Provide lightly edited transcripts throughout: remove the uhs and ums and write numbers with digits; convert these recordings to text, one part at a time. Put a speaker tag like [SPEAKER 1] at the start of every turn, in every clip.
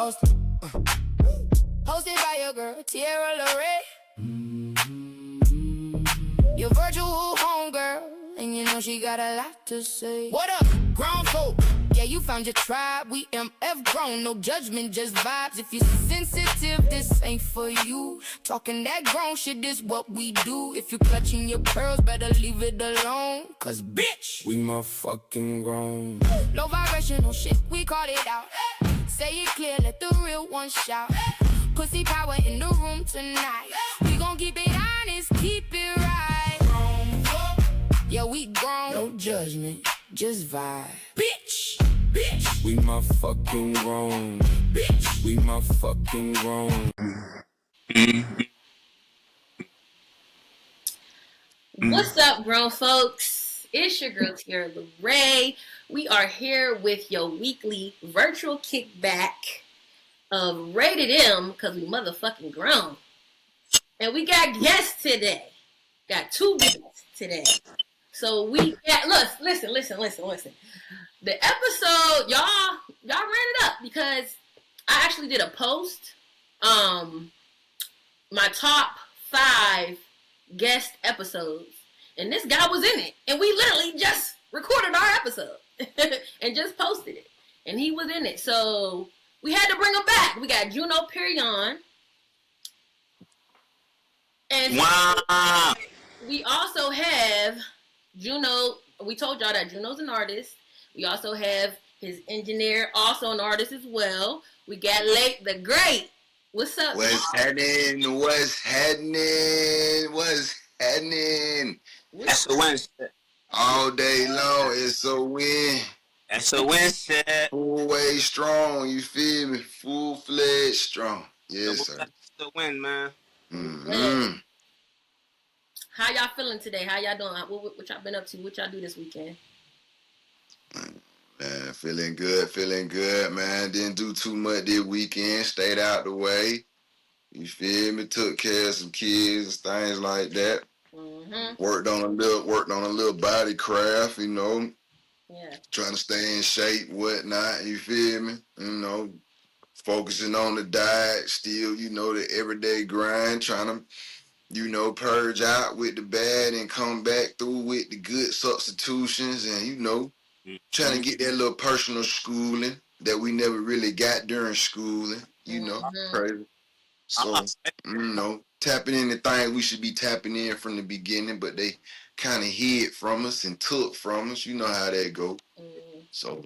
[SPEAKER 1] Hosted by your girl, Tierra Lorraine. Your virtual homegirl, and you know she got a lot to say. What up, grown folk? Yeah, you found your tribe, we MF grown. No judgment, just vibes. If you're sensitive, this ain't for you. Talking that grown shit, this what we do. If you clutching your pearls, better leave it alone. Cause bitch, we motherfucking grown. Low vibrational shit, we called it out. Say it clear, let the real one shout. Pussy power in the room tonight. We gon' keep it honest, keep it right. Yeah, we grown, no judgment, just vibe. Bitch, we motherfucking grown. Bitch, we motherfucking grown.
[SPEAKER 2] What's up, grown folks? It's your girl Tierra Lorraine. We are here with your weekly virtual kickback of Rated M because we motherfucking grown. And we got guests today. Got two guests today. So we got, listen. The episode, y'all ran it up because I actually did a post. My top 5 guest episodes. And this guy was in it. And we literally just recorded our episode and just posted it. And he was in it. So we had to bring him back. We got Juno Perion. And
[SPEAKER 3] wow.
[SPEAKER 2] We also have Juno. We told y'all that Juno's an artist. We also have his engineer, also an artist as well. We got Leight The Great. What's up?
[SPEAKER 3] What's happening? That's a win.
[SPEAKER 4] All day long, it's a win.
[SPEAKER 3] That's a win, set.
[SPEAKER 4] Full way strong, you feel me? Full-fledged strong. Yes, sir.
[SPEAKER 3] That's a win, man.
[SPEAKER 4] Mm-hmm.
[SPEAKER 2] How y'all feeling today? How y'all doing? What y'all been up to? What y'all do this weekend?
[SPEAKER 4] Man, feeling good, man. Didn't do too much this weekend. Stayed out the way. You feel me? Took care of some kids, things like that.
[SPEAKER 2] Mm-hmm.
[SPEAKER 4] Worked on a little body craft, you know.
[SPEAKER 2] Yeah.
[SPEAKER 4] Trying to stay in shape, whatnot. You feel me? You know, focusing on the diet, still, you know, the everyday grind. Trying to, you know, purge out with the bad and come back through with the good substitutions, and you know, trying to get that little personal schooling that we never really got during schooling. You know, crazy. So, you know, tapping into things we should be tapping in from the beginning, but they kind of hid from us and took from us. You know how that go. So,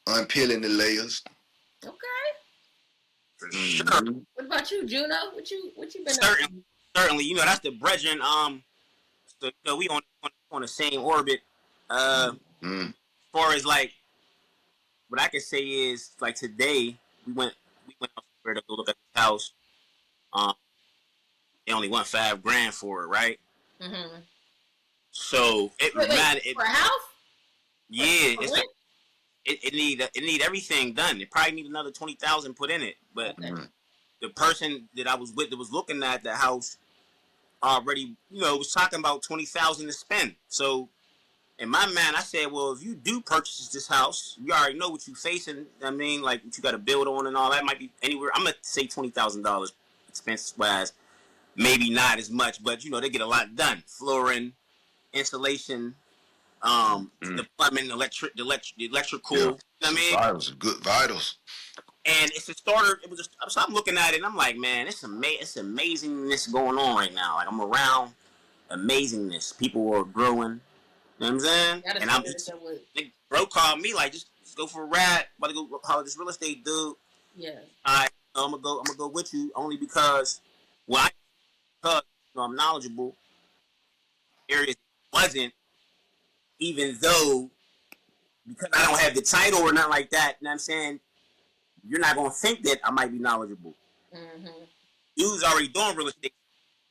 [SPEAKER 4] unpeeling the layers.
[SPEAKER 2] Okay.
[SPEAKER 3] Sure.
[SPEAKER 2] What about you, Juno? What you been
[SPEAKER 3] Certainly,
[SPEAKER 2] up to?
[SPEAKER 3] certainly. You know, that's the brethren. So, you know, we on the same orbit. As far as like, what I can say is like today we went out to go look at this house. They only want $5,000 for it, right?
[SPEAKER 2] Mm-hmm.
[SPEAKER 3] So it
[SPEAKER 2] Wait, for a house?
[SPEAKER 3] Yeah, it need everything done. It probably need another 20,000 put in it. But the person that I was with that was looking at the house already, you know, was talking about 20,000 to spend. So in my mind, I said, well, if you do purchase this house, you already know what you facing. I mean, like what you got to build on and all that might be anywhere. I'm gonna say $20,000 expense wise. Maybe not as much, but you know they get a lot done. Flooring, insulation, the plumbing, electrical.
[SPEAKER 4] Yeah.
[SPEAKER 3] You know what I mean?
[SPEAKER 4] Vitals, good vitals.
[SPEAKER 3] And it's a starter. It was just, so I'm looking at it and I'm like, man, it's amazingness going on right now. Like I'm around amazingness. People are growing. You know what I'm saying? And I'm just, bro called me like, just go for a ride. About to go holler this real estate dude.
[SPEAKER 2] Yeah.
[SPEAKER 3] I'm gonna go with you only because, well, because you know, I'm knowledgeable. Areas wasn't, even though because I don't have the title or nothing like that. You know what I'm saying? You're not gonna think that I might be knowledgeable.
[SPEAKER 2] Mm-hmm.
[SPEAKER 3] Dude's already doing real estate.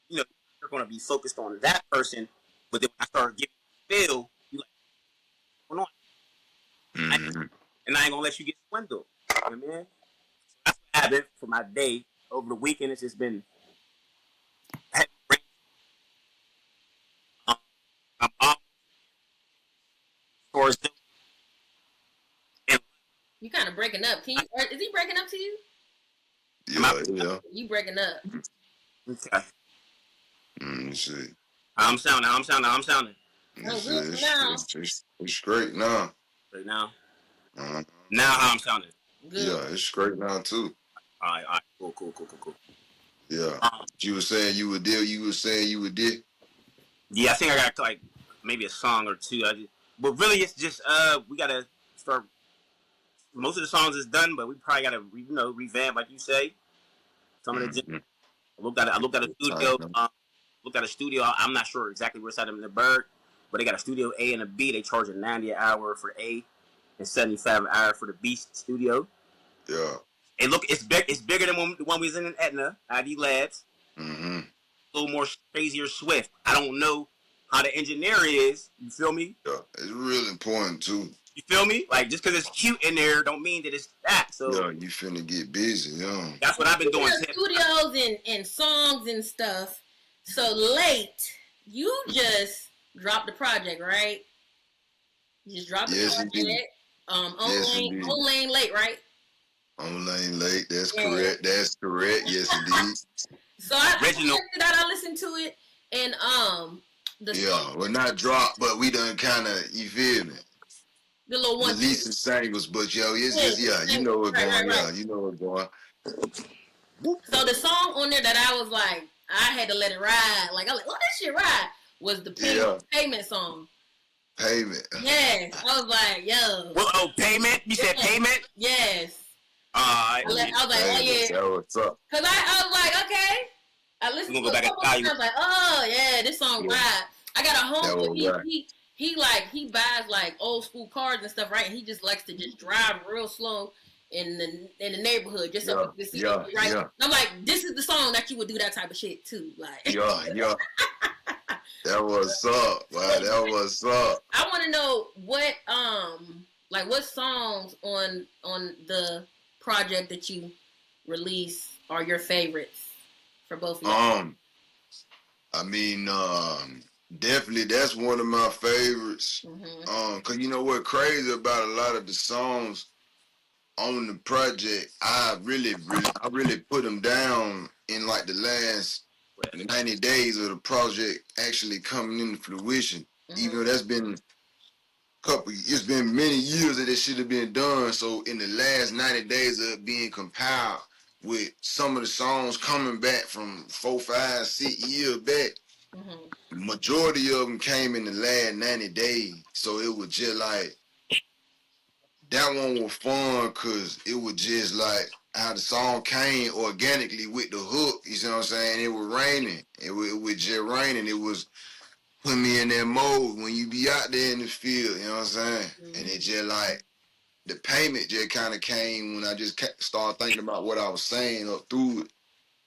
[SPEAKER 3] You know, you're gonna be focused on that person. But then when I start giving you a feel, you like, what's going on? And I ain't gonna let you get swindled. You know what I mean? So that's what happened for my day over the weekend. It's just been heavy rain. I'm off towards
[SPEAKER 2] You kind of breaking up. Is he breaking up to you?
[SPEAKER 4] Yeah.
[SPEAKER 2] You breaking up?
[SPEAKER 3] Okay.
[SPEAKER 4] Let me see.
[SPEAKER 3] I'm sounding.
[SPEAKER 4] Let me
[SPEAKER 2] Oh,
[SPEAKER 4] see.
[SPEAKER 2] good for now.
[SPEAKER 4] It's straight now.
[SPEAKER 3] Right now.
[SPEAKER 4] Uh,
[SPEAKER 3] Now how I'm sounding.
[SPEAKER 2] Good.
[SPEAKER 4] yeah, it's straight now too.
[SPEAKER 3] All right. Cool.
[SPEAKER 4] Yeah.
[SPEAKER 3] Um,
[SPEAKER 4] You were saying you would deal. You were saying you would deal.
[SPEAKER 3] yeah, I think I got like maybe a song or two. But really, it's just we gotta start. Most of the songs is done, but we probably gotta revamp, like you say. Some of the
[SPEAKER 4] Mm-hmm.
[SPEAKER 3] I looked at a studio. Looked at a studio. I'm not sure exactly where it's at in the Berg, but they got a studio A and a B. They charge $90 an hour for A and $75 an hour for the B studio.
[SPEAKER 4] Yeah.
[SPEAKER 3] It's big. It's bigger than the one we was in Etna. ID Labs.
[SPEAKER 4] Mm-hmm.
[SPEAKER 3] A little more crazier swift. I don't know how the engineer is. You feel me?
[SPEAKER 4] Yeah. It's real important too.
[SPEAKER 3] You feel me? Like just because it's cute in there, don't mean that it's that. So
[SPEAKER 4] Yeah, you finna get busy, yeah.
[SPEAKER 3] that's what I've been doing.
[SPEAKER 2] Studios and songs and stuff. So Late, you just dropped the project, right? You just dropped the project.
[SPEAKER 4] Indeed.
[SPEAKER 2] On Lane Leight, right?
[SPEAKER 4] On Lane Leight. That's
[SPEAKER 2] Yeah.
[SPEAKER 4] correct. That's correct. Yes, indeed.
[SPEAKER 2] So I
[SPEAKER 3] Original.
[SPEAKER 2] checked it out. I listened to it, and the
[SPEAKER 4] Yeah, well, not drop, but we done kind of, you feel me?
[SPEAKER 2] the little one.
[SPEAKER 4] Releasing singles, but yo, it's just, you know what's going, yeah, you know what's going.
[SPEAKER 2] So the song on there that I was like, I had to let it ride. Like I was like, oh, that shit ride was the payment song.
[SPEAKER 4] Payment.
[SPEAKER 2] Yes, I was like, yo.
[SPEAKER 3] Well, payment. You said payment.
[SPEAKER 2] Yes.
[SPEAKER 3] I
[SPEAKER 2] was like, oh yeah.
[SPEAKER 4] That what's up.
[SPEAKER 2] Cause I was like, okay. I listened to it. I was like, oh yeah, this song ride. I got a homeboy. He buys like old school cars and stuff, right? And he just likes to just drive real slow in the neighborhood just so we can see it, right? Yeah. I'm like, this is the song that you would do that type of shit too, like.
[SPEAKER 4] Yeah. That was up. Wow, that was up.
[SPEAKER 2] I want to know what what songs on the project that you release are your favorites for both of you?
[SPEAKER 4] I mean, definitely that's one of my favorites.
[SPEAKER 2] Mm-hmm.
[SPEAKER 4] Cause you know what crazy about a lot of the songs on the project, I really put them down in like the last 90 days of the project actually coming into fruition. Mm-hmm. Even though that's been it's been many years that it should have been done. So in the last 90 days of it being compiled with some of the songs coming back from 4, 5, 6 years back, the majority of them came in the last 90 days. So it was just like, that one was fun because it was just like how the song came organically with the hook. You see what I'm saying? It was raining. It was just raining. It was put me in that mode when you be out there in the field. You know what I'm saying? Mm-hmm. And it just like the payment just kind of came when I just started thinking about what I was saying up through it.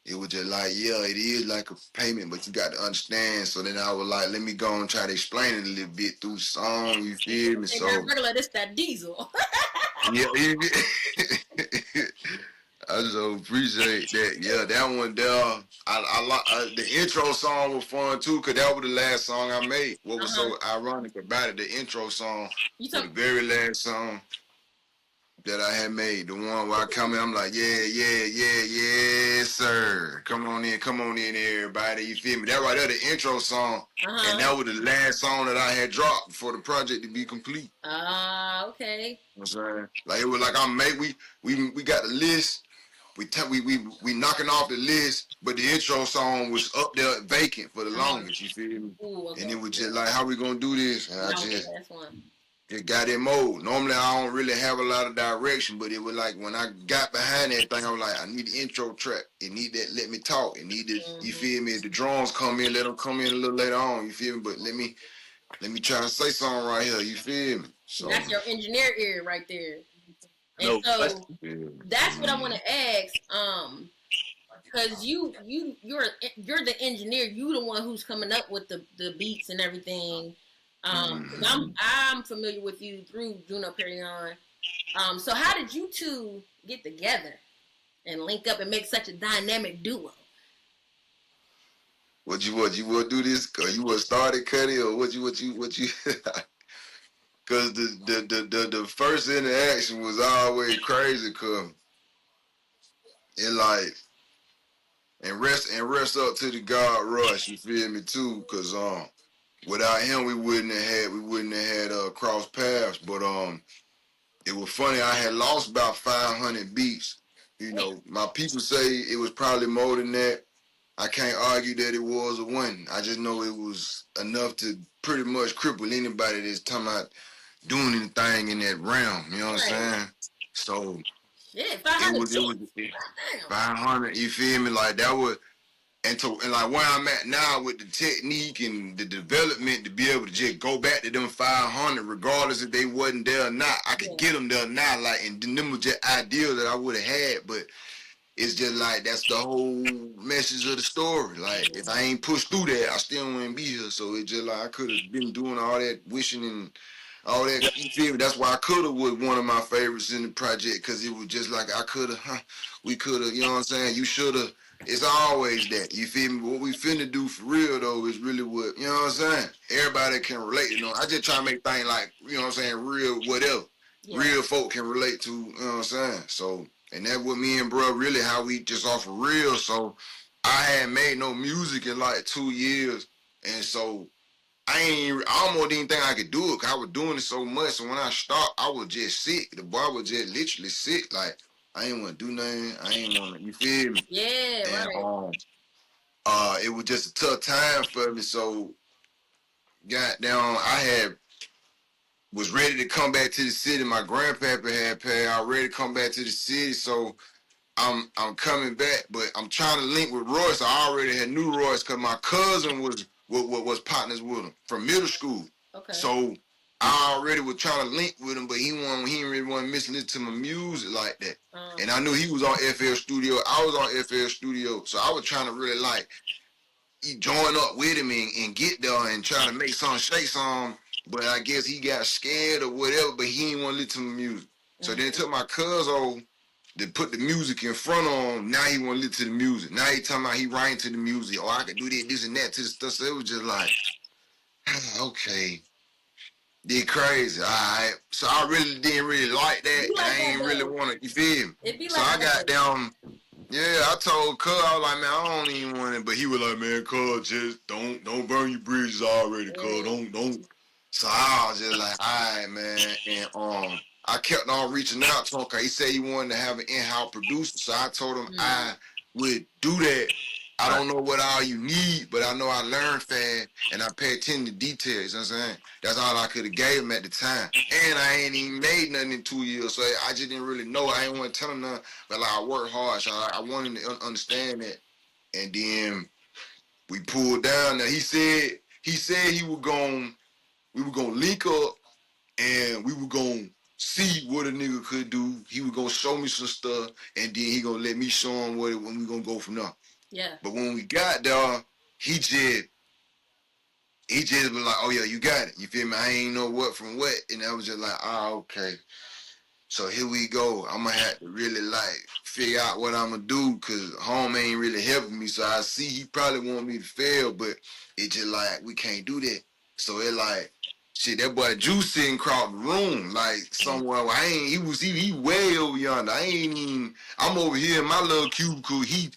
[SPEAKER 4] It was just like, yeah, it is like a payment, but you got to understand. So then I was like, let me go and try to explain it a little bit through song. You feel me? So
[SPEAKER 2] regular, this that diesel.
[SPEAKER 4] Yeah, I so appreciate that. Yeah, that one there. I like the intro song was fun too, cause that was the last song I made. What was so ironic about it? The intro song was the very last song that I had made. The one where I come in, I'm like, yeah, sir. Come on in, everybody. You feel me? That right there, the intro song, and that was the last song that I had dropped for the project to be complete.
[SPEAKER 2] Okay.
[SPEAKER 4] You know what I'm saying? Like it was like we got the list. We knocking off the list, but the intro song was up there vacant for the longest. You feel me?
[SPEAKER 2] Ooh, okay.
[SPEAKER 4] And it was just like, how we gonna do this? And I just
[SPEAKER 2] that's one.
[SPEAKER 4] Just got in mode. Normally I don't really have a lot of direction, but it was like when I got behind that thing, I was like, I need the intro track. It need that. Let me talk. It need this. You feel me? If the drums come in, let them come in a little later on. You feel me? But let me try to say something right here. You feel me? So
[SPEAKER 2] that's your engineer ear right there. And so that's what I want to ask. Because you're the engineer. You the one who's coming up with the beats and everything. I'm familiar with you through Juno Perion. So how did you two get together and link up and make such a dynamic duo?
[SPEAKER 4] What you want to do this? Or you want to start it, Cuddy, or what you? Cause the first interaction was always crazy, cause it like and rest up to the God Rush, you feel me too, cause without him we wouldn't have had cross paths. But it was funny, I had lost about 500 beats. You know, my people say it was probably more than that. I can't argue that it was a win. I just know it was enough to pretty much cripple anybody that's talking about doing anything in that realm. You know what I'm saying? So
[SPEAKER 2] yeah, 500.
[SPEAKER 4] it was 500. You feel me? Like that was, and like where I'm at now with the technique and the development to be able to just go back to them 500, regardless if they wasn't there or not. I could get them there now. Like, and them was just ideas that I would have had, but it's just like that's the whole message of the story. Like, if I ain't pushed through that, I still wouldn't be here. So it's just like I could have been doing all that wishing and all that. You feel me? That's why I could have was one of my favorites in the project, because it was just like I could have, we could have. You know what I'm saying? You should have. It's always that. You feel me? What we finna do for real though is really what, you know what I'm saying? Everybody can relate. You know, I just try to make things like, you know what I'm saying, real whatever. Yeah. Real folk can relate to, you know what I'm saying? So. And that with me and bro, really how we just off of real. So I hadn't made no music in like 2 years. And so I almost didn't think I could do it, because I was doing it so much. So when I stopped, I was just sick. The boy was just literally sick. Like, I ain't want to do nothing. I ain't want to, you feel me?
[SPEAKER 2] Yeah,
[SPEAKER 4] and, right. It was just a tough time for me. So, goddamn, was ready to come back to the city. My grandpappy had passed. I was ready to come back to the city. So, I'm coming back, but I'm trying to link with Royce. I already had knew Royce because my cousin was partners with him from middle school. Okay. So I already was trying to link with him, but he didn't really want to listen to my music like that. And I knew he was on FL Studio. I was on FL Studio, so I was trying to really like join up with him and get there and try to make something, shake something. But I guess he got scared or whatever. But he didn't want to listen to my music. So then it took my cousin to put the music in front of him. Now he want to listen to the music. Now he talking about he writing to the music. Oh, I could do this and that to the stuff. So it was just like, okay, did crazy. All right. So I really didn't really like that. Like I ain't really want to, you feel me? So I got down. Yeah, I told Cuz, I was like, man, I don't even want it. But he was like, man, Cuz, just don't burn your bridges already, Cuz. Don't. So I was just like, all right, man. And I kept on reaching out to him because he said he wanted to have an in-house producer. So I told him I would do that. I don't know what all you need, but I know I learn fast and I pay attention to details. You know what I'm saying? That's all I could have gave him at the time. And I ain't even made nothing in 2 years, so I just didn't really know. I ain't want to tell him nothing, but like I worked hard, so I wanted him to understand that. And then we pulled down. Now we were gonna link up and we were gonna see what a nigga could do. He was gonna show me some stuff, and then he gonna let me show him when we gonna go from there. Yeah. But when we got there, he just was like, oh yeah, you got it. You feel me? I ain't know what from what. And I was just like, okay. So here we go. I'm gonna have to really like figure out what I'm gonna do, because home ain't really helping me. So I see he probably want me to fail, but it just like, we can't do that. So it like, shit, that boy Juice sitting across the room, like somewhere. He way over yonder. I'm over here in my little cubicle. He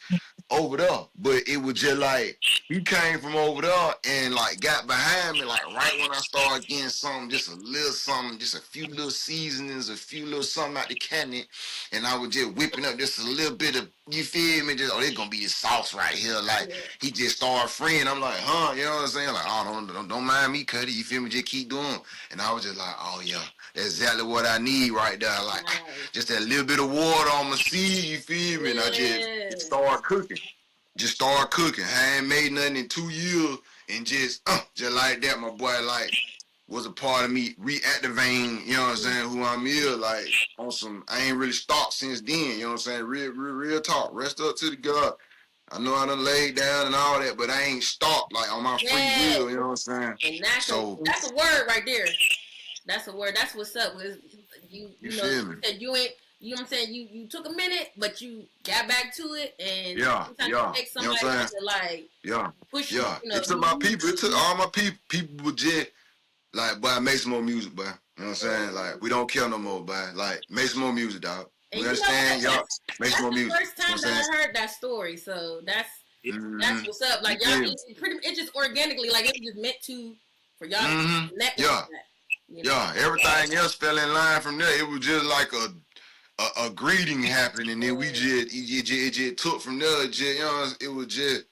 [SPEAKER 4] over there. But it was just like, he came from over there and like got behind me, like right when I started getting something, just a little something, just a few little seasonings, a few little something out the cabinet, and I was just whipping up just a little bit of, you feel me? Just, there's gonna be this sauce right here. Like, he just started freeing. I'm like, huh? You know what I'm saying? Like, oh, don't mind me, Cuddy. You feel me? Just keep doing. And I was just like, oh yeah, that's exactly what I need right there. Like, just that little bit of water on my seed, you feel me? And I just started cooking. I ain't made nothing in 2 years, and just like that, my boy, like, was a part of me reactivating, you know what I'm saying, who I'm here, like, on some, I ain't really stopped since then, you know what I'm saying, real talk, rest up to the God. I know I done laid down and all that, but I ain't stopped, like, on my free will, you know what I'm saying.
[SPEAKER 2] And that's a word right there. That's a word. That's what's up. You know, you ain't, you know what I'm saying, you took a minute, but you got back to it, and sometimes you take somebody to like push you. You know,
[SPEAKER 4] it took my people. It took all my people. People were just like, boy, make some more music, boy. You know what I'm saying? Like, we don't care no more, boy. Like, make some more music, dog.
[SPEAKER 2] And
[SPEAKER 4] you understand? Y'all make
[SPEAKER 2] that's
[SPEAKER 4] more
[SPEAKER 2] the
[SPEAKER 4] music.
[SPEAKER 2] first time that I heard that story, so that's what's up. Like y'all, it just organically, like it was just meant to for y'all to connect with that. You know?
[SPEAKER 4] Yeah, everything else fell in line from there. It was just like a greeting happened, and then we just it just took from there. Just, you know, it was just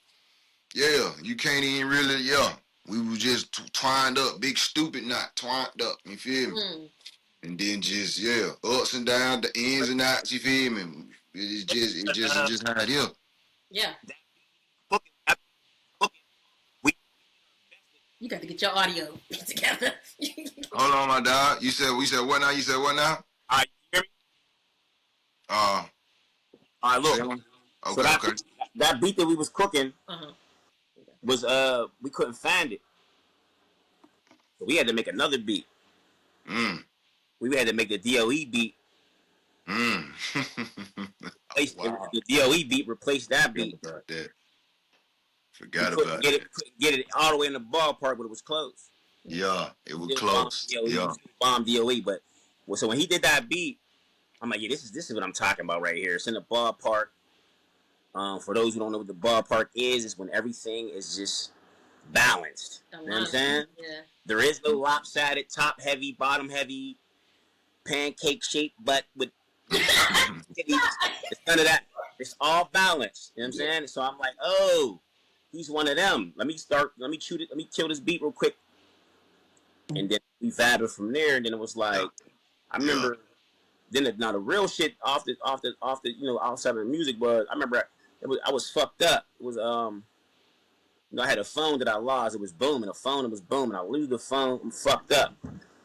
[SPEAKER 4] you can't even really we were just twined up, big stupid knot twined up. You feel me? And then just ups and downs, the ins and outs. You feel me? It's just how it is.
[SPEAKER 2] Yeah. You got to get your audio together.
[SPEAKER 4] Hold on, my dog. You said what now? You said what now?
[SPEAKER 3] All right, you hear me? All right, look.
[SPEAKER 4] Okay,
[SPEAKER 3] so that beat that we was cooking was we couldn't find it, so we had to make another beat. We had to make the DOE beat.
[SPEAKER 4] Wow.
[SPEAKER 3] The DOE beat replaced that beat.
[SPEAKER 4] Forgot about that.
[SPEAKER 3] Couldn't get it all the way in the ballpark, but it was close.
[SPEAKER 4] Yeah, it was close.
[SPEAKER 3] Bomb DOE, but so when he did that beat, I'm like, this is what I'm talking about right here. It's in the ballpark. For those who don't know what the ballpark is, it's when everything is just balanced. You know what I'm saying? Yeah. There is no lopsided, top heavy, bottom heavy, pancake shaped butt with it's none of that. It's all balanced. You know what I'm saying? So I'm like, oh, he's one of them. Let me kill this beat real quick. And then we vibed from there, and then it was like I remember then the real shit off the outside of the music was I remember I was fucked up. It was I had a phone that I lost. It was booming. It was booming. I lose the phone. I'm fucked up.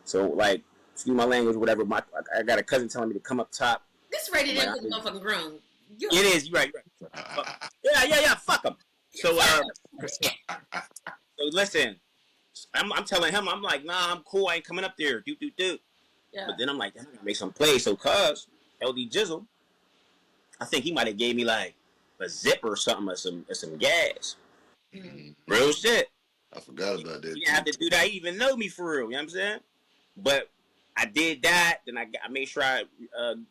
[SPEAKER 3] So like, excuse my language, whatever. I got a cousin telling me to come up top.
[SPEAKER 2] This rated M was motherfucking grown.
[SPEAKER 3] It is. You're right. Yeah. Fuck him. So so listen. I'm telling him, I'm like, nah, I'm cool. I ain't coming up there. Do. Yeah. But then I'm like, I'm gonna make some plays. So cuz LD Jizzle, I think he might have gave me like a zip or something or some gas. Real shit.
[SPEAKER 4] I forgot about that.
[SPEAKER 3] You didn't have to do that. He even know me for real. You know what I'm saying? But I did that. Then I made sure I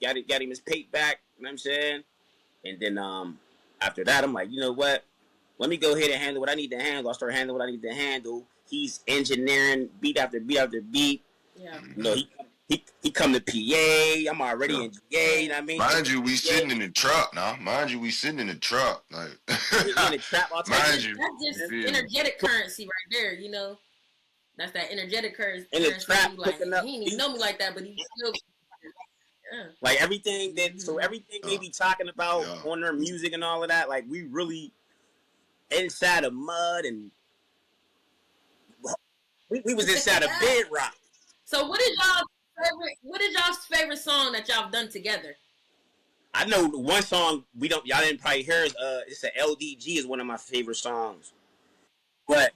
[SPEAKER 3] got him his pape back. You know what I'm saying? And then after that, I'm like, you know what? Let me go ahead and handle what I need to handle. I start handling what I need to handle. He's engineering beat after beat after beat. Yeah. You know, he come to PA. I'm already in GA. You know what I mean?
[SPEAKER 4] Mind you, we sitting in the truck now. Like in the trap.
[SPEAKER 2] Mind you, that's just energetic currency right there. You know, that's that energetic currency.
[SPEAKER 3] In the trap,
[SPEAKER 2] like, he didn't even know me like that, but he still.
[SPEAKER 3] Yeah. Like everything everything they be talking about on their music and all of that, like we really inside of mud and we was inside of bedrock.
[SPEAKER 2] So what is y'all's favorite song that y'all have done together?
[SPEAKER 3] I know one song y'all didn't probably hear is it's a LDG is one of my favorite songs. But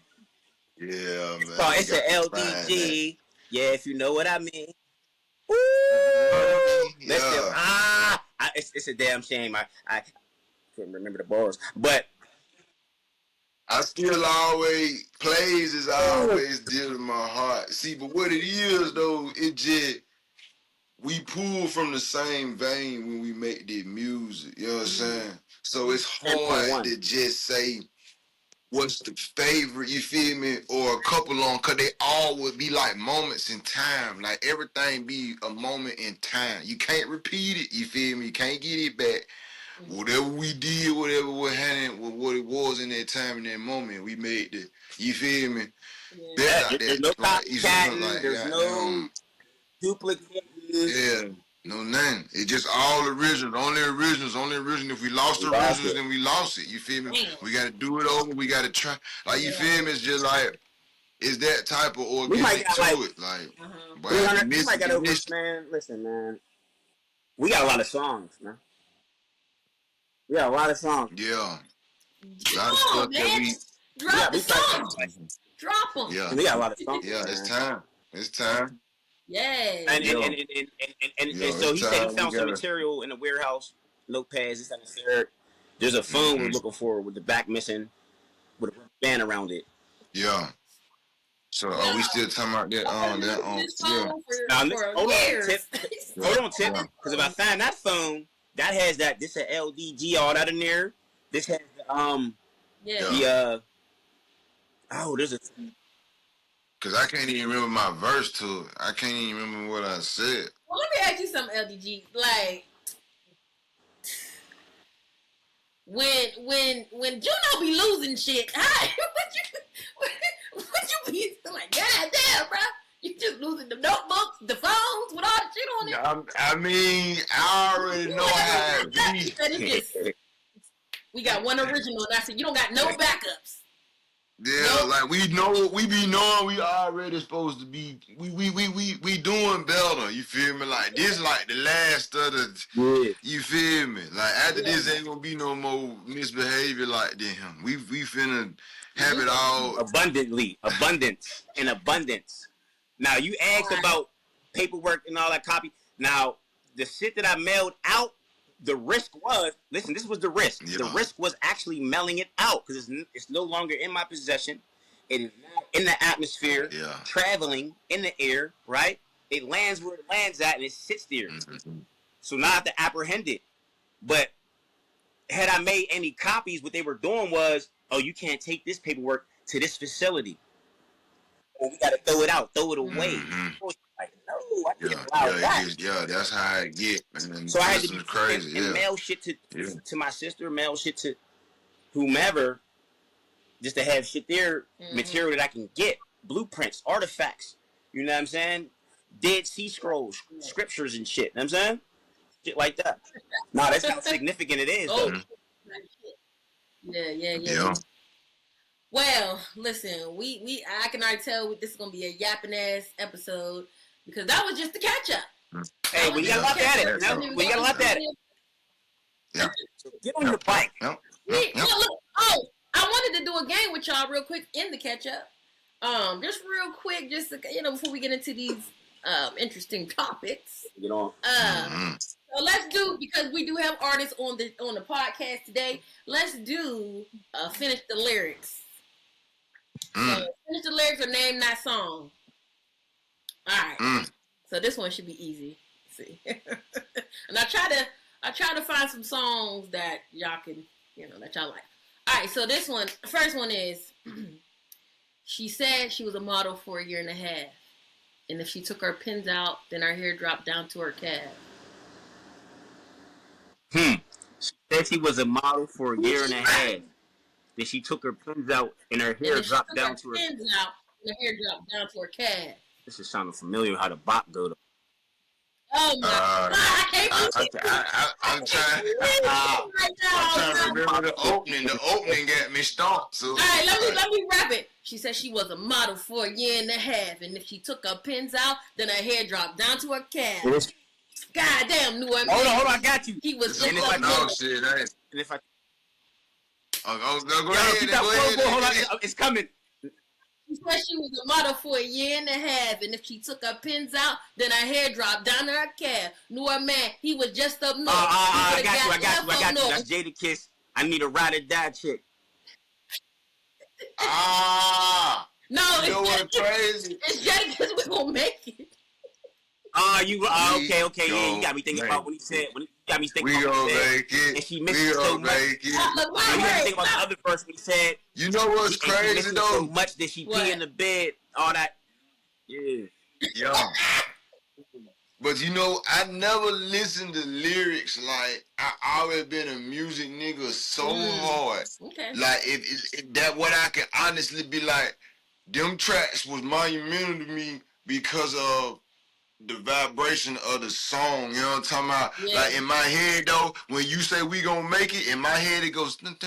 [SPEAKER 4] yeah, man.
[SPEAKER 3] It's a LDG. Yeah, if you know what I mean. It's a damn shame. I couldn't remember the bars, but
[SPEAKER 4] I still always plays is always dear to my heart. See, but what it is though, it just we pull from the same vein when we make the music. You know what I'm saying? So it's hard to just say what's the favorite, you feel me, or a couple on, cause they all would be like moments in time. Like everything be a moment in time. You can't repeat it, you feel me? You can't get it back. Whatever we did, whatever was happening, what it was in that time, in that moment, we made the, you feel me?
[SPEAKER 3] Yeah. There's no copycatting, there's no duplicate.
[SPEAKER 4] Yeah. No, nothing. It's just all originals, only originals. If we lost the originals, then we lost it. You feel me? We got to do it over. We got to try. Like, you feel me? It's just like, it's that type of organic to it. Like,
[SPEAKER 3] we might got over, man. Listen, man. We got a lot of songs, man. We got a lot of songs.
[SPEAKER 4] Yeah.
[SPEAKER 2] A lot of stuff that we... Drop the songs. Drop them.
[SPEAKER 4] Yeah.
[SPEAKER 3] We got a lot of songs.
[SPEAKER 4] Yeah, it's time. It's time.
[SPEAKER 2] Yay.
[SPEAKER 3] And so he said he found some material in the warehouse, notepads, this and the third. There's a phone we're looking for with the back missing, with a band around it.
[SPEAKER 4] Yeah. So are we still talking about that?
[SPEAKER 3] Hold on tip. Because if I find that phone, that has that. This a LDG, all that in there. This has the there's a.
[SPEAKER 4] Cause I can't even remember my verse to it. I can't even remember what I said.
[SPEAKER 2] Well, let me ask you something, LDG. Like, when Juno be losing shit, what you be like? God damn, bro, you just losing the notebooks, the phones with all the shit on it.
[SPEAKER 4] I mean, I already know how it be.
[SPEAKER 2] We got one original, and I said you don't got no backups.
[SPEAKER 4] Yeah, nope. Like we know, we be knowing we already supposed to be. We doing better. You feel me? Like this, like the last of the.
[SPEAKER 3] Yeah.
[SPEAKER 4] You feel me? Like after this, ain't gonna be no more misbehavior like them. We finna have it all
[SPEAKER 3] abundance and abundance. Now you asked about paperwork and all that copy. Now the shit that I mailed out. The risk was, listen, this was the risk. Yeah. The risk was actually mailing it out because it's no longer in my possession. It is now in the atmosphere, traveling in the air, right? It lands where it lands at and it sits there. Mm-hmm. So now I have to apprehend it. But had I made any copies, what they were doing was, oh, you can't take this paperwork to this facility. Oh, we got to throw it out, throw it away. Mm-hmm. Like, no, I can't allow that.
[SPEAKER 4] Yeah, that's how I get. Man.
[SPEAKER 3] So I had to be crazy and mail shit to my sister, mail shit to whomever, just to have shit there, material that I can get, blueprints, artifacts. You know what I'm saying? Dead Sea Scrolls, scriptures and shit. You know what I'm saying? Shit like that. No, that's how significant it is.
[SPEAKER 2] Oh. Yeah. Well, listen, I can already tell this is gonna be a yapping ass episode because that was just the catch up.
[SPEAKER 3] Hey, we got a lot at it. No, we got a lot at it.
[SPEAKER 4] Yeah.
[SPEAKER 3] Get on your bike.
[SPEAKER 2] Look, I wanted to do a game with y'all real quick in the catch up. Just real quick, just to, before we get into these interesting topics.
[SPEAKER 3] Get on.
[SPEAKER 2] So let's do, because we do have artists on the podcast today. Let's do finish the lyrics. So finish the lyrics or name that song. All right. So this one should be easy. Let's see. And I try to find some songs that y'all can, that y'all like. All right. So this one, first one is, she said she was a model for a year and a half. And if she took her pins out, then her hair dropped down to her calf.
[SPEAKER 3] She said she was a model for a year and a half. Then she took her pins out and her hair dropped down to her
[SPEAKER 2] pins out and her hair dropped down to her calf.
[SPEAKER 3] This is sounding familiar how the bop go to.
[SPEAKER 2] Oh my God! I can't
[SPEAKER 4] I'm trying to remember the opening. The opening got me stumped. So.
[SPEAKER 2] All right, let me wrap it. She said she was a model for a year and a half, and if she took her pins out, then her hair dropped down to her calf. God damn, knew I.
[SPEAKER 3] Hold on, I got you.
[SPEAKER 2] He was.
[SPEAKER 4] And if I know shit, and
[SPEAKER 3] if I.
[SPEAKER 4] Go ahead.
[SPEAKER 3] Hold on, it's coming.
[SPEAKER 2] She said she was a model for a year and a half, and if she took her pins out, then her hair dropped down to her calf. Knew her man, he was just up north.
[SPEAKER 3] I got you. That's Jada Kiss. I need a ride or die chick.
[SPEAKER 2] No, it's
[SPEAKER 4] crazy.
[SPEAKER 2] It's Jada Kiss. We're gonna make it.
[SPEAKER 3] Okay. Yeah, you got me thinking about when he said. You got me thinking about what he said.
[SPEAKER 4] Make it.
[SPEAKER 3] And she missed it so much. You got me thinking about the other verse when he said.
[SPEAKER 4] You know what's crazy though?
[SPEAKER 3] So much that she pee in the bed, all that. Yeah.
[SPEAKER 4] But I never listened to lyrics. Like I always been a music nigga so hard.
[SPEAKER 2] Okay.
[SPEAKER 4] Like if that what I can honestly be like, them tracks was monumental to me because of the vibration of the song, you know what I'm talking about? Yeah. Like in my head though, when you say we gonna make it, in my head it goes. Like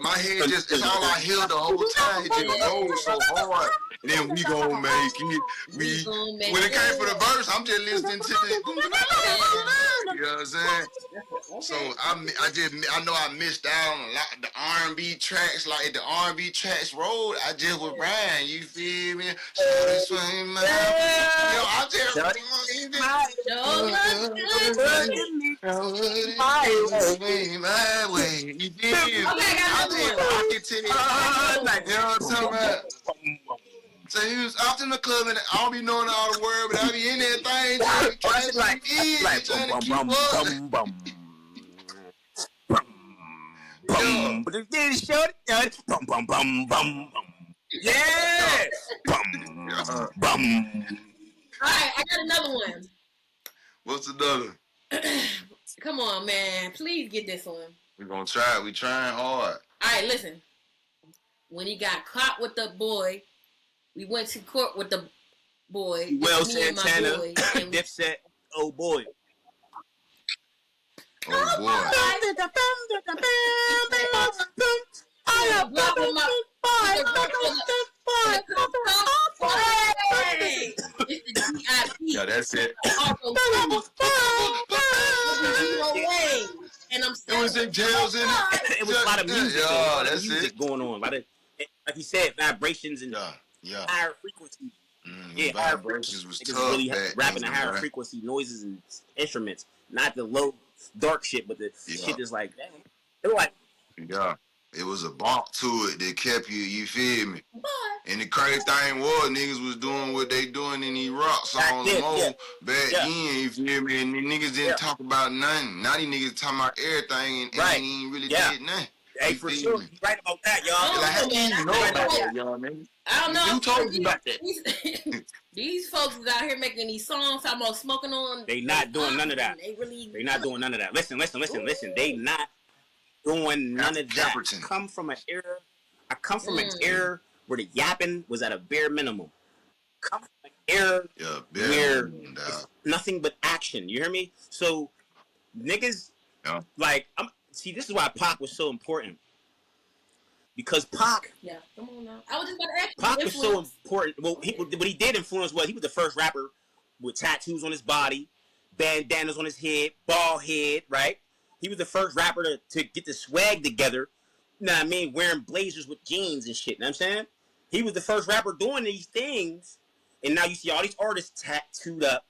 [SPEAKER 4] my head just, it's all I hear the whole time. It just goes so hard. And then we gonna make it. When it came for the verse, I'm just listening to it. You know what I'm saying? So I know I missed out on a lot of the R&B tracks. Like the R&B tracks rolled, I just was Brian. You feel me? I just You feel me?
[SPEAKER 2] Okay,
[SPEAKER 4] I'm just rocking to this. Like, you know what I'm talking about? So he was out in the club, and I don't be knowing all the word, but I be in that thing trying to
[SPEAKER 3] like
[SPEAKER 4] keep up.
[SPEAKER 3] Bum, but it did short, bum, bum, bum, bum, bum. Yeah, bum, bum.
[SPEAKER 2] All right, I got another one.
[SPEAKER 4] What's another?
[SPEAKER 2] Come on, man. Please get this one.
[SPEAKER 4] We're gonna try it. We trying hard.
[SPEAKER 2] All right, listen. When he got caught with the boy, we went to court with the boy.
[SPEAKER 3] Well, Santana, Dipset, oh boy.
[SPEAKER 4] Oh boy. Yeah, that's it.
[SPEAKER 2] And I'm
[SPEAKER 4] it was in jails in
[SPEAKER 3] it was a lot of music,
[SPEAKER 4] yeah,
[SPEAKER 3] a lot of
[SPEAKER 4] that's
[SPEAKER 3] music
[SPEAKER 4] it.
[SPEAKER 3] going on. Like you said, vibrations and higher frequencies.
[SPEAKER 4] Yeah, vibrations was tough.
[SPEAKER 3] Really rapping the higher frequency noises and instruments, not the low dark shit, but the shit that's like, damn. It was like,
[SPEAKER 4] it was a bump to it that kept you. You feel me? And the crazy thing was, niggas was doing what they doing in these rock songs back then. You feel me? And the niggas didn't talk about nothing. Now these niggas talking about everything and ain't even really did nothing.
[SPEAKER 3] Hey, for sure, you right about that, y'all.
[SPEAKER 4] Like, how do you know about that, y'all, nigga?
[SPEAKER 2] I don't know.
[SPEAKER 4] You told me about that.
[SPEAKER 2] These folks is out here making these songs talking about smoking on.
[SPEAKER 3] They not doing none of that. They not doing none of that. Listen. They not doing none of that. I come from an era where the yapping was at a bare minimum. Come from an era where it's nothing but action. You hear me? So niggas like see, this is why Pac was so important. Because Pac,
[SPEAKER 2] come on now. I was just about to ask you.
[SPEAKER 3] Pac was so important. Well, what he did influence was he was the first rapper with tattoos on his body, bandanas on his head, bald head, right? He was the first rapper to get the swag together. You know what I mean? Wearing blazers with jeans and shit. You know what I'm saying? He was the first rapper doing these things. And now you see all these artists tattooed up,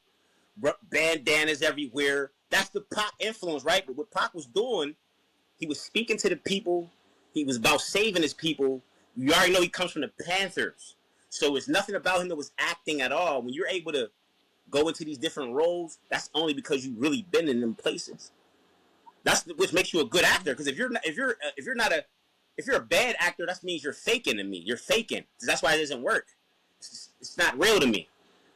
[SPEAKER 3] bandanas everywhere. That's the Pac influence, right? But what Pac was doing, he was speaking to the people. He was about saving his people. You already know he comes from the Panthers. So it's nothing about him that was acting at all. When you're able to go into these different roles, that's only because you've really been in them places. That's which makes you a good actor. Because if you're a bad actor, that means you're faking to me. You're faking. That's why it doesn't work. It's not real to me.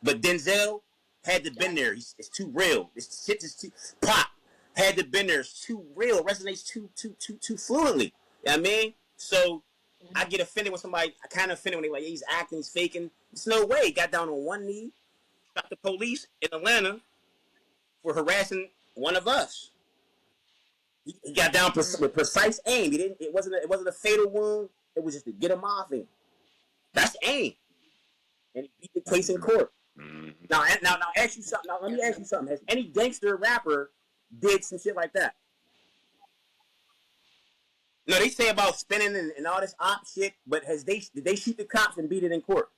[SPEAKER 3] But Denzel had to been there. It's too real. This shit is too pop. Had to been there. It's too real. It resonates too fluently. You know what I mean? So I get offended when somebody. I kind of offended when they like he's acting, he's faking. There's no way. He got down on one knee, stopped the police in Atlanta for harassing one of us. He got down with precise aim. He didn't. It wasn't a fatal wound. It was just to get him off him. That's aim. And he beat the case in court. Now, ask you something. Now, let me ask you something. Has any gangster rapper did some shit like that? No, they say about spinning and all this op shit, but did they shoot the cops and beat it in court?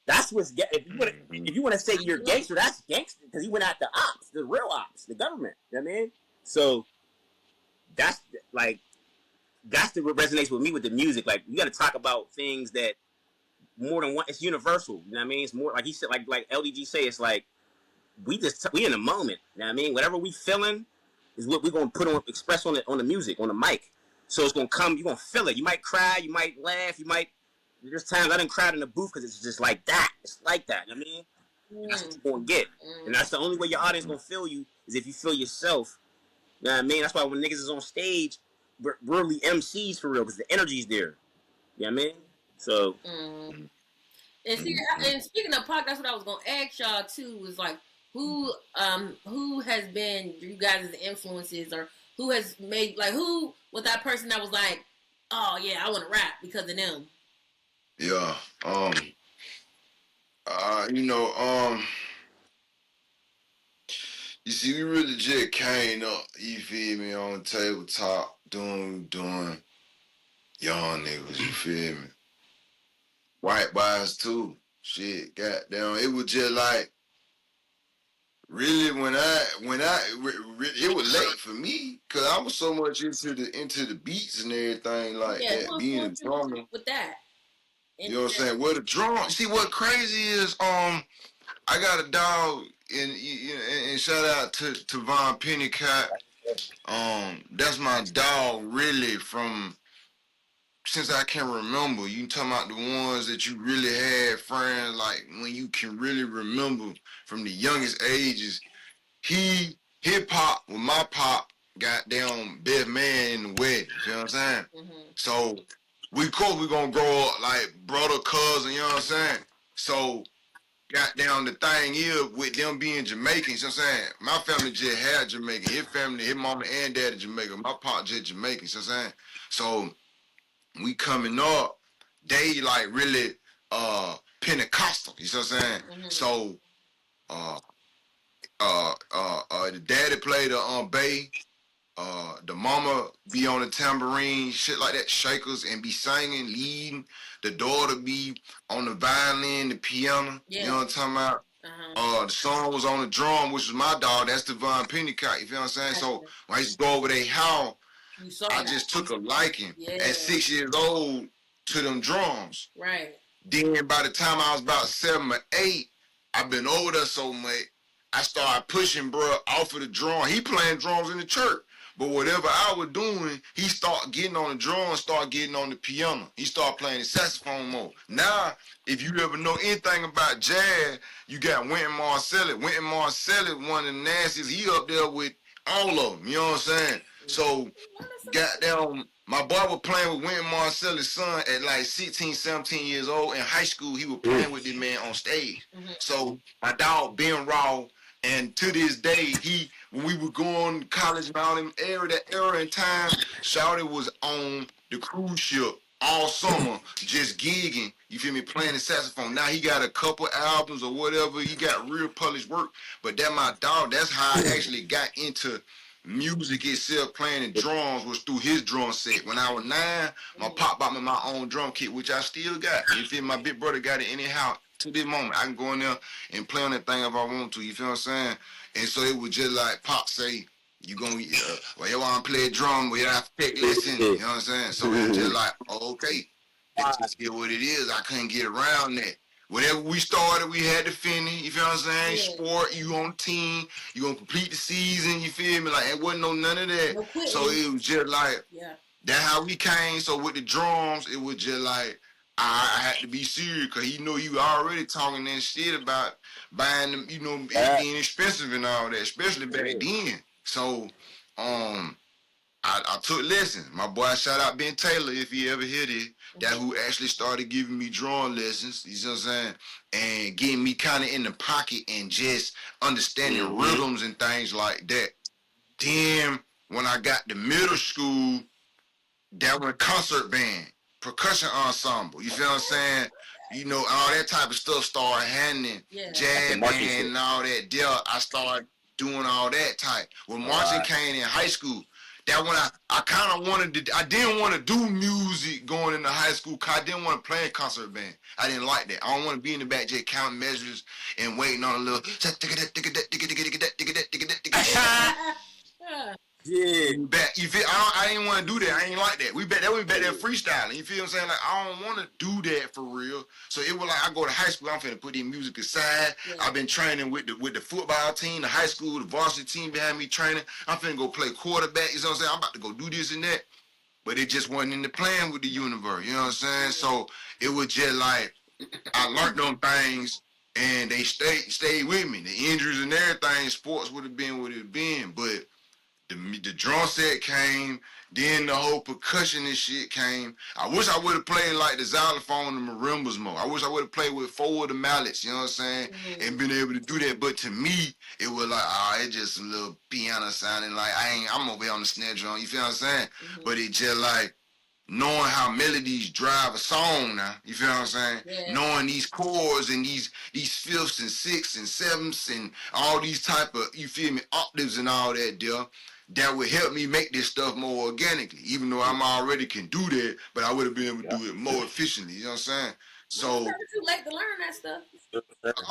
[SPEAKER 3] That's what's if you want to say you're gangster, that's gangster because he went at the ops, the real ops, the government. You know what I mean? So that's what resonates with me with the music. Like you got to talk about things that more than one. It's universal. You know what I mean? It's more like he said, like LDG say. It's like we in the moment. You know what I mean? Whatever we feeling is what we're gonna put on, express on the music, on the mic. So it's gonna come. You're gonna feel it. You might cry. You might laugh. You might. There's times I didn't cry in the booth because it's just like that. It's like that. You know what I mean? That's what you're gonna get, and that's the only way your audience gonna feel you is if you feel yourself. You know what I mean? That's why when niggas is on stage, we're really MCs for real because the energy's there. You know what I mean? So.
[SPEAKER 2] And speaking of Pac, that's what I was gonna ask y'all too. Was like who has been you guys' influences, or who has made who was that person that was like, oh yeah, I want to rap because of them.
[SPEAKER 4] Yeah. You see, we really just came up, you feel me, on the tabletop, doing young niggas, you feel me? White boys too. Shit, goddamn. It was just like, really, when it was late for me, cause I was so much into the beats and everything like that. Being a drummer
[SPEAKER 2] with that.
[SPEAKER 4] You know what I'm saying? Well, the drum. See what crazy is? I got a dog, and shout out to Von Pennycott. That's my dog, really, from since I can remember. You talking about the ones that you really had friends, like when you can really remember from the youngest ages. Hip hop with my pop, goddamn best man in the wedding. You know what I'm saying? So we gonna grow up like brother, cousin. You know what I'm saying? So goddamn, the thing is with them being Jamaicans. You know what I'm saying? My family just had Jamaican. His family, his mama and daddy Jamaican. My pop just Jamaican. You know what I'm saying? So we coming up, they like really Pentecostal. You know what I'm saying? So the daddy play the bass, the mama be on the tambourine, shit like that, shakers, and be singing, leading. The daughter be on the violin, the piano. You know what I'm talking about? The son was on the drum, which was my dog. That's the Von Pennycott. You feel what I'm saying? So when I used to go over their house, I just took a liking at 6 years old to them drums.
[SPEAKER 2] Right.
[SPEAKER 4] Then by the time I was about 7 or 8, I've been over there so much, I started pushing bro off of the drum. He playing drums in the church. But whatever I was doing, he started getting on the drum, started getting on the piano. He started playing the saxophone more. Now, if you ever know anything about jazz, you got Wynton Marsalis. Wynton Marsalis, one of the nastiest. He up there with all of them. You know what I'm saying? So, goddamn, my boy was playing with Wynton Marsalis' son at like 16, 17 years old. In high school, he was playing with this man on stage. So, my dog, Ben Raw, and to this day, when we were going to college and all them that era in time, Shawty was on the cruise ship all summer, just gigging, you feel me, playing the saxophone. Now he got a couple albums or whatever, he got real published work, but that my dog, that's how I actually got into music itself. Playing the drums was through his drum set. When I was 9, my pop bought me my own drum kit, which I still got. You feel me? My big brother got it anyhow. To this moment, I can go in there and play on that thing if I want to. You feel what I'm saying? And so it was just like Pop say, you gonna well, you want to play drum, well, you have to take listen. You know what I'm saying? So it was just like, okay, it's just what it is. I couldn't get around that. Whatever we started, we had to finish. You feel what I'm saying? Sport, you on the team, you gonna complete the season. You feel me? Like it wasn't none of that. So it was just like that's how we came. So with the drums, it was just like I had to be serious because he knew you already talking that shit about buying them, you know, it being expensive and all that, especially back then. So I took lessons. My boy, shout out Ben Taylor if he ever hear this. That who actually started giving me drawing lessons, you know what I'm saying? And getting me kind of in the pocket and just understanding rhythms and things like that. Then when I got to middle school, that was concert band, percussion ensemble, you feel what I'm saying? You know, all that type of stuff started happening. Jazz band and all that. There, I started doing all that type. When marching came in high school, that when I kind of wanted to, I didn't want to do music going into high school because I didn't want to play in concert band. I didn't like that. I don't want to be in the back just counting measures and waiting on a little. Back, you feel? I didn't want to do that. I ain't like that. We back there freestyling. You feel what I'm saying? Like I don't want to do that for real. So it was like I go to high school. I'm finna put this music aside. I've been training with the football team, the high school, the varsity team behind me training. I'm finna go play quarterback. You know what I'm saying? I'm about to go do this and that. But it just wasn't in the plan with the universe. You know what I'm saying? So it was just like I learned them things. And they stayed with me. The injuries and everything, sports would have been what it been, but the drum set came, then the whole percussion and shit came. I wish I would have played like the xylophone and the marimbas more. I wish I would have played with 4 of the mallets, you know what I'm saying, and been able to do that. But to me, it was like, it's just a little piano sounding like I'm over here on the snare drum, you feel what I'm saying? But it just like, knowing how melodies drive a song now, you feel what I'm saying? Knowing these chords and these fifths and sixths and sevenths and all these type of, you feel me, octaves and all that deal, that would help me make this stuff more organically, even though I'm already can do that, but I would have been able to do it more efficiently, you know what I'm saying? So
[SPEAKER 2] it's never too late to learn that stuff.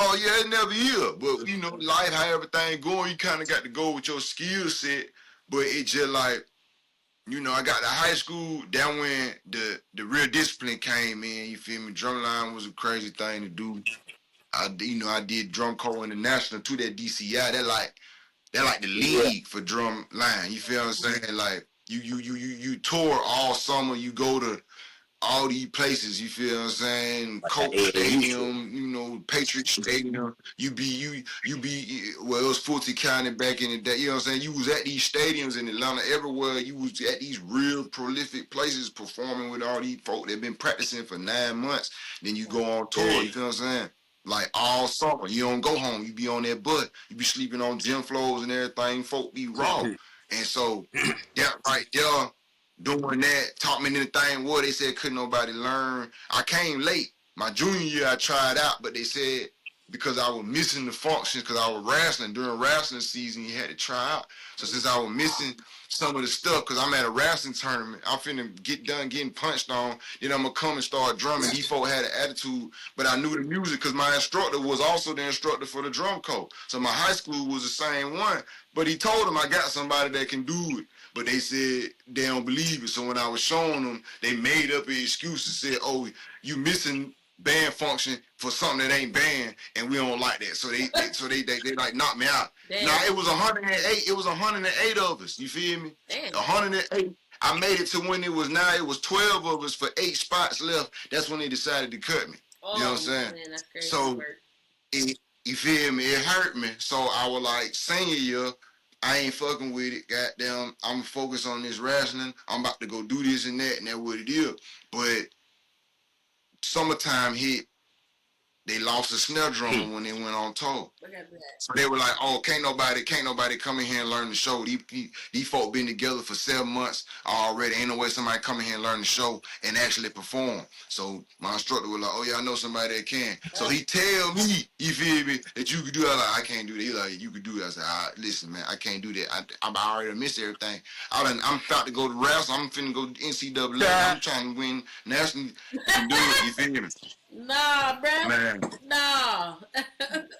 [SPEAKER 4] Oh yeah, it never is. But you know, life, how everything going, you kind of got to go with your skill set. but it just like, you know, I got to high school. That when the real discipline came in. You feel me? Drumline was a crazy thing to do. I did drum corps international to that DCI. That like the league for drum line. You feel what I'm saying? Like you tour all summer. You go to all these places, you feel what I'm saying?
[SPEAKER 3] Like
[SPEAKER 4] Coke Stadium, you know, Patriot Stadium. You be well, it was Fulton County back in the day, you know what I'm saying? You was at these stadiums in Atlanta, everywhere. You was at these real prolific places performing with all these folk that been practicing for 9 months. Then you go on tour, you feel what I'm saying? Like all summer. You don't go home, you be on that butt. You be sleeping on gym floors and everything, folk be raw. And so that right there, doing that, taught me anything what they said couldn't nobody learn. I came late. My junior year I tried out, but they said because I was missing the functions because I was wrestling during wrestling season, you had to try out. So since I was missing some of the stuff because I'm at a wrestling tournament, I'm finna get done getting punched on, then I'm gonna come and start drumming. These folk had an attitude, but I knew the music because my instructor was also the instructor for the drum corps. So my high school was the same one, but he told him I got somebody that can do it. But they said they don't believe it. So when I was showing them, they made up an excuse and said, "Oh, you missing band function for something that ain't band, and we don't like that." So they like knocked me out.
[SPEAKER 2] Damn.
[SPEAKER 4] Now it was 108. It was 108 of us. You feel me?
[SPEAKER 2] Damn.
[SPEAKER 4] 108. I made it to when it was 12 of us for 8 spots left. That's when they decided to cut me.
[SPEAKER 2] Oh,
[SPEAKER 4] you know what I'm saying?
[SPEAKER 2] Man, that's crazy.
[SPEAKER 4] So you feel me? It hurt me. So I was like, senior year, I ain't fucking with it. Goddamn, I'm focused on this wrestling. I'm about to go do this and that's what it is. But summertime hit, they lost a snare drummer when they went on tour. So they were like, "Oh, can't nobody come in here and learn the show. These folk been together for 7 months already. Ain't no way somebody come in here and learn the show and actually perform." So my instructor was like, "Oh yeah, I know somebody that can." So he tell me, you feel me, that you could do it. I like, I can't do that. He like, you could do it. I said, listen, man, I can't do that. I'm already missed everything. I'm about to go to wrestle. I'm finna go to NCAA. I'm trying to win national. And do it. You feel me?
[SPEAKER 2] Nah, bro.
[SPEAKER 4] Man.
[SPEAKER 2] Nah.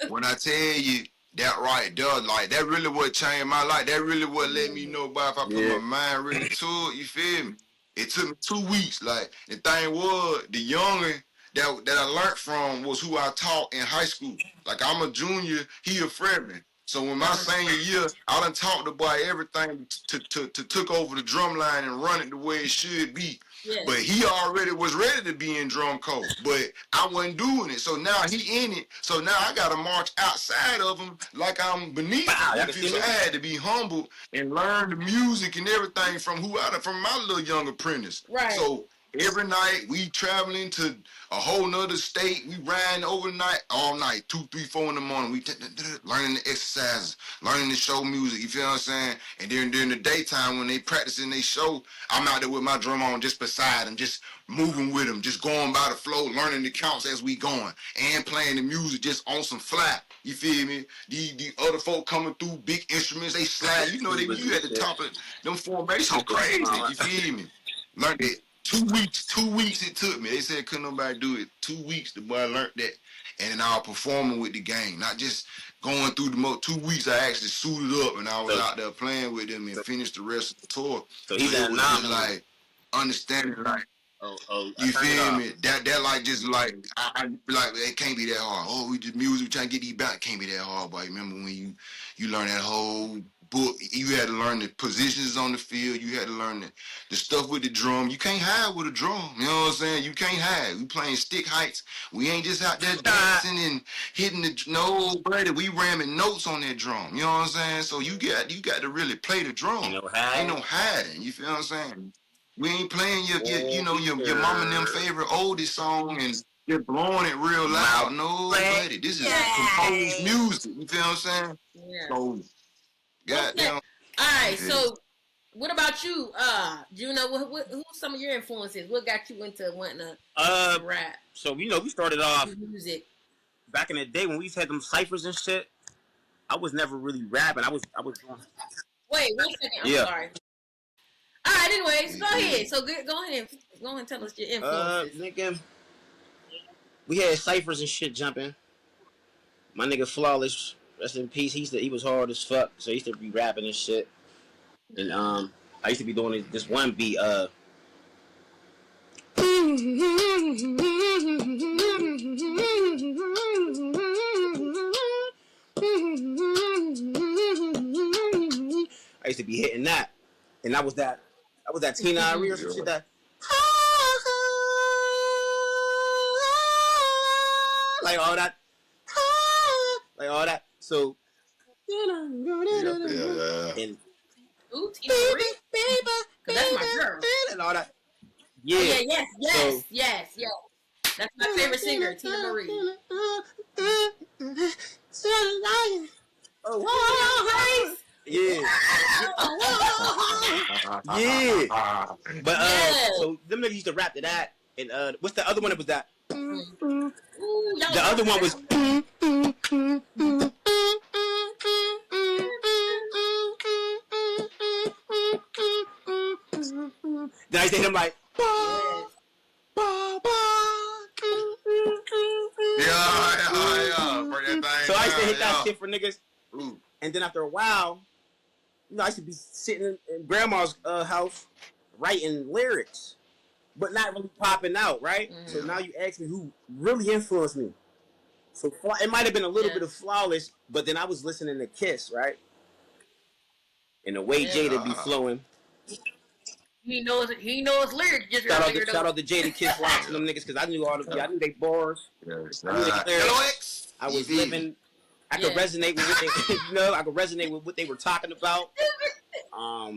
[SPEAKER 4] When I tell you that right there, like that really what changed my life. That really what let me know about if I put my mind really to it, you feel me? It took me 2 weeks. Like the thing was, the youngin' that I learned from was who I taught in high school. Like I'm a junior, he a freshman. So when my senior year, I done taught the boy everything to took over the drum line and run it the way it should be. Yeah. But he already was ready to be in drum corps, but I wasn't doing it. So now he in it. So now I got to march outside of him like I'm beneath him. So I had to be humble and learn the music and everything from my little young apprentice.
[SPEAKER 2] Right.
[SPEAKER 4] So every night we traveling to a whole nother state. We riding overnight, all night, 2, 3, 4 in the morning. We learning the exercises, learning the show music. You feel what I'm saying? And then during the daytime when they practicing they show, I'm out there with my drum on just beside them, just moving with them, just going by the flow, learning the counts as we going, and playing the music just on some flat. You feel me? The other folk coming through, big instruments, they slide. You know, you at the top of them formations crazy. You feel me? Learned it. 2 weeks. 2 weeks it took me. They said couldn't nobody do it. 2 weeks, the boy learned that. And then I was performing with the gang, not just going through the 2 weeks. I actually suited up and I was out there playing with them and finished the rest of the tour.
[SPEAKER 3] So he's an anomaly.
[SPEAKER 4] Like understanding, like you feel me? That like just like I like it can't be that hard. Oh, we just music, we trying to get these back. Can't be that hard, boy. Remember when you learn that whole book, you had to learn the positions on the field, you had to learn the stuff with the drum. You can't hide with a drum, you know what I'm saying? You can't hide. We playing stick heights. We ain't just out there dancing and hitting no, buddy. We ramming notes on that drum, you know what I'm saying? So you got to really play the drum. Ain't no hiding, you feel what I'm saying? We ain't playing your mama and them favorite oldie song and you're blowing it real loud. No, buddy. This is composed music, you feel what I'm saying?
[SPEAKER 2] Yeah.
[SPEAKER 4] So goddamn.
[SPEAKER 2] All right, so what about you, Juno? Who's some of your influences? What got you into wanting to rap?
[SPEAKER 3] So we started off
[SPEAKER 2] music
[SPEAKER 3] back in the day when we had them ciphers and shit. I was never really rapping. I was doing.
[SPEAKER 2] Wait 1 second. I'm sorry. All right. Anyways, go ahead. So go ahead and tell us your influences.
[SPEAKER 3] Nigga, we had ciphers and shit jumping. My nigga Flawless. Rest in peace. He was hard as fuck, so he used to be rapping and shit. And I used to be doing this one beat. I used to be hitting that, and that was that Tina Ari or some shit that. Like all that. So.
[SPEAKER 4] Yeah.
[SPEAKER 3] And.
[SPEAKER 2] Ooh, Tina Marie. Cause that's my girl.
[SPEAKER 3] And all that. Yeah.
[SPEAKER 2] Oh, yeah. Yes. That's my favorite singer, Tina Marie.
[SPEAKER 3] Yeah. But so them niggas used to rap to that. And what's the other one that was that? The other one was. Then I used to hit him like.
[SPEAKER 4] Yeah.
[SPEAKER 3] So I used to hit that shit for niggas. And then after a while, you know, I used to be sitting in grandma's house writing lyrics, but not really popping out, right? So now you ask me who really influenced me. So it might have been a little bit of Flawless, but then I was listening to Kiss, right? And the way Jada be flowing.
[SPEAKER 2] He knows lyrics. Just
[SPEAKER 3] shout out to Jada Kiss Rocks and them niggas, because I knew all the I knew they bars. I knew they lyrics. I was living. I could resonate with what they, I could resonate with what they were talking about. All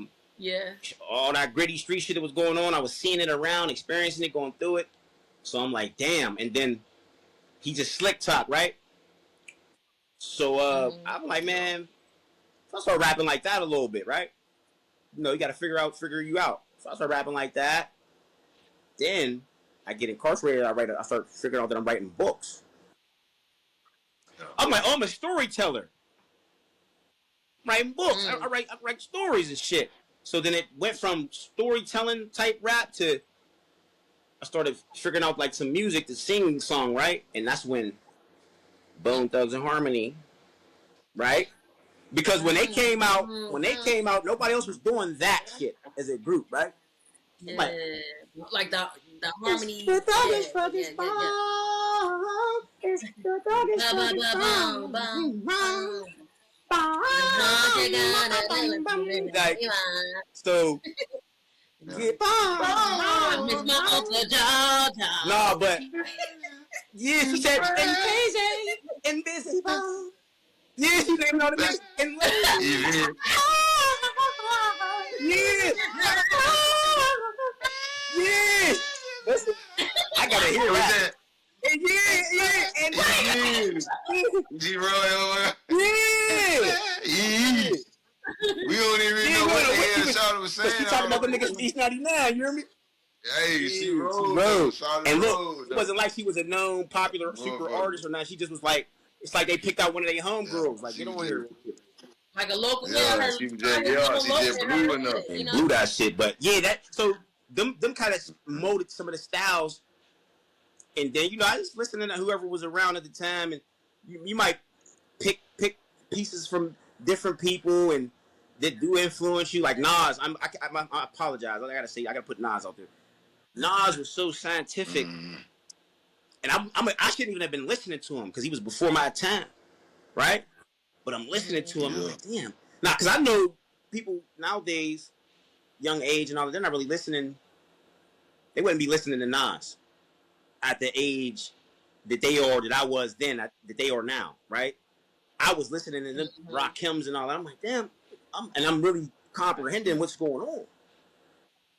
[SPEAKER 3] that gritty street shit that was going on, I was seeing it around, experiencing it, going through it. So I'm like, damn. And then he just slick talk, right? So I'm like, man, if I start rapping like that a little bit, right? You know, you got to figure you out. So I start rapping like that. Then I get incarcerated. I start figuring out that I'm writing books. I'm like, I'm a storyteller. Writing books. I write stories and shit. So then it went from storytelling type rap to I started figuring out like some music to sing song, right? And that's when Bone Thugs and Harmony, right? Because when they came out, nobody else was doing that shit as a group, right?
[SPEAKER 2] Like the harmony.
[SPEAKER 3] So no, but yeah, she said and crazy and busy. Yeah, she named all the niggas and yeah. Listen, I gotta hear that. And
[SPEAKER 4] G-Roy, we don't even know what the hell Shawty was saying.
[SPEAKER 3] She talking about the niggas from East 99, you hear me?
[SPEAKER 4] Hey, she rose.
[SPEAKER 3] And look, it wasn't like she was a known, popular, super artist or not. She just was like, it's like they picked out one of their homegirls. Like, get on here.
[SPEAKER 2] Like a local,
[SPEAKER 4] she just blew enough.
[SPEAKER 3] And blew that shit. But yeah, so them kind of molded some of the styles. And then, I just listening to whoever was around at the time, and you might pick pieces from different people and that do influence you. Like Nas, I apologize. I gotta put Nas out there. Nas was so scientific, and I shouldn't even have been listening to him because he was before my time, right? But I'm listening to him. I'm like, damn. Now, because I know people nowadays, young age and all that, they're not really listening. They wouldn't be listening to Nas at the age that they are, that I was then, that they are now, right? I was listening to them rock hymns and all that. I'm like, damn, I'm really comprehending what's going on.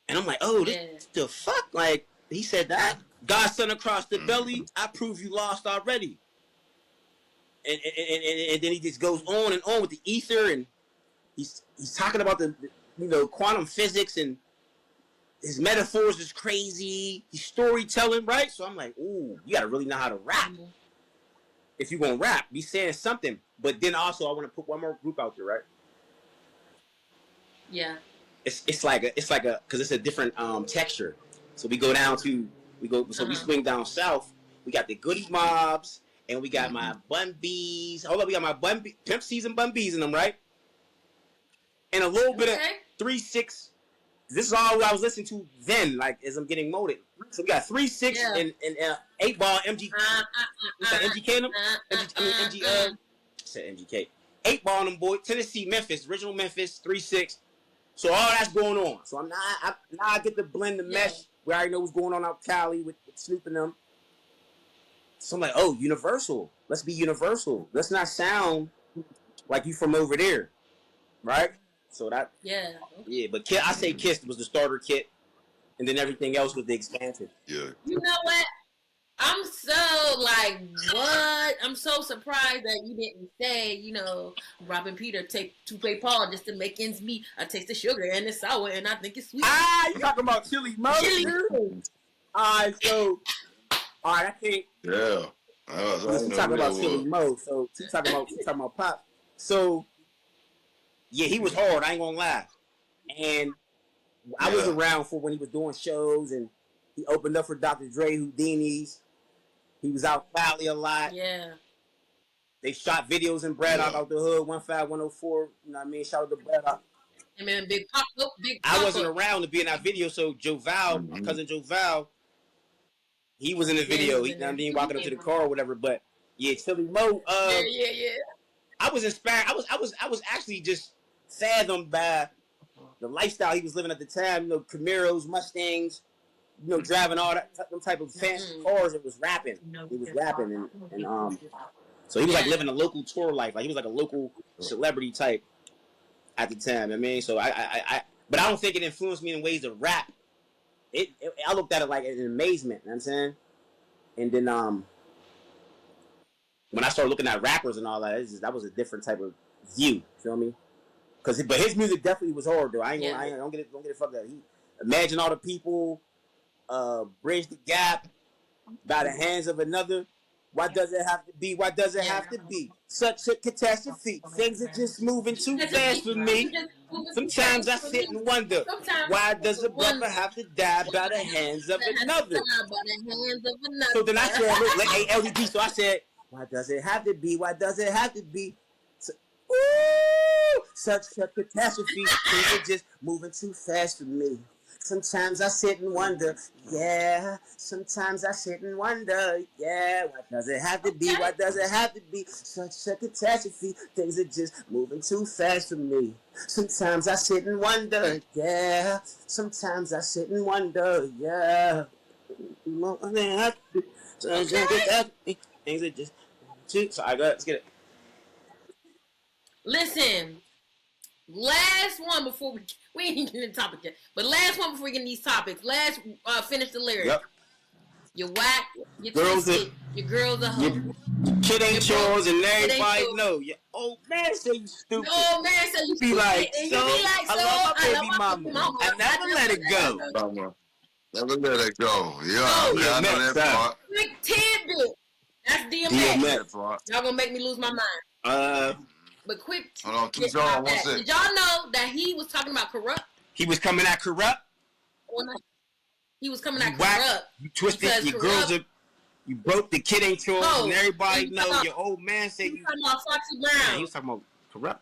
[SPEAKER 3] And I'm like, oh, this the fuck? Like, he said that. God sent across the belly, I prove you lost already. And then he just goes on and on with the ether, and he's talking about the quantum physics, and his metaphors is crazy. He's storytelling, right? So I'm like, ooh, you gotta really know how to rap. If you're gonna rap, be saying something. But then also I want to put one more group out there, right?
[SPEAKER 2] Yeah.
[SPEAKER 3] It's like a because it's a different texture. So we swing down south. We got the Goody Mobs, and we got my Bun B's. Hold up, we got my Pimp C's and Bun B's in them, right? And a little bit of 3-6. This is all I was listening to then, like as I'm getting molded. So we got 3-6 and 8-ball MG. MGK them. MG. I said MGK. 8-ball them boy. Tennessee, Memphis, original Memphis, 3-6. So all that's going on. So now I get to blend the mesh where I already know what's going on out Cali with Snoop and them. So I'm like, oh, Universal. Let's be Universal. Let's not sound like you from over there, right? So that but I say Kiss was the starter kit, and then everything else was the expansion.
[SPEAKER 4] Yeah.
[SPEAKER 2] You know what? I'm so like, what? I'm so surprised that you didn't say, you know, Robin Peter take to play Paul just to make ends meet. I taste the sugar and it's sour and I think it's sweet.
[SPEAKER 3] You talking about Chili Mo? Alright, I can't.
[SPEAKER 4] Yeah.
[SPEAKER 3] She's talking about Chili Mo. So she's talking about Pop. So yeah, he was hard. I ain't gonna lie. And I was around for when he was doing shows, and he opened up for Dr. Dre, Houdini's. He was out Valley a lot.
[SPEAKER 2] Yeah. They
[SPEAKER 3] shot videos in Brad out the hood, 15104. You know what I mean? Shout out to Brad out.
[SPEAKER 2] And then Big Pop.
[SPEAKER 3] I wasn't around to be in that video, so Joe Val, my cousin Joe Val, he was in the video. He, I mean, walking up to the car or whatever. But yeah, Chili Mo. I was inspired. I was actually just fathomed by the lifestyle he was living at the time. You know, Camaros, Mustangs. You know, driving all that them type of fancy cars. It was rapping. He was rapping, and so he was like living a local tour life. Like he was like a local celebrity type at the time. I mean, so but I don't think it influenced me in ways to rap. I looked at it like an amazement. You know what I'm saying, and then when I started looking at rappers and all that, that was a different type of view. Feel me? But his music definitely was hard though. I don't get it fucked up. Imagine all the people. Bridge the gap by the hands of another. Why does it have to be? Why does it have to be such a catastrophe? Things are just moving too fast for me. Sometimes I sit and wonder, why does a brother have to die by the hands of another? So then I said, look, like LDD. So I said, why does it have to be? Why does it have to be? Such a catastrophe. Things are just moving too fast for me. Sometimes I sit and wonder, sometimes I sit and wonder, why does it have to be? Why does it have to be such a catastrophe? Things are just moving too fast for me. Sometimes I sit and wonder, sometimes I sit and wonder, Things are just too. So let's get it.
[SPEAKER 2] Listen, last one before we ain't even getting the topic yet. But last one before we get in these topics. Finish the lyrics. Yep. You're whack. You're twisted. Your girls are hoes.
[SPEAKER 3] Kid ain't yours and everybody know. Your old man say you stupid.
[SPEAKER 2] Your old man say you stupid.
[SPEAKER 3] Be like, I love my baby mama. I never let it go.
[SPEAKER 4] Never let it go. Yeah, I know that part.
[SPEAKER 2] Quick tidbit. That's DMX. Y'all gonna make me lose my mind. But quick.
[SPEAKER 4] Hold on, keep going.
[SPEAKER 2] Did y'all know that he was talking about Corrupt?
[SPEAKER 3] He was coming at Corrupt?
[SPEAKER 2] He was coming at Corrupt.
[SPEAKER 3] You twisted your girls up. You broke the kid ain't yours, and everybody know your old man said you.
[SPEAKER 2] Talking about Foxy Brown.
[SPEAKER 3] He was talking about Corrupt.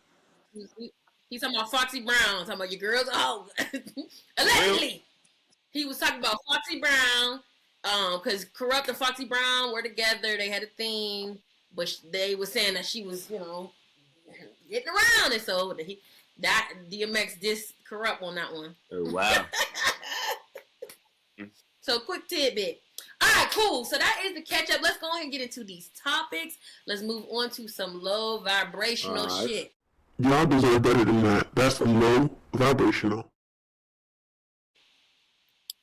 [SPEAKER 2] He's talking about Foxy Brown. Talking about your girls. Oh, allegedly, he was talking about Foxy Brown. Because Corrupt and Foxy Brown were together. They had a thing, but they were saying that she was, you know, getting around, and so that DMX dissed Corrupt on that one.
[SPEAKER 3] Oh wow!
[SPEAKER 2] So quick tidbit. All right, cool. So that is the catch up. Let's go ahead and get into these topics. Let's move on to some low vibrational shit.
[SPEAKER 5] Y'all deserve better than that. That's some low vibrational.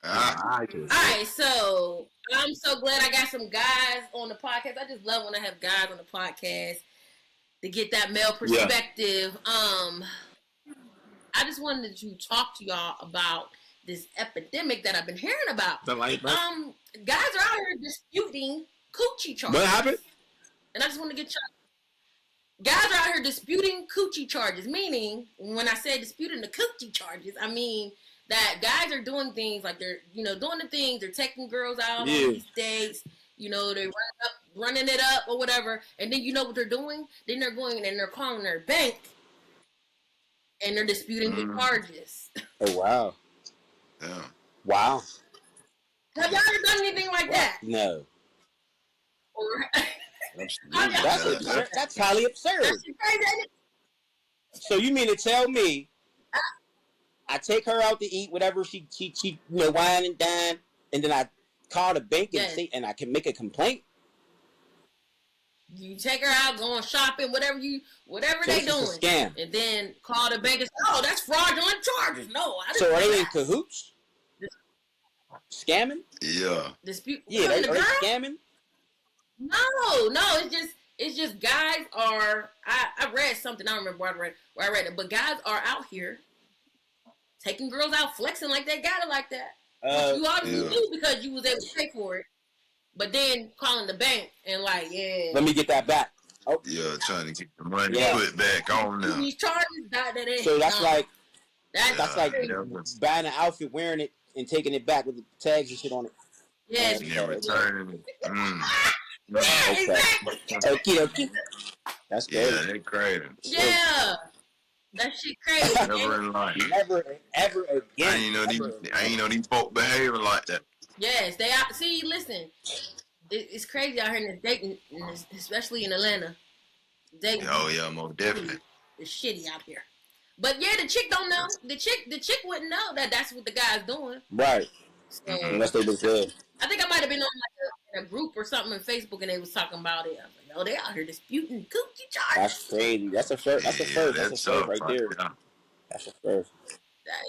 [SPEAKER 2] All right, so I'm so glad I got some guys on the podcast. I just love when I have guys on the podcast to get that male perspective. I just wanted to talk to y'all about this epidemic that I've been hearing about.
[SPEAKER 3] The light,
[SPEAKER 2] guys are out here disputing coochie charges.
[SPEAKER 3] What happened?
[SPEAKER 2] And I just want to get y'all. Guys are out here disputing coochie charges. Meaning, when I say disputing the coochie charges, I mean that guys are doing things like they're, you know, doing the things. They're taking girls out on these dates. You know, they're running it up or whatever. And then you know what they're doing? Then they're going and they're calling their bank. and they're disputing the charges.
[SPEAKER 3] Oh wow.
[SPEAKER 4] Yeah.
[SPEAKER 3] Wow.
[SPEAKER 2] Have y'all ever done anything like that?
[SPEAKER 3] No.
[SPEAKER 2] Or
[SPEAKER 3] That's absurd. That's highly absurd.
[SPEAKER 2] That's crazy.
[SPEAKER 3] So you mean to tell me I take her out to eat, whatever she wine and dine, and then I call the bank and say, and I can make a complaint?
[SPEAKER 2] You take her out, going shopping, whatever they doing,
[SPEAKER 3] a scam.
[SPEAKER 2] And then call the bank and say, "Oh, that's fraudulent charges." No, I didn't.
[SPEAKER 3] So are they in cahoots? Scamming?
[SPEAKER 4] Yeah.
[SPEAKER 2] Dispute?
[SPEAKER 3] Yeah, are they scamming?
[SPEAKER 2] No, it's just guys are. I read something. I don't remember where I read it, but guys are out here taking girls out, flexing like they got it like that. Which you obviously do because you was able to pay for it. But then calling the bank and like,
[SPEAKER 3] let me get that back.
[SPEAKER 4] Oh. Yeah, trying to get the money put back on them.
[SPEAKER 2] These charges, that
[SPEAKER 3] so that's like
[SPEAKER 2] that's
[SPEAKER 3] like buying an outfit, wearing it, and taking it back with the tags and shit on it.
[SPEAKER 2] Yes.
[SPEAKER 4] And returning it.
[SPEAKER 2] Yeah, exactly.
[SPEAKER 3] Okay. That's crazy.
[SPEAKER 4] Yeah, that's crazy.
[SPEAKER 2] Yeah. That shit crazy.
[SPEAKER 4] Never in life.
[SPEAKER 3] Never, ever again.
[SPEAKER 4] I ain't know these folk behaving like that.
[SPEAKER 2] Yes, they are. See, listen, it's crazy out here in the dating, especially in Atlanta. Dating.
[SPEAKER 4] Oh yeah, most definitely.
[SPEAKER 2] It's shitty out here. But yeah, the chick don't know. The chick wouldn't know that that's what the guy's doing.
[SPEAKER 3] Right.
[SPEAKER 2] So,
[SPEAKER 3] unless they was good.
[SPEAKER 2] I think I might have been on like a group or something on Facebook, and they was talking about it. I was like, "Oh, they out here disputing coochie charges."
[SPEAKER 3] That's crazy. That's a first. That's a first. That's a first right there. That's a first.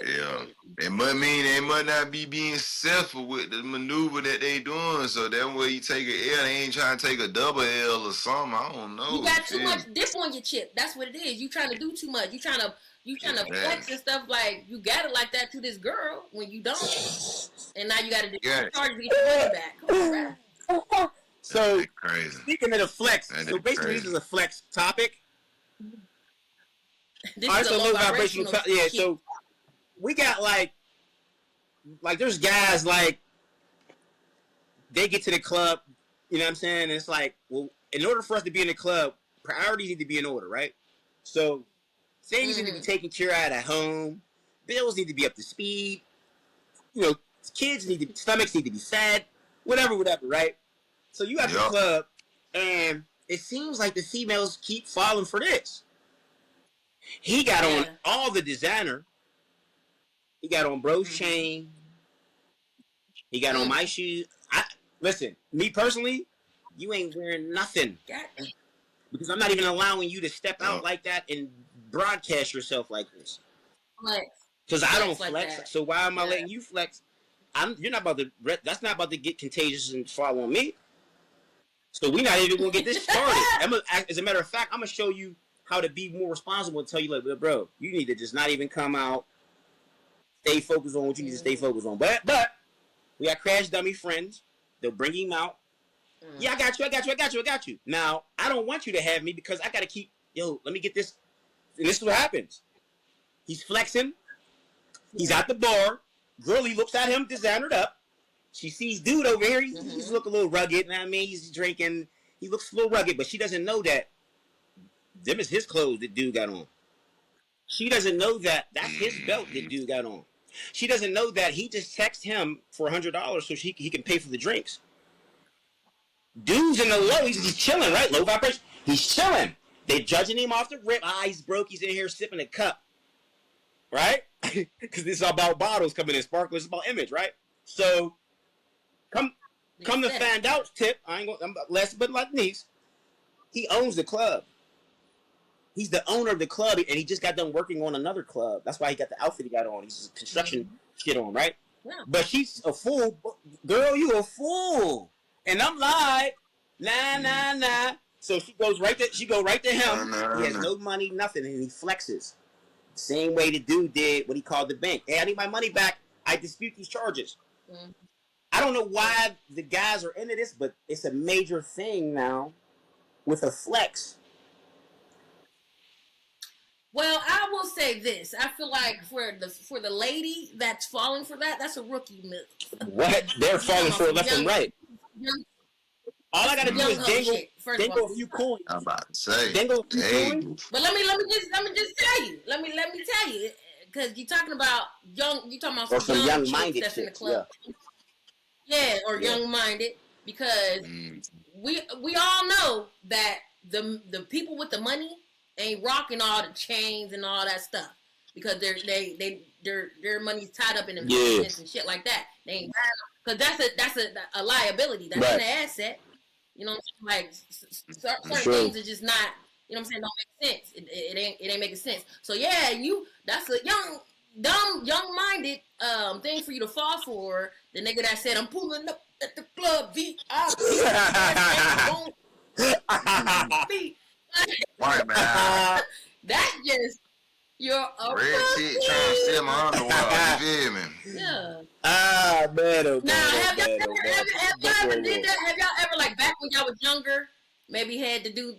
[SPEAKER 4] Yeah, they must not be being successful with the maneuver that they doing. So that way you take an L, they ain't trying to take a double L or something. I don't know.
[SPEAKER 2] You got too much dip on your chip. That's what it is. You trying to do too much. You trying to flex and stuff like you got it like that to this girl when you don't, and now you got to do charge to get your money back. Come on, bro.
[SPEAKER 3] So
[SPEAKER 4] crazy.
[SPEAKER 3] Speaking of the flex, so basically this is a flex topic.
[SPEAKER 2] This is a low vibrational.
[SPEAKER 3] Yeah, so. We got like there's guys like they get to the club, you know what I'm saying? And it's like, well, in order for us to be in the club, priorities need to be in order, right? So things need to be taken care of at home, bills need to be up to speed, stomachs need to be fed, whatever, right? So you at the club, and it seems like the females keep falling for this. He got on all the designer. He got on bro's chain. He got on my shoes. Listen, me personally, you ain't wearing nothing. Because I'm not even allowing you to step out like that and broadcast yourself like this. Because I don't flex. Like so why am I letting you flex? You're not about to. That's not about to get contagious and fall on me. So we're not even gonna get this started. As a matter of fact, I'm gonna show you how to be more responsible and tell you, like, bro, you need to just not even come out. Stay focused on what you need to stay focused on. But we got crash dummy friends. They'll bring him out. Yeah, I got you. Now, I don't want you to have me because I got to keep, let me get this. And this is what happens. He's flexing. He's at the bar. Girlie looks at him, designered up. She sees dude over here. He's looking a little rugged. You know what I mean? He's drinking. He looks a little rugged, but she doesn't know that them is his clothes that dude got on. She doesn't know that that's his belt that dude got on. She doesn't know that he just texted him for $100 so he can pay for the drinks. Dude's in the low. He's chilling, right? Low vibration. He's chilling. They judging him off the rip. He's broke. He's in here sipping a cup. Right? Because this is about bottles coming in. Sparklers. It's about image, right? So, come to find out, tip. I'm last but not least, he owns the club. He's the owner of the club, and he just got done working on another club. That's why he got the outfit he got on. He's construction shit on, right? Yeah. But she's a fool. Girl, you a fool. And I'm like, nah. So she goes right to him. He has no money, nothing, and he flexes. Same way the dude did when he called the bank. Hey, I need my money back. I dispute these charges. I don't know why the guys are into this, but it's a major thing now with a flex.
[SPEAKER 2] Well, I will say this. I feel like for the lady that's falling for that, that's a rookie move.
[SPEAKER 3] What? They're falling for it left and right. All I gotta do is dangle a few coins.
[SPEAKER 4] I'm about to say.
[SPEAKER 3] Dangle a few coins.
[SPEAKER 2] But let me just tell you. Let me tell you, because you're talking about young. You talking about some young minded that's in the club. Yeah, or young minded, because we all know that the people with the money ain't rocking all the chains and all that stuff, because their money's tied up in investments and shit like that. They ain't, because that's a liability. That's an asset. You know what I'm saying? Like certain things are just not. You know what I'm saying? Don't make sense. It ain't making sense. So yeah, that's a young minded thing for you to fall for. The nigga that said, I'm pulling up at the club, VIP.
[SPEAKER 4] Right, man.
[SPEAKER 2] That's just you're a
[SPEAKER 4] red shit trying to steal my underwater. You feel me?
[SPEAKER 2] Yeah.
[SPEAKER 3] Ah, man.
[SPEAKER 2] Now, have y'all ever did that? Have y'all ever, like, back when y'all was younger, maybe had to do,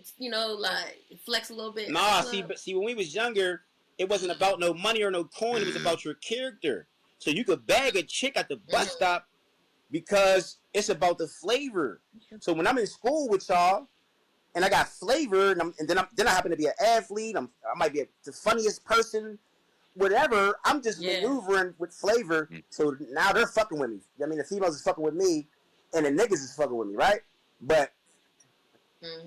[SPEAKER 2] like, flex a little bit?
[SPEAKER 3] Nah, see, when we was younger, it wasn't about no money or no coin. It was about your character. So you could bag a chick at the bus stop because it's about the flavor. So when I'm in school with y'all and I got flavor, and then I happen to be an athlete, I might be the funniest person, whatever. I'm just maneuvering with flavor. So now they're fucking with me. I mean, the females is fucking with me, and the niggas is fucking with me, right? But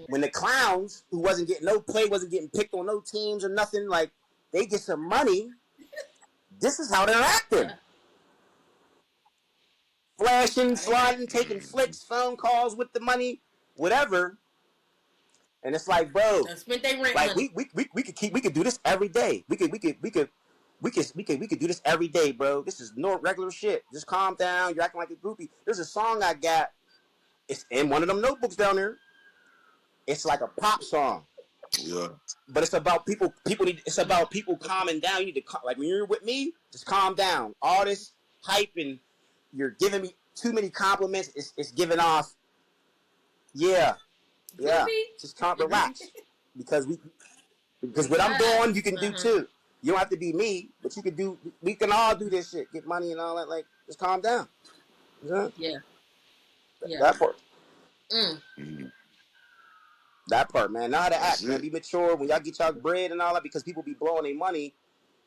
[SPEAKER 3] when the clowns who wasn't getting no play, wasn't getting picked on no teams or nothing, like they get some money, this is how they're acting. Flashing, sliding, taking flicks, phone calls with the money, whatever. And it's like, bro, like we could do this every day. We could do this every day, bro. This is no regular shit. Just calm down. You're acting like a groupie. There's a song I got. It's in one of them notebooks down there. It's like a pop song.
[SPEAKER 4] Yeah.
[SPEAKER 3] But it's about people. It's about people calming down. You need to, like, when you're with me, just calm down. All this hype and you're giving me too many compliments. It's giving off. Yeah. Just relax, because what I'm doing, you can do too. You don't have to be me, but you can do. We can all do this shit. Get money and all that. Like, just calm down.
[SPEAKER 2] Yeah.
[SPEAKER 3] That part. That part, man. Know how to act, man. Be mature when y'all get y'all bread and all that, because people be blowing their money.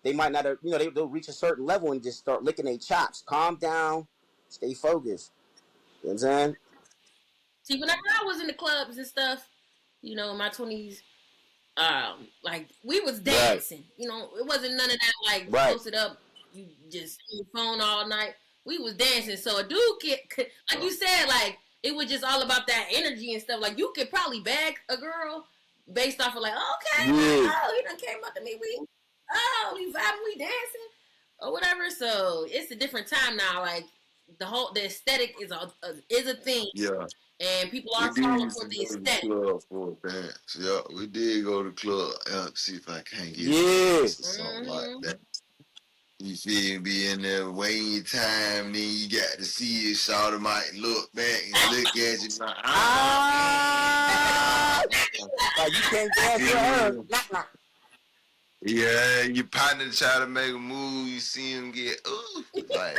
[SPEAKER 3] They might not, they'll reach a certain level and just start licking their chops. Calm down. Stay focused. You know what I'm saying?
[SPEAKER 2] See, whenever I was in the clubs and stuff, in my 20s, like, we was dancing. It wasn't none of that, like, posted up, you just on your phone all night. We was dancing. So a dude could, like you said, like, it was just all about that energy and stuff. Like, you could probably bag a girl based off of, like, okay, he done came up to me. We vibing, we dancing, or whatever. So it's a different time now. Like, the aesthetic is a thing.
[SPEAKER 4] Yeah.
[SPEAKER 2] And people are falling for the aesthetic.
[SPEAKER 4] For a dance. Yeah, we did go to the club. See if I can't get something like that. You feel me? Be in there waiting your time, then you got to see it. Shawty might look back and look at you like,
[SPEAKER 3] you can't dance with her.
[SPEAKER 4] Yeah, your partner try to make a move, you see him get, like,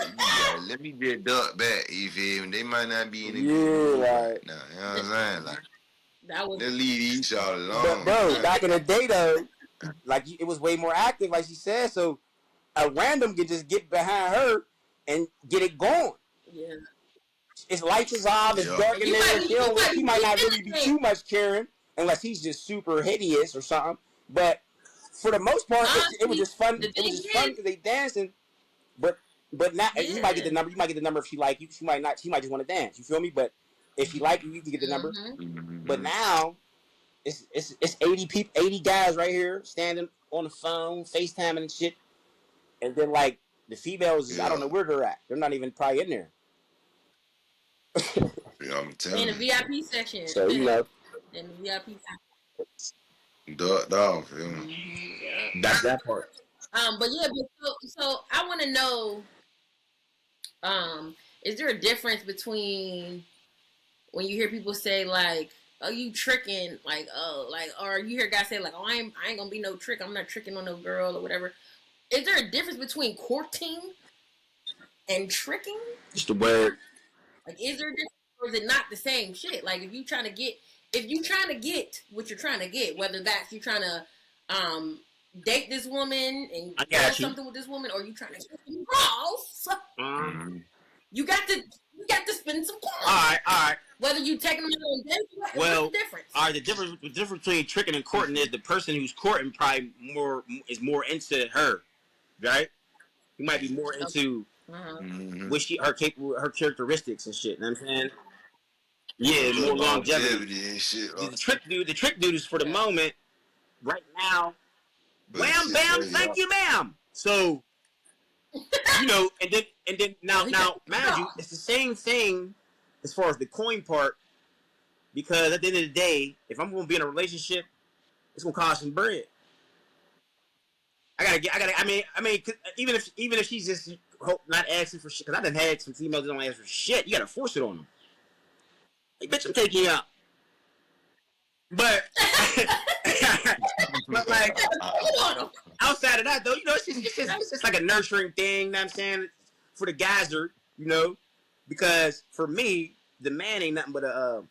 [SPEAKER 4] let me get duck back, you feel me? They might not be in a good mood right now, you know what I'm saying? Like, they'll leave each other alone.
[SPEAKER 3] But, bro, back in the day, though, like, it was way more active, like she said, so a random can just get behind her and get it going.
[SPEAKER 2] Yeah.
[SPEAKER 3] It's lights is off, it's dark in there, he might not really be too much caring, unless he's just super hideous or something, but for the most part, it was just fun. It was just fun because they dancing, but not. You might get the number. You might get the number if she like you. She might not. She might just want to dance. You feel me? But if she like you, you can get the number. But now, it's 80 people, 80 guys right here standing on the phone, FaceTiming and shit, and then like the females, I don't know where they're at. They're not even probably in there.
[SPEAKER 4] I'm telling you.
[SPEAKER 2] In the VIP section.
[SPEAKER 3] So
[SPEAKER 2] in the VIP section.
[SPEAKER 4] Ducked off,
[SPEAKER 3] That's that part.
[SPEAKER 2] But yeah, so I want to know, is there a difference between when you hear people say like, "Oh, you tricking," like, or you hear guys say like, "Oh, I ain't gonna be no trick. I'm not tricking on no girl or whatever." Is there a difference between courting and tricking?
[SPEAKER 3] Just the word.
[SPEAKER 2] Like, is there a difference, or is it not the same shit? Like if you trying to get what you're trying to get, whether that's you trying to date this woman and do something with this woman, or you trying to get some calls, you got to spend some coins.
[SPEAKER 3] All right.
[SPEAKER 2] Whether you taking them on dates, what's the difference?
[SPEAKER 3] All right, the difference between tricking and courting is the person who's courting probably is more into her, right? He might be more into what her characteristics and shit. You know what I'm saying? Yeah, more longevity
[SPEAKER 4] and shit.
[SPEAKER 3] The trick dude is for the moment, right now. Wham, bam, thank you, ma'am. So, you know, and then now, mind you, it's the same thing as far as the coin part, because at the end of the day, if I'm going to be in a relationship, it's going to cost some bread. I mean, even if she's just not asking for shit, because I done had some females that don't ask for shit, you got to force it on them. Hey, bitch, I'm taking you out. But like outside of that though, you know, it's just like a nurturing thing, you know what I'm saying? For the geyser, you know, because for me, the man ain't nothing but a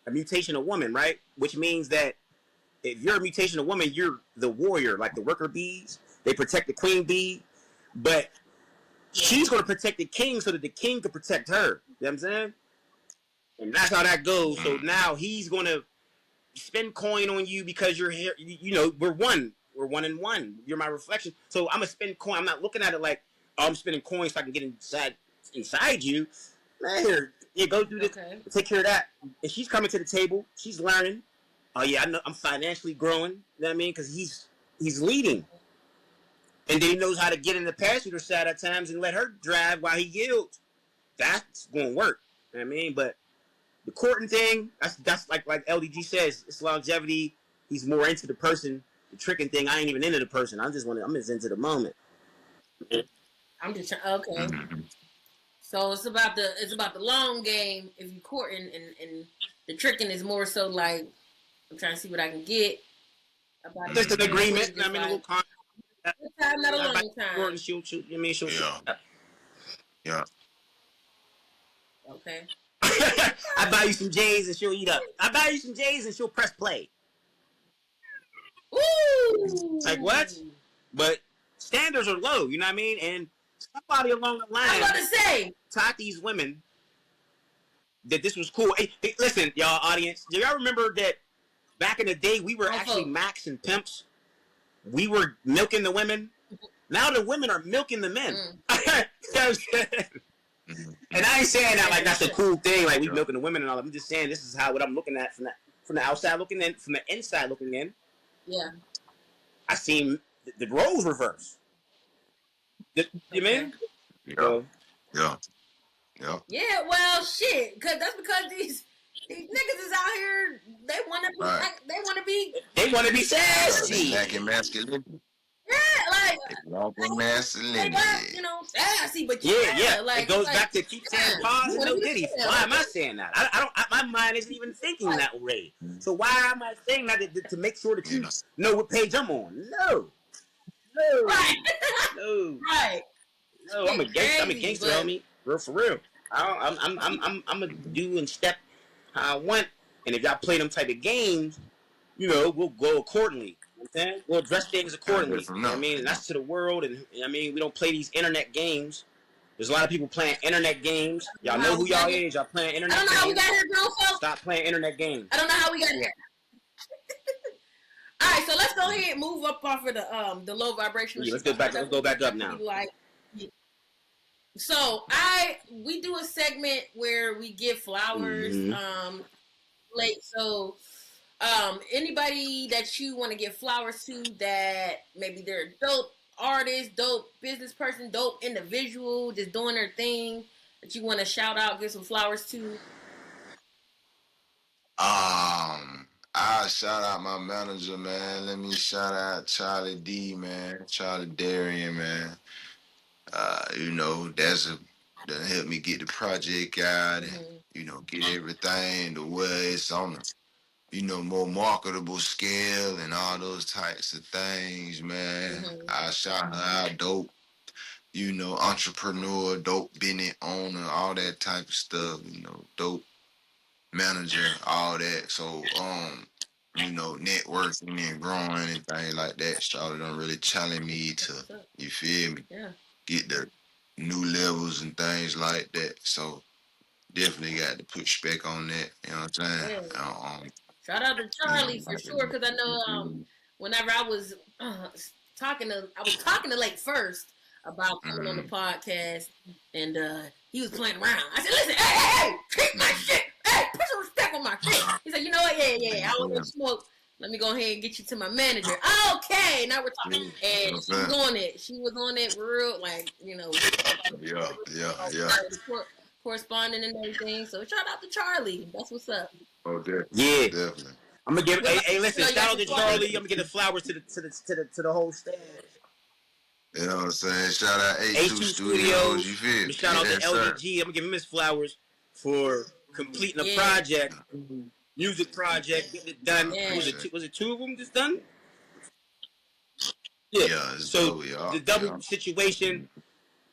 [SPEAKER 3] mutational woman, right? Which means that if you're a mutational woman, you're the warrior, like the worker bees. They protect the queen bee, but she's gonna protect the king so that the king can protect her. You know what I'm saying? And that's how that goes. So now he's gonna spend coin on you because you're here. You know, we're one and one. You're my reflection. So I'm gonna spend coin. I'm not looking at it like, oh, I'm spending coins so I can get inside you. Man, here, go do this. Okay. Take care of that. And she's coming to the table. She's learning. Oh yeah, I know. I'm financially growing. You know what I mean? Because he's leading, and then he knows how to get in the passenger side at times and let her drive while he yields. That's gonna work. You know what I mean? But the courting thing, that's like LDG says, it's longevity. He's more into the person. The tricking thing, I ain't even into the person. I'm just into the moment.
[SPEAKER 2] I'm just okay. So it's about the long game if you courting, and the tricking is more so like I'm trying to see what I can get.
[SPEAKER 3] Just an agreement. I mean, a little
[SPEAKER 2] time, not a long time.
[SPEAKER 3] She'll
[SPEAKER 4] yeah.
[SPEAKER 2] Okay.
[SPEAKER 3] I buy you some J's and she'll eat up. I buy you some J's and she'll press play.
[SPEAKER 2] Ooh.
[SPEAKER 3] Like what? But standards are low, you know what I mean? And somebody along the line,
[SPEAKER 2] I'm about to say,
[SPEAKER 3] taught these women that this was cool. Hey, listen, y'all, audience, do y'all remember that back in the day we were actually Macs and pimps? We were milking the women. Now the women are milking the men. You know what I'm saying? And I ain't saying that like that's a cool thing, like we milking the women and all. I'm just saying this is what I'm looking at from the outside looking in, from the inside looking in.
[SPEAKER 2] Yeah.
[SPEAKER 3] I seen the roles reverse. You mean?
[SPEAKER 4] Yeah.
[SPEAKER 2] Yeah. Well, shit, that's because these niggas is out here. They want to be
[SPEAKER 4] sassy. Attacking masculinity.
[SPEAKER 2] Yeah,
[SPEAKER 4] masculinity.
[SPEAKER 2] You know, sassy, but
[SPEAKER 3] yeah.
[SPEAKER 2] Like,
[SPEAKER 3] it goes back to keep saying pause and no diddy. Why am I saying that? I don't. My mind isn't even thinking that way. So why am I saying that to make sure that you know what page I'm on? No.
[SPEAKER 2] Right.
[SPEAKER 3] No.
[SPEAKER 2] Right.
[SPEAKER 3] No, I'm a gangster, homie. For real. I'm gonna do and step how I want, and if y'all play them type of games, you know, we'll go accordingly. You know what I'm saying? We'll address things accordingly. You know what I mean? And that's to the world, and I mean, we don't play these internet games. There's a lot of people playing internet games. Y'all know who y'all is. Y'all playing internet games.
[SPEAKER 2] I don't know how we got here, girl, folks.
[SPEAKER 3] Stop playing internet games.
[SPEAKER 2] I don't know how we got here. All right, so let's go ahead and move up off of the low vibrational.
[SPEAKER 3] Yeah, let's go back up now.
[SPEAKER 2] So we do a segment where we give flowers. Late. So anybody that you want to give flowers to, that maybe they're a dope artist, dope business person, dope individual, just doing their thing, that you want to shout out, give some flowers to.
[SPEAKER 4] I'll shout out my manager, man. Let me shout out Charlie D, man. Charlie Darian, man. You know, that helped me get the project out and, you know, get everything to where it's on the, you know, more marketable scale and all those types of things, man. I shout her out, dope, you know, entrepreneur, dope business owner, all that type of stuff, you know, dope manager, all that. So you know, networking and growing and things like that. Charlotte don't really challenge me to, you feel me?
[SPEAKER 2] Yeah.
[SPEAKER 4] Get the new levels and things like that. So definitely got to push back on that. You know what I'm saying?
[SPEAKER 2] Yeah. Shout out to Charlie for sure, because I know whenever I was talking to Lake first about coming on the podcast, and he was playing around. I said, "Listen, hey, keep my shit. Hey, put some respect on my shit." He said, "You know what? Yeah. I want to smoke. Let me go ahead and get you to my manager." Okay, now we're talking. And she was on it. She was on it real, like, you know. Corresponding and everything. So shout out to Charlie. That's what's up.
[SPEAKER 4] Oh,
[SPEAKER 3] definitely. I'm gonna give. Hey, listen! Shout out to Charlie. I'm gonna give the flowers to the whole staff.
[SPEAKER 4] You know what I'm saying? Shout out A2 Studios. You feel?
[SPEAKER 3] Shout out to LDG. I'm gonna give him his flowers for completing a project, music project, getting it done. Was it two of them just done? Yeah. So the double situation.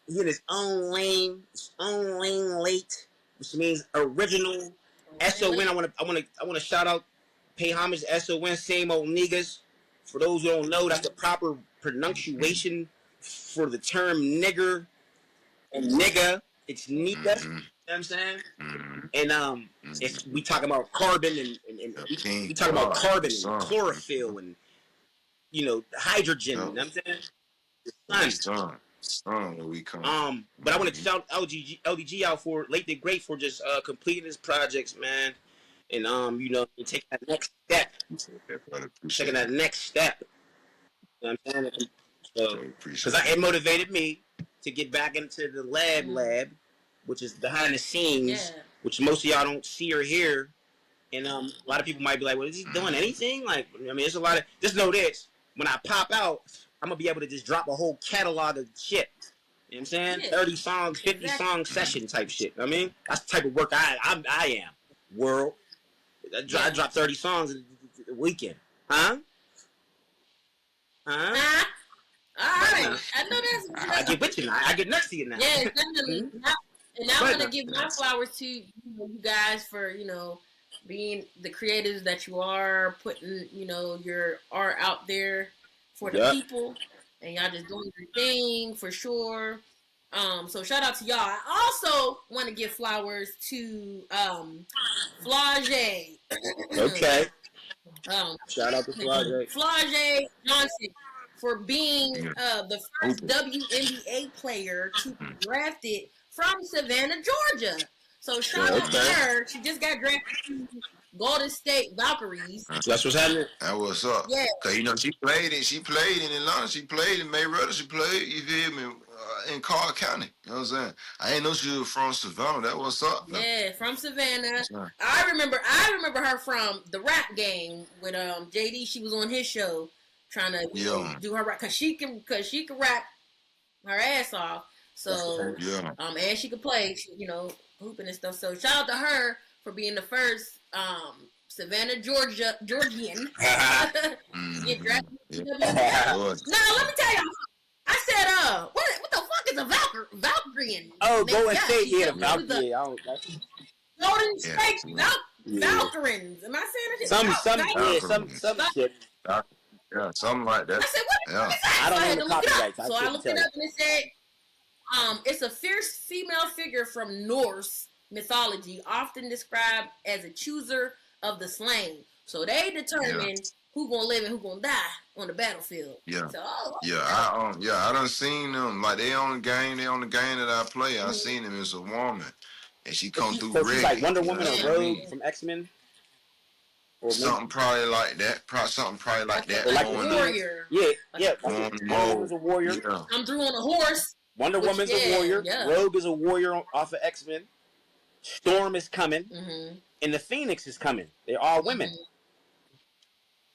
[SPEAKER 3] He in his own lane, Lane Leight, which means original. SON. I want to shout out, pay homage to SON, same old Negus. For those who don't know, that's the proper pronunciation for the term nigger and nigga. It's nigga. You know what I'm saying? And if we talk about carbon and we talk about carbon and chlorophyll and, you know, hydrogen. You know what I'm saying?
[SPEAKER 4] Where we come.
[SPEAKER 3] But I want to shout LDG out for Leight The Great for just completing his projects, man, and you know, taking that next step. Taking that next step. You know what I'm saying? So, because it motivated me to get back into the lab, which is behind the scenes, which most of y'all don't see or hear. And a lot of people might be like, "Well, is he doing anything?" Like, I mean, there's a lot of. Just know this: when I pop out, I'm gonna be able to just drop a whole catalog of shit. You know what I'm saying? 30 songs, 50 song session type shit. I mean, that's the type of work I am. World. I drop 30 songs in a weekend. Huh?
[SPEAKER 2] All right. I know that's.
[SPEAKER 3] I get with you now. I get next to you now.
[SPEAKER 2] Yeah, definitely. And I want to give my flowers to you guys for, you know, being the creatives that you are, putting, you know, your art out there for the people, and y'all just doing your thing for sure. So shout out to y'all. I also want to give flowers to Flage.
[SPEAKER 3] Okay. Shout out to Flage.
[SPEAKER 2] Flage Johnson for being the first WNBA player to be drafted from Savannah, Georgia. So shout out to her. She just got drafted to Golden State Valkyries.
[SPEAKER 3] That's what's happening.
[SPEAKER 4] That what's up.
[SPEAKER 2] Yeah.
[SPEAKER 4] Cause you know she played in Atlanta. She played in Mayweather. She played, you feel me, in Carr County. You know what I'm saying? I ain't know she was from Savannah. That what's up.
[SPEAKER 2] Yeah, from Savannah. I remember her from the rap game with JD. She was on his show trying to do her rap because she can rap her ass off. So and she could play, you know, hooping and stuff. So shout out to her for being the first Savannah, Georgian get drafted. Now let me tell y'all. I said, what the fuck is a Valkyrian?
[SPEAKER 3] Oh, Golden State, the Valkyrie.
[SPEAKER 2] Golden State Valkyrians. Am I saying it?
[SPEAKER 3] Some shit.
[SPEAKER 4] Yeah, something like that.
[SPEAKER 2] I said, what is that?
[SPEAKER 3] I don't know the copyrights.
[SPEAKER 2] So I looked it up and it said, it's a fierce female figure from Norse mythology, often described as a chooser of the slain. So they determine who gonna live and who gonna die on the battlefield.
[SPEAKER 4] Yeah.
[SPEAKER 2] So,
[SPEAKER 4] I done seen them. Like they on the game that I play. I seen them as a woman. And she come through red.
[SPEAKER 3] She's like Wonder Woman or Rogue from X-Men? Or
[SPEAKER 4] something probably like that. Something probably like that.
[SPEAKER 2] Like a warrior.
[SPEAKER 3] Wonder Woman's a warrior.
[SPEAKER 4] Yeah.
[SPEAKER 2] I'm through on a horse.
[SPEAKER 3] Wonder Woman's a warrior. Yeah. Rogue is a warrior off of X-Men. Storm is coming.
[SPEAKER 2] Mm-hmm.
[SPEAKER 3] And the Phoenix is coming. They're all women.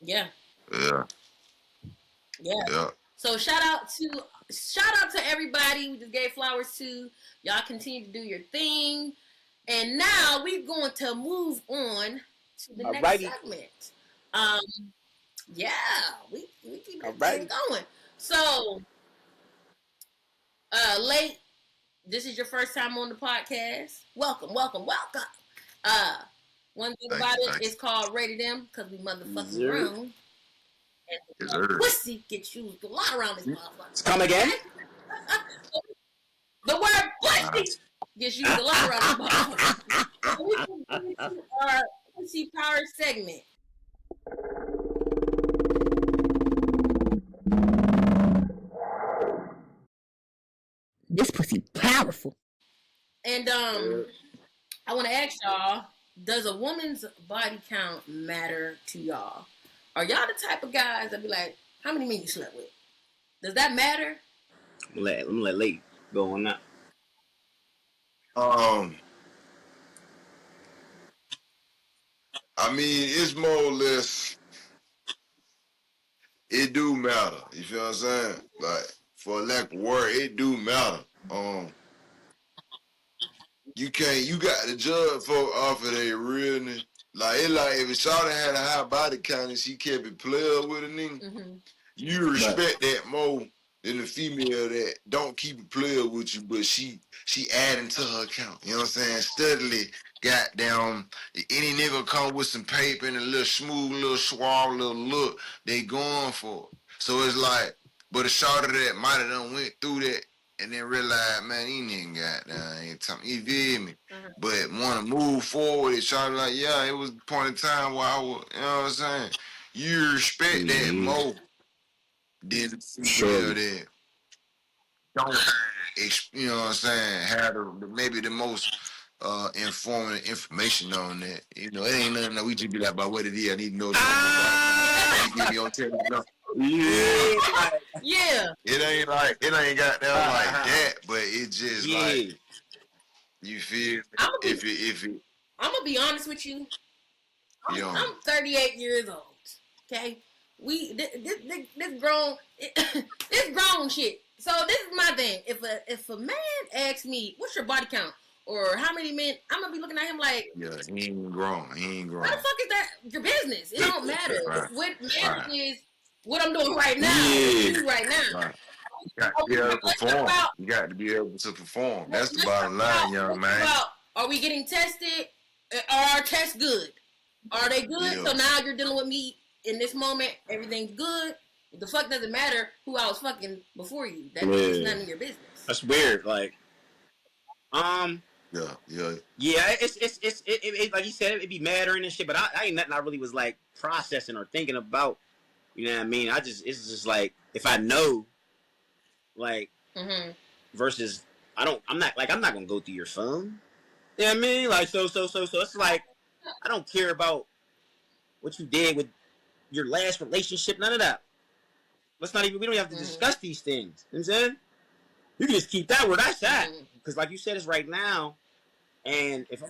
[SPEAKER 2] Yeah.
[SPEAKER 4] Yeah.
[SPEAKER 2] So shout out to everybody we just gave flowers to. Y'all continue to do your thing. And now we're going to move on to the next segment. We keep that thing going. So Leight, this is your first time on the podcast. Welcome. One thing about it, it's called Rated M because we motherfucking grown.
[SPEAKER 4] Yes,
[SPEAKER 2] And pussy gets used a lot around this motherfucker.
[SPEAKER 3] Come again?
[SPEAKER 2] The word pussy gets used a lot around this motherfucker. We can get into our pussy power segment.
[SPEAKER 1] This pussy powerful.
[SPEAKER 2] And I want to ask y'all, does a woman's body count matter to y'all? Are y'all the type of guys that be like, how many men you slept with? Does that matter?
[SPEAKER 3] I'm gonna let Leight go on that.
[SPEAKER 4] I mean, it's more or less, it do matter. You feel what I'm saying? Like, for lack of word, it do matter. You got to judge folk off of their realness. Like, if a shawty had a high body count and she kept it player with a nigga, you respect that more than the female that don't keep it player with you, but she adding to her account. You know what I'm saying? Steadily, goddamn, any nigga come with some paper and a little smooth, little suave, little look, they going for it. So it's like, but a shawty that might have done went through that and then realize, man, these niggas ain't talking, you feel me? But want to move forward, it's shawty like, yeah, it was a point in time where I was, you know what I'm saying? You respect that more than the female that don't, you know what I'm saying, have maybe the most informative information on that. You know, it ain't nothing that we just be like about what it is. I need to know something about. You give me on television.
[SPEAKER 2] Yeah.
[SPEAKER 4] It ain't got down like that, but it just like, you feel if it
[SPEAKER 2] I'm gonna be honest with you. I'm 38 years old. Okay, this grown this grown shit. So this is my thing. If a man asks me, "What's your body count?" or "How many men?" I'm gonna be looking at him like,
[SPEAKER 4] yeah, he ain't grown.
[SPEAKER 2] Why the fuck is that your business? It don't matter. What matters is what I'm doing right now. What you do right now.
[SPEAKER 4] You got to be able to perform. You got to be able to perform. That's the bottom line, young man.
[SPEAKER 2] Are we getting tested? Are our tests good? Are they good? Yeah. So now you're dealing with me in this moment. Everything's good. The fuck doesn't matter who I was fucking before you. That's none of your business.
[SPEAKER 3] That's weird. Like,
[SPEAKER 4] yeah.
[SPEAKER 3] It's like you said, it'd be mattering and shit. But I ain't nothing I really was like processing or thinking about. You know what I mean? It's just like if I know, like, versus I'm not gonna go through your phone. You know what I mean? Like, so it's like I don't care about what you did with your last relationship. None of that. We don't have to discuss these things. You know what I'm saying? You can just keep that where that's at. Because like you said, it's right now. And if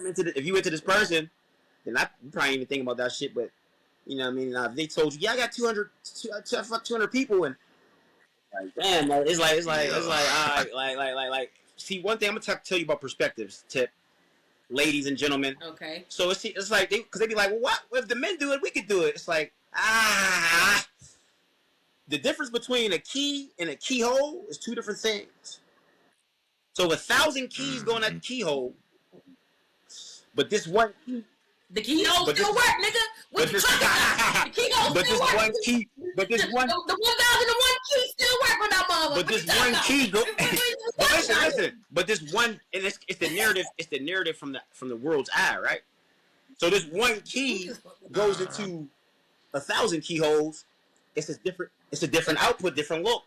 [SPEAKER 3] you into this person, then you probably ain't even thinking about that shit. But you know what I mean? If they told you, yeah, I got 200 people, and like, damn, it's like. See, one thing I'm gonna tell you about perspectives, tip, ladies and gentlemen.
[SPEAKER 2] Okay.
[SPEAKER 3] So it's like because they be like, well, what if the men do it? We could do it. It's like the difference between a key and a keyhole is two different things. So 1,000 keys go in that keyhole, but this one key.
[SPEAKER 2] The keyhole still work, nigga. What you talking about? The keyhole still work.
[SPEAKER 3] One key, but this one.
[SPEAKER 2] The 1,001 key still work on that motherfucker.
[SPEAKER 3] But this one key go. But listen. But this one, and it's the narrative. It's the narrative from the world's eye, right? So this one key goes into 1,000 keyholes. It's a different output, different look.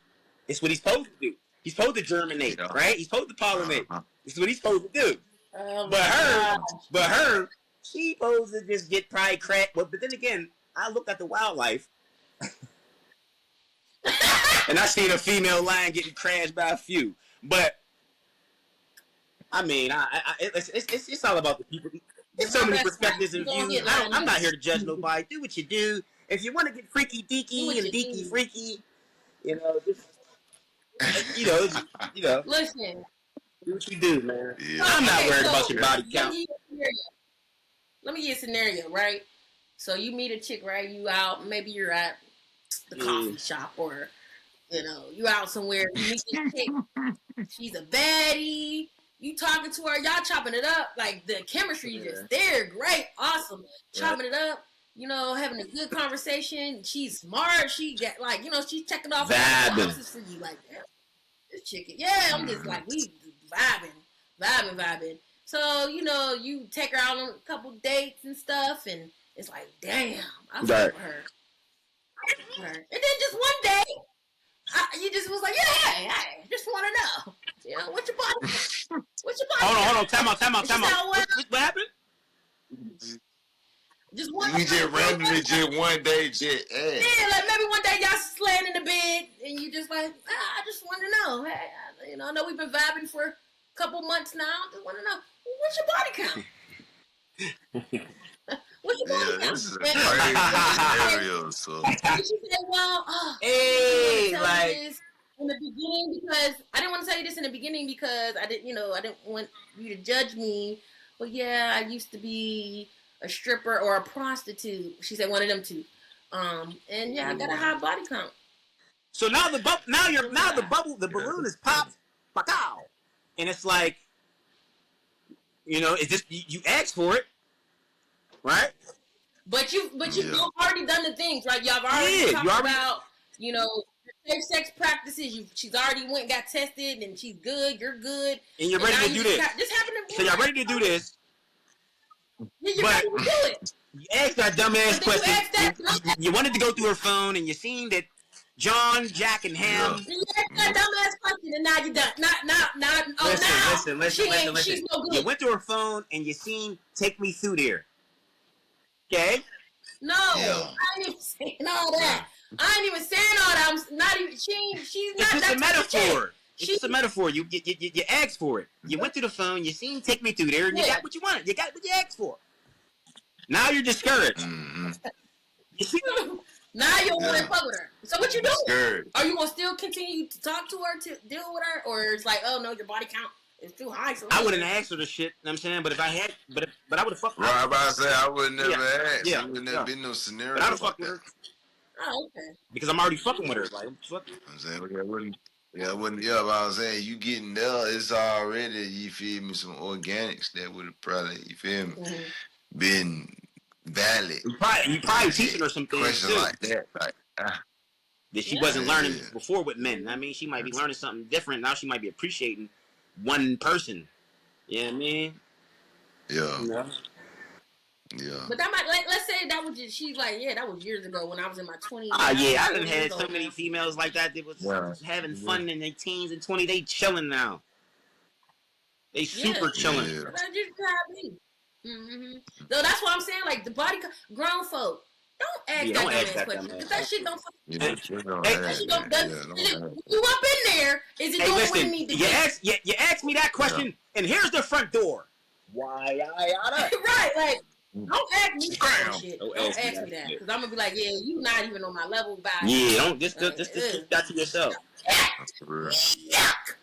[SPEAKER 3] It's what he's supposed to do. He's supposed to germinate, right? He's supposed to pollinate. This is what he's supposed to do. But her, she supposed to just get probably cracked. But then again, I looked at the wildlife, and I seen a female lion getting crashed by a few. But I mean, it's all about the people. There's so many perspectives and views. I'm not here to judge nobody. Do what you do. If you want to get freaky deaky and deaky freaky, you know, just
[SPEAKER 2] Listen.
[SPEAKER 3] Do what you do, man.
[SPEAKER 4] Yeah.
[SPEAKER 3] I'm not worried about your body count.
[SPEAKER 2] Let me give you a scenario, right? So you meet a chick, right? You out, maybe you're at the coffee shop or, you out somewhere. You meet this chick. She's a baddie. you talking to her, y'all chopping it up, like the chemistry just there, great, awesome, chopping it up, you know, having a good conversation. She's smart. She got like, you know, she's checking off all the boxes for you, like this chicken. Yeah, I'm just like we vibing. So you know, you take her out on a couple dates and stuff, and it's like, damn, I fuck with her. And then just one day, you just was like, yeah, I just want to know, you know, what's your body?
[SPEAKER 3] Hold on, time out. What happened?
[SPEAKER 2] Just one.
[SPEAKER 4] We just randomly just one day just
[SPEAKER 2] yeah, like maybe one day y'all slaying in the bed, and you just like, I just want to know. Hey, you know, I know we've been vibing for a couple months now. Just want to know, what's your body count? What's your body count?
[SPEAKER 4] This is a crazy scenario. So
[SPEAKER 2] she said, well,
[SPEAKER 3] hey, like
[SPEAKER 2] in the beginning because I didn't want to tell you this in the beginning because I didn't want you to judge me. But yeah, I used to be a stripper or a prostitute. She said one of them two. And yeah, I got a high body count.
[SPEAKER 3] So now the balloon is popped, pow, and it's like, you know, it's just you asked for it, right?
[SPEAKER 2] But you've already done the things, right? Y'all already talked about, you know, safe sex practices. She's already went and got tested, and she's good. You're good,
[SPEAKER 3] and you're ready to do this. So y'all ready to do this?
[SPEAKER 2] Yeah, you're ready to do it.
[SPEAKER 3] You asked that dumbass question. You wanted to go through her phone, and you seen that John, Jack, and Ham.
[SPEAKER 2] You asked that dumbass question, and now you're done. Listen. She's no good.
[SPEAKER 3] You went through her phone, and you seen "Take Me Through There." Okay.
[SPEAKER 2] No, I ain't even saying all that. I ain't even saying all that. I'm not even. She's not.
[SPEAKER 3] It's just a metaphor. It's just a metaphor. You asked for it. You went through the phone. You seen "Take Me Through There," and you got what you wanted. You got what you asked for. Now you're discouraged. You see?
[SPEAKER 2] Now you don't want to fuck with her. So what you doing? Are you gonna still continue to talk to her to deal with her, or it's like, oh no, your body count is too high? So
[SPEAKER 3] I wouldn't ask her the shit. You know what I'm saying, but if I had, but I would have fucked with her.
[SPEAKER 4] Right, about to say I would never ask.
[SPEAKER 3] Yeah.
[SPEAKER 4] There would never been no scenario.
[SPEAKER 3] But I would fuck with her.
[SPEAKER 2] Oh, okay.
[SPEAKER 3] Because I'm already fucking with her. Like, what?
[SPEAKER 4] I'm saying, I wouldn't. But I'm saying, you getting there, it's already, you feel me, some organics that would have probably, you feel me, been valid.
[SPEAKER 3] You probably teaching her some things
[SPEAKER 4] Question
[SPEAKER 3] too.
[SPEAKER 4] like that, like,
[SPEAKER 3] that she wasn't learning before with men. I mean, she might be learning something different. Now she might be appreciating one person. You know what I mean?
[SPEAKER 4] Yeah.
[SPEAKER 2] But that might, let's say that was just, she's like, yeah, that was years ago when I was in my 20s.
[SPEAKER 3] I done had so many females like that was having fun in their teens and 20s. They chilling now. They super chilling.
[SPEAKER 2] Yeah. That's just me. So that's what I'm saying. Like the body, grown folk, don't ask that question. That shit don't. That shit don't. You up in there? Is it going where you need to be?
[SPEAKER 3] You asked me that question, and here's the front door. Why?
[SPEAKER 2] Right, like. Don't ask me that shit. Don't ask me that. Because I'm going to be like, yeah, you not even on my level. Bye.
[SPEAKER 3] Yeah, don't just keep that to yourself.
[SPEAKER 2] Yuck.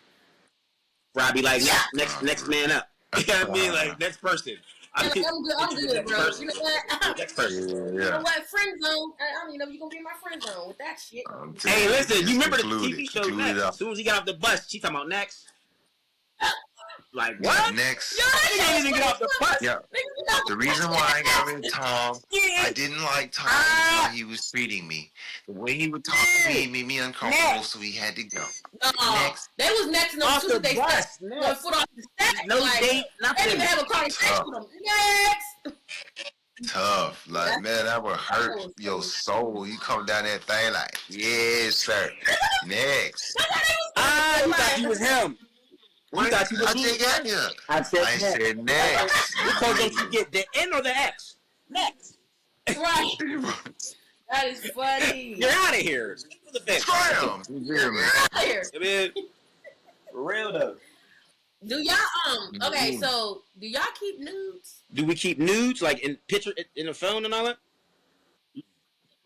[SPEAKER 3] Robbie, like, next man up. You know what I mean? Like, next person.
[SPEAKER 2] I'm good, bro. You know what?
[SPEAKER 3] Next person.
[SPEAKER 2] You know what? Friend zone. You know, you're going to be in my friend zone with that shit.
[SPEAKER 3] Hey, listen, you remember the TV show Next? As soon as he got off the bus, she talking about Next. Like what?
[SPEAKER 4] Next.
[SPEAKER 3] He didn't even get off the bus.
[SPEAKER 4] Yeah. The reason why I got rid of Tom, I didn't like Tom the way he was treating me. The way he would talk to me made me uncomfortable, so he had to go.
[SPEAKER 2] Next. They was next no
[SPEAKER 3] off the bus.
[SPEAKER 2] One foot off the step.
[SPEAKER 3] No date, nothing.
[SPEAKER 2] They didn't even have a conversation with him. Next.
[SPEAKER 4] Tough. Like, man, that would hurt your soul. You come down that thing like, yes, sir. Next.
[SPEAKER 3] You thought you was him.
[SPEAKER 4] I just got here.
[SPEAKER 3] I said next. So did you get the N or the X? Next.
[SPEAKER 2] Right. That is funny.
[SPEAKER 3] You're out of here.
[SPEAKER 4] Scram.
[SPEAKER 2] You're out of here.
[SPEAKER 3] I mean, for real though.
[SPEAKER 2] Do y'all okay? So do y'all keep nudes?
[SPEAKER 3] Do we keep nudes like in picture in the phone and all that?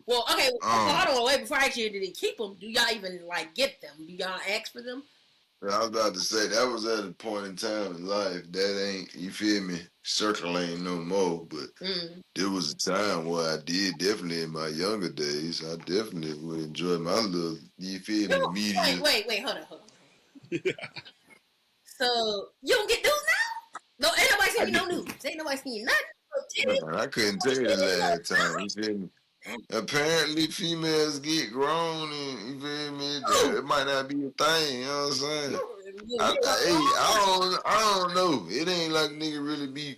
[SPEAKER 2] Well, okay. Hold on, wait. Before I ask you, did they keep them? Do y'all even like get them? Do y'all ask for them?
[SPEAKER 4] I was about to say, that was at a point in time in life. That ain't, you feel me, circle ain't no more. But there was a time where I did, definitely in my younger days, I definitely would enjoy my little, you feel me, media.
[SPEAKER 2] Wait, hold on. So you don't get news now? No, ain't nobody seen you no news. Ain't nobody seen you nothing.
[SPEAKER 4] Man, I couldn't tell you the last time. You feel me? Apparently, females get grown, and you feel me? It might not be a thing. You know what I'm saying? I don't know. It ain't like nigga really be.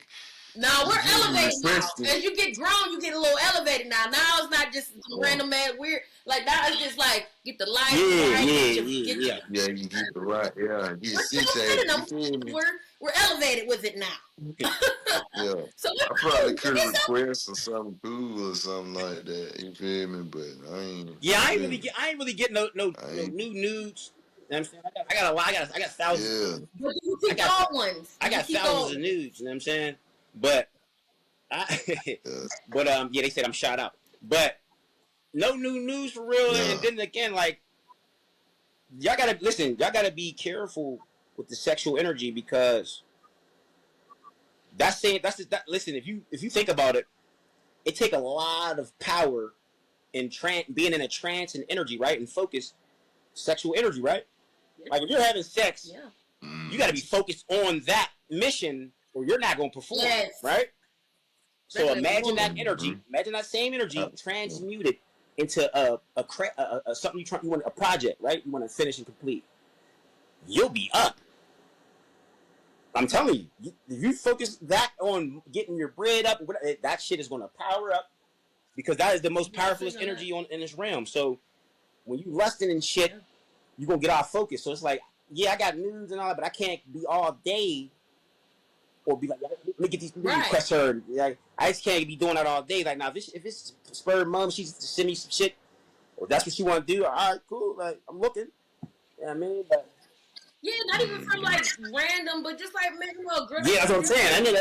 [SPEAKER 2] No, we're elevated now. As you get grown, you get a little elevated now. Now it's not just some random man weird. Like now it's just like get the light right.
[SPEAKER 4] Yeah, you get the right. Yeah, get situated.
[SPEAKER 2] We're elevated with it now.
[SPEAKER 4] Yeah. So I probably could request or something cool or something like that. You feel me? But I ain't.
[SPEAKER 3] Yeah, I ain't really get no new nudes. You know what I'm saying? I got a lot. I got thousands.
[SPEAKER 2] Yeah. But you keep all ones.
[SPEAKER 3] I got thousands of nudes. You know what I'm saying? But yeah, they said I'm shot out. But no new news for real. Yeah. And then again, like y'all gotta listen. Y'all gotta be careful with the sexual energy because listen. If you think about it, it take a lot of power in being in a trance and energy, right, and focus, sexual energy, right. Yeah. Like if you're having sex, you got to be focused on that mission, or you're not going to perform, right? So imagine that energy, imagine that same energy transmuted into something you want, a project, right? You want to finish and complete. You'll be up. I'm telling you, if you focus that on getting your bread up, that shit is going to power up because that is the most powerful energy in this realm. So when you lusting and shit, you're going to get off focus. So it's like, yeah, I got nudes and all that, but I can't be all day or be like, let me get these requests heard. Like, I just can't be doing that all day. Like, now, if it's spurred mom, she's send me some shit, or that's what she want to do, all right, cool. Like, I'm looking. You know what I mean? But,
[SPEAKER 2] yeah, not even from like random, but just like maybe
[SPEAKER 3] yeah, that's what I'm saying. I mean,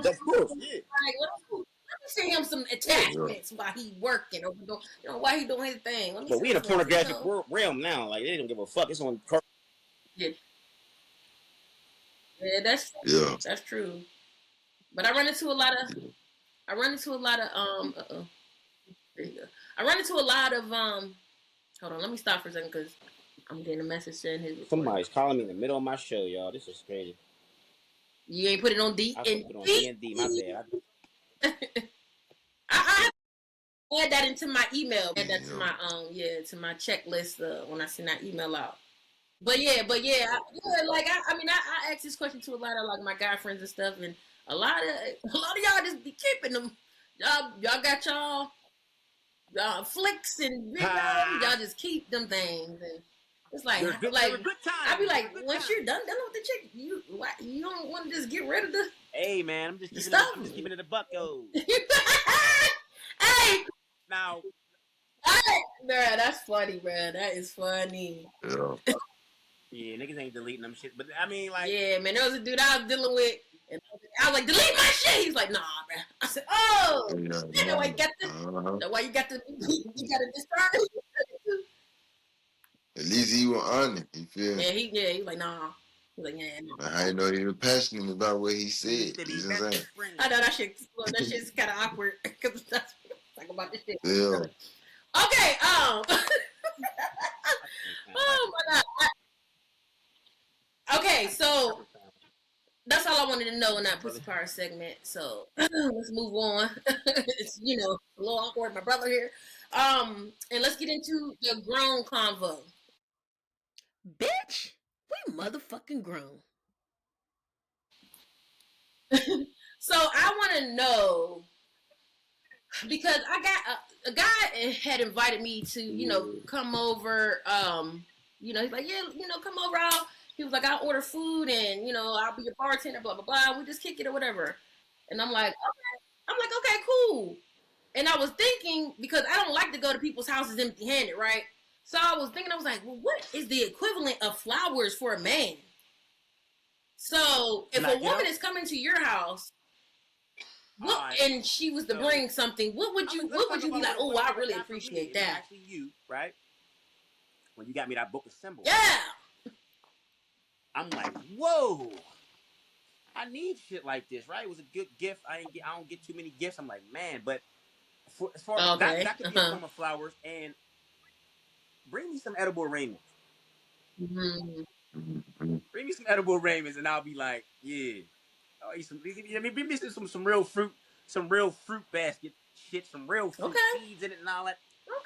[SPEAKER 3] that's cool. Yeah.
[SPEAKER 2] Like, let me send him some attachments while he working, or while he doing his thing.
[SPEAKER 3] But we in a pornographic realm now. Like they don't give a fuck. It's on.
[SPEAKER 2] Yeah, that's true. Yeah, that's true. But I run into a lot of. There you go. I run into a lot of Hold on, let me stop for a second because I'm getting a message saying his.
[SPEAKER 3] Somebody's calling me in the middle of my show, y'all. This is crazy.
[SPEAKER 2] You ain't put it on D.
[SPEAKER 3] I put it on D&D. My bad.
[SPEAKER 2] I add that into my email. Add that to my to my checklist when I send that email out. But I ask this question to a lot of like my guy friends and stuff, and a lot of y'all just be keeping them. Y'all got y'all flicks and videos. Y'all just keep them things, and it's like I be like, once you're done dealing with the chick, you don't want to just get rid of the.
[SPEAKER 3] Hey man, I'm just keeping it a bucko.
[SPEAKER 2] Hey,
[SPEAKER 3] now,
[SPEAKER 2] bruh, that's funny, bruh. That is funny.
[SPEAKER 3] Yeah, niggas ain't deleting them shit, but I mean, like,
[SPEAKER 2] yeah, man, there was a dude I was dealing with, and I was like, delete my shit. He's like, nah, bruh. I said, oh, you know why you got this? Why you got to discharge?
[SPEAKER 4] At least he was on it. You feel me?
[SPEAKER 2] Yeah, he was like, nah. He's like, yeah. No.
[SPEAKER 4] I know he was passionate about what he said. You know what I'm saying?
[SPEAKER 2] I know that shit's kind of awkward because that's talk about this shit.
[SPEAKER 4] Yeah.
[SPEAKER 2] Okay. Oh my god. Okay, so that's all I wanted to know in that pussy power segment. So let's move on. It's a little awkward, my brother here. And let's get into the grown convo. Bitch, we motherfucking grown. So I want to know, because I got a guy had invited me to come over. He's like, yeah, come over. He was like, I'll order food and I'll be your bartender, blah blah blah. We just kick it or whatever. And I'm like, okay, cool. And I was thinking, because I don't like to go to people's houses empty-handed, right? So I was thinking, I was like, well, what is the equivalent of flowers for a man? So if a woman is coming to your house, and she was to bring something, what would you be like? Oh, I really appreciate that.
[SPEAKER 3] Actually, you right when you got me that book of symbols.
[SPEAKER 2] Yeah.
[SPEAKER 3] I'm like, whoa. I need shit like this, right? It was a good gift. I don't get too many gifts. I'm like, man, but as far as that could be a form of flowers, and bring me some edible raiment.
[SPEAKER 2] Mm-hmm.
[SPEAKER 3] Bring me some edible Raymond's, and I'll be like, yeah. I'll eat some. I mean, bring me some real fruit, basket shit, some real fruit seeds in it and all that.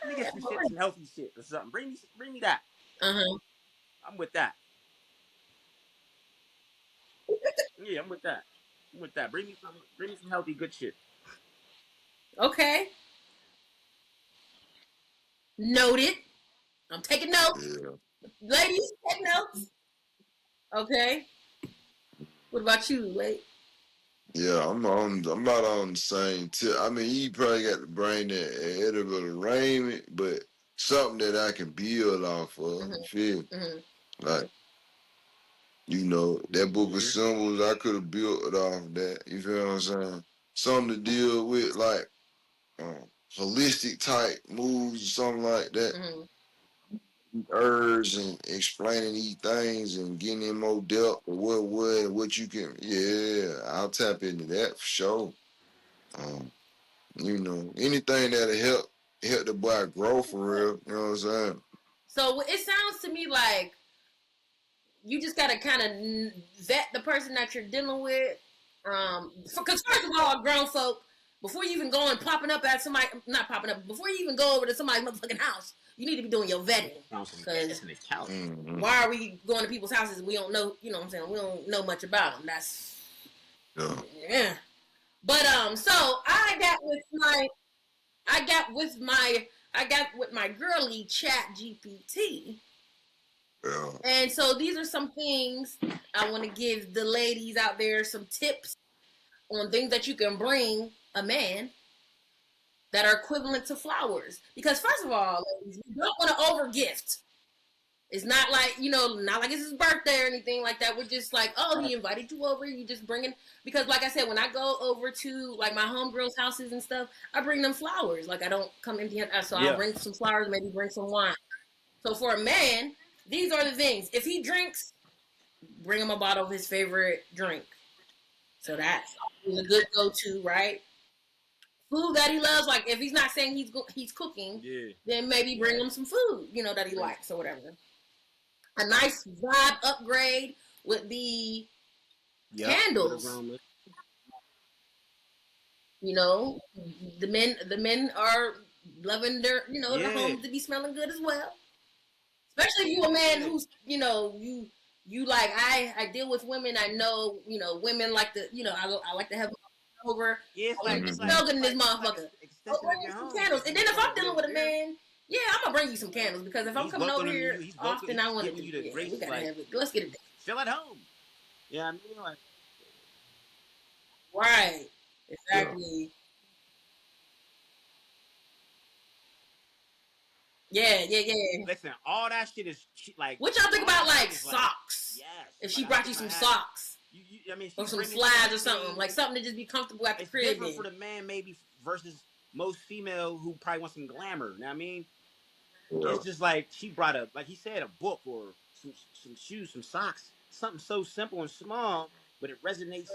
[SPEAKER 3] Let me get some shit, some healthy shit or something. Bring me that. I'm with that. Yeah, I'm with that. Bring me some healthy, good shit.
[SPEAKER 2] Okay. Noted. I'm taking notes.
[SPEAKER 4] Yeah.
[SPEAKER 2] Ladies, take notes. Okay. What about you, Leight?
[SPEAKER 4] Yeah, I'm about on the same tip. I mean, you probably got to bring that edible arraignment, but something that I can build off of. You feel me? Like, you know, that book of symbols, I could have built it off that. You feel what I'm saying? Something to deal with, like, holistic type moves or something like that. Herbs and explaining these things and getting in more depth of what you can. Yeah, I'll tap into that for sure. You know, anything that'll help the boy grow for real. You know what I'm saying?
[SPEAKER 2] So it sounds to me like you just gotta kind of vet the person that you're dealing with. Because first of all, grown folk, before you even go and popping up at somebody, not popping up, before you even go over to somebody's motherfucking house, you need to be doing your vetting. Because why are we going to people's houses and we don't know? You know what I'm saying? We don't know much about them. That's yeah. But so I got with my girly Chat GPT.
[SPEAKER 4] Yeah.
[SPEAKER 2] And so these are some things I want to give the ladies out there some tips on things that you can bring a man that are equivalent to flowers. Because first of all, ladies, you don't want to overgift. It's not like, not like it's his birthday or anything like that. We're just like, oh, he invited you over. You just bringing, because like I said, when I go over to like my homegirls' houses and stuff, I bring them flowers. Like I don't come empty handed. So I'll bring some flowers, maybe bring some wine. So for a man, these are the things. If he drinks, bring him a bottle of his favorite drink. So that's a good go-to, right? Food that he loves, like if he's not saying he's cooking, then maybe bring him some food, that he likes or whatever. A nice vibe upgrade would be candles. The men are loving their, their homes to be smelling good as well. Especially if you a man who's, you like, I deal with women. I know, women like to, I like to have over.
[SPEAKER 3] Yeah, it's like
[SPEAKER 2] smell good in this motherfucker. Bring you some candles. And then if I'm dealing with a man, yeah, I'm gonna bring you some candles because if I'm coming over here often, I want to. We gotta have it. Let's get it.
[SPEAKER 3] Feel at home. Yeah, I mean, like.
[SPEAKER 2] Right. Exactly. Yeah.
[SPEAKER 3] Listen, all that shit is like.
[SPEAKER 2] What y'all think about like socks?
[SPEAKER 3] Yes.
[SPEAKER 2] If she brought you some socks.
[SPEAKER 3] I mean,
[SPEAKER 2] or some slides or something, like something to just be comfortable at the crib.
[SPEAKER 3] Different for the man, maybe versus most female who probably want some glamour. You know what I mean? Yeah. It's just like she brought like he said, a book or some shoes, some socks, something so simple and small, but it resonates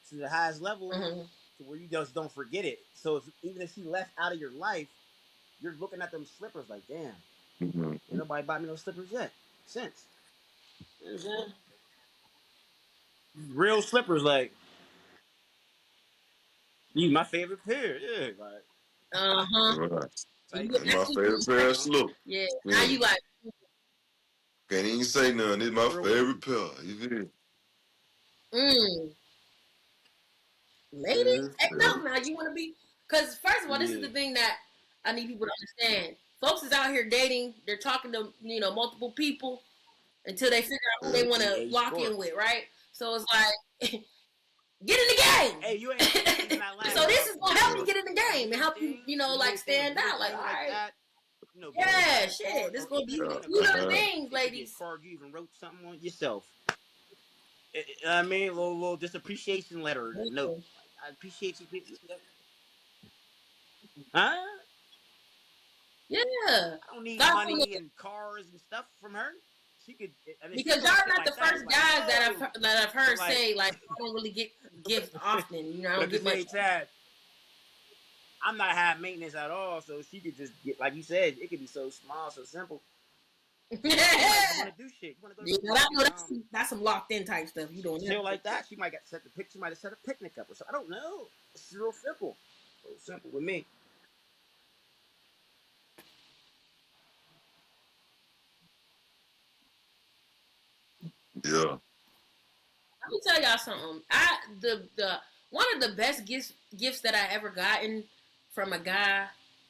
[SPEAKER 3] to the highest level to where you just don't forget it. So even if she left out of your life, you're looking at them slippers like, damn, ain't nobody bought me no slippers yet since. You know what I'm saying? Real slippers, like you, my favorite pair. Yeah, like
[SPEAKER 4] Like, my favorite pair of slippers.
[SPEAKER 2] Yeah. Now you like
[SPEAKER 4] can't even say nothing. It's my favorite pair. You feel?
[SPEAKER 2] Ladies, take note now. You want to be, because first of all, this is the thing that I need people to understand. Folks is out here dating. They're talking to multiple people until they figure out who they want to lock in with, right? So it's like. Get in the game.
[SPEAKER 3] Hey, you ain't
[SPEAKER 2] so this is gonna help you get in the game and help you, like stand out. Like, all right, yeah, shit. This is gonna be the things, ladies.
[SPEAKER 3] You even wrote something on yourself. I mean, little just appreciation letter. No, I appreciate you. Huh?
[SPEAKER 2] Yeah.
[SPEAKER 3] I don't need money and cars and stuff from her. She could,
[SPEAKER 2] because y'all not the first guys that I've heard say like I don't really get gifts often. I don't get much.
[SPEAKER 3] I'm not high maintenance at all, so she could just get, like you said, it could be so small, so simple. You want to do shit. You want to go to
[SPEAKER 2] that's some locked in type stuff. You don't
[SPEAKER 3] shit like that. She might get set the picture. She might have set a picnic up or something. I don't know. It's real simple. Real simple with me.
[SPEAKER 4] Yeah.
[SPEAKER 2] Let me tell y'all something. The one of the best gifts that I ever gotten from a guy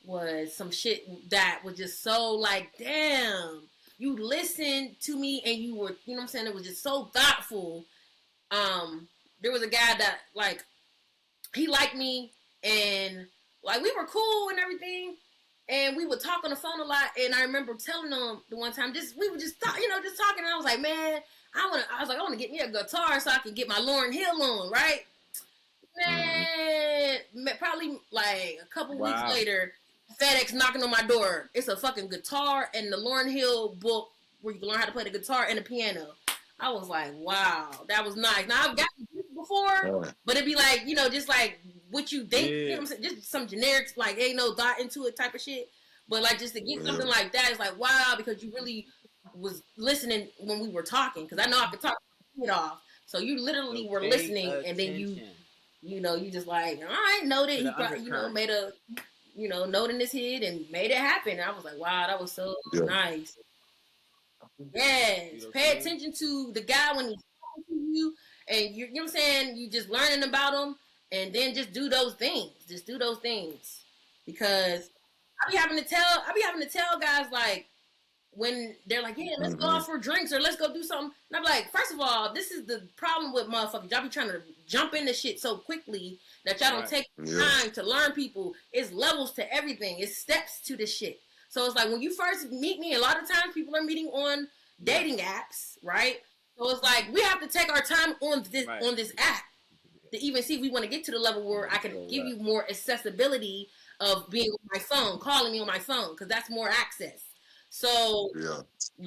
[SPEAKER 2] was some shit that was just so like, damn, you listened to me and you were, you know what I'm saying? It was just so thoughtful. There was a guy that like he liked me and like we were cool and everything. And we would talk on the phone a lot, and I remember telling him the one time, we were just talking, and I was like, man, I want to get me a guitar so I can get my Lauryn Hill on, right? Man, probably like a couple weeks later, FedEx knocking on my door. It's a fucking guitar and the Lauryn Hill book where you can learn how to play the guitar and the piano. I was like, wow, that was nice. Now I've gotten this before, but it'd be like, just like what you think, you know what I'm saying? Just some generics, like ain't no thought into it type of shit. But like just to get something like that is like, wow, because you really was listening when we were talking. Because I know I could talk it off. So you literally were listening, and then you just like, I know that he probably, made a, note in his head and made it happen. And I was like, wow, that was so nice. Yes, pay attention to the guy when he's talking to you, and you know what I'm saying. You just learning about him, and then just do those things. Just do those things, because I be having to tell guys like when they're like, yeah, let's go out for drinks or let's go do something. And I'm like, first of all, this is the problem with motherfuckers. Y'all be trying to jump into shit so quickly that y'all don't take time to learn people. It's levels to everything. It's steps to the shit. So it's like when you first meet me, a lot of times people are meeting on dating apps, right? So it's like we have to take our time on this app to even see if we want to get to the level where I can give you more accessibility of being on my phone, calling me on my phone, because that's more access. So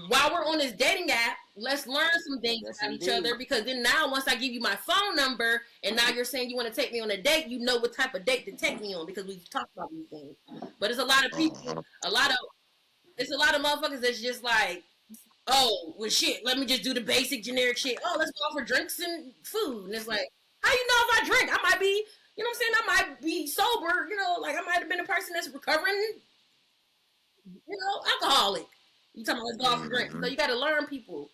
[SPEAKER 2] while we're on this dating app, let's learn some things about each other, because then now once I give you my phone number and now you're saying you want to take me on a date, you know what type of date to take me on, because we've talked about these things. But it's a lot of people, it's a lot of motherfuckers that's just like, oh, well shit, let me just do the basic generic shit. Oh, let's go for drinks and food. And it's like, how you know if I drink? I might be, you know what I'm saying? I might be sober, like I might have been a person that's recovering, alcoholic. You talking about let's go out for drinks. So you got to learn people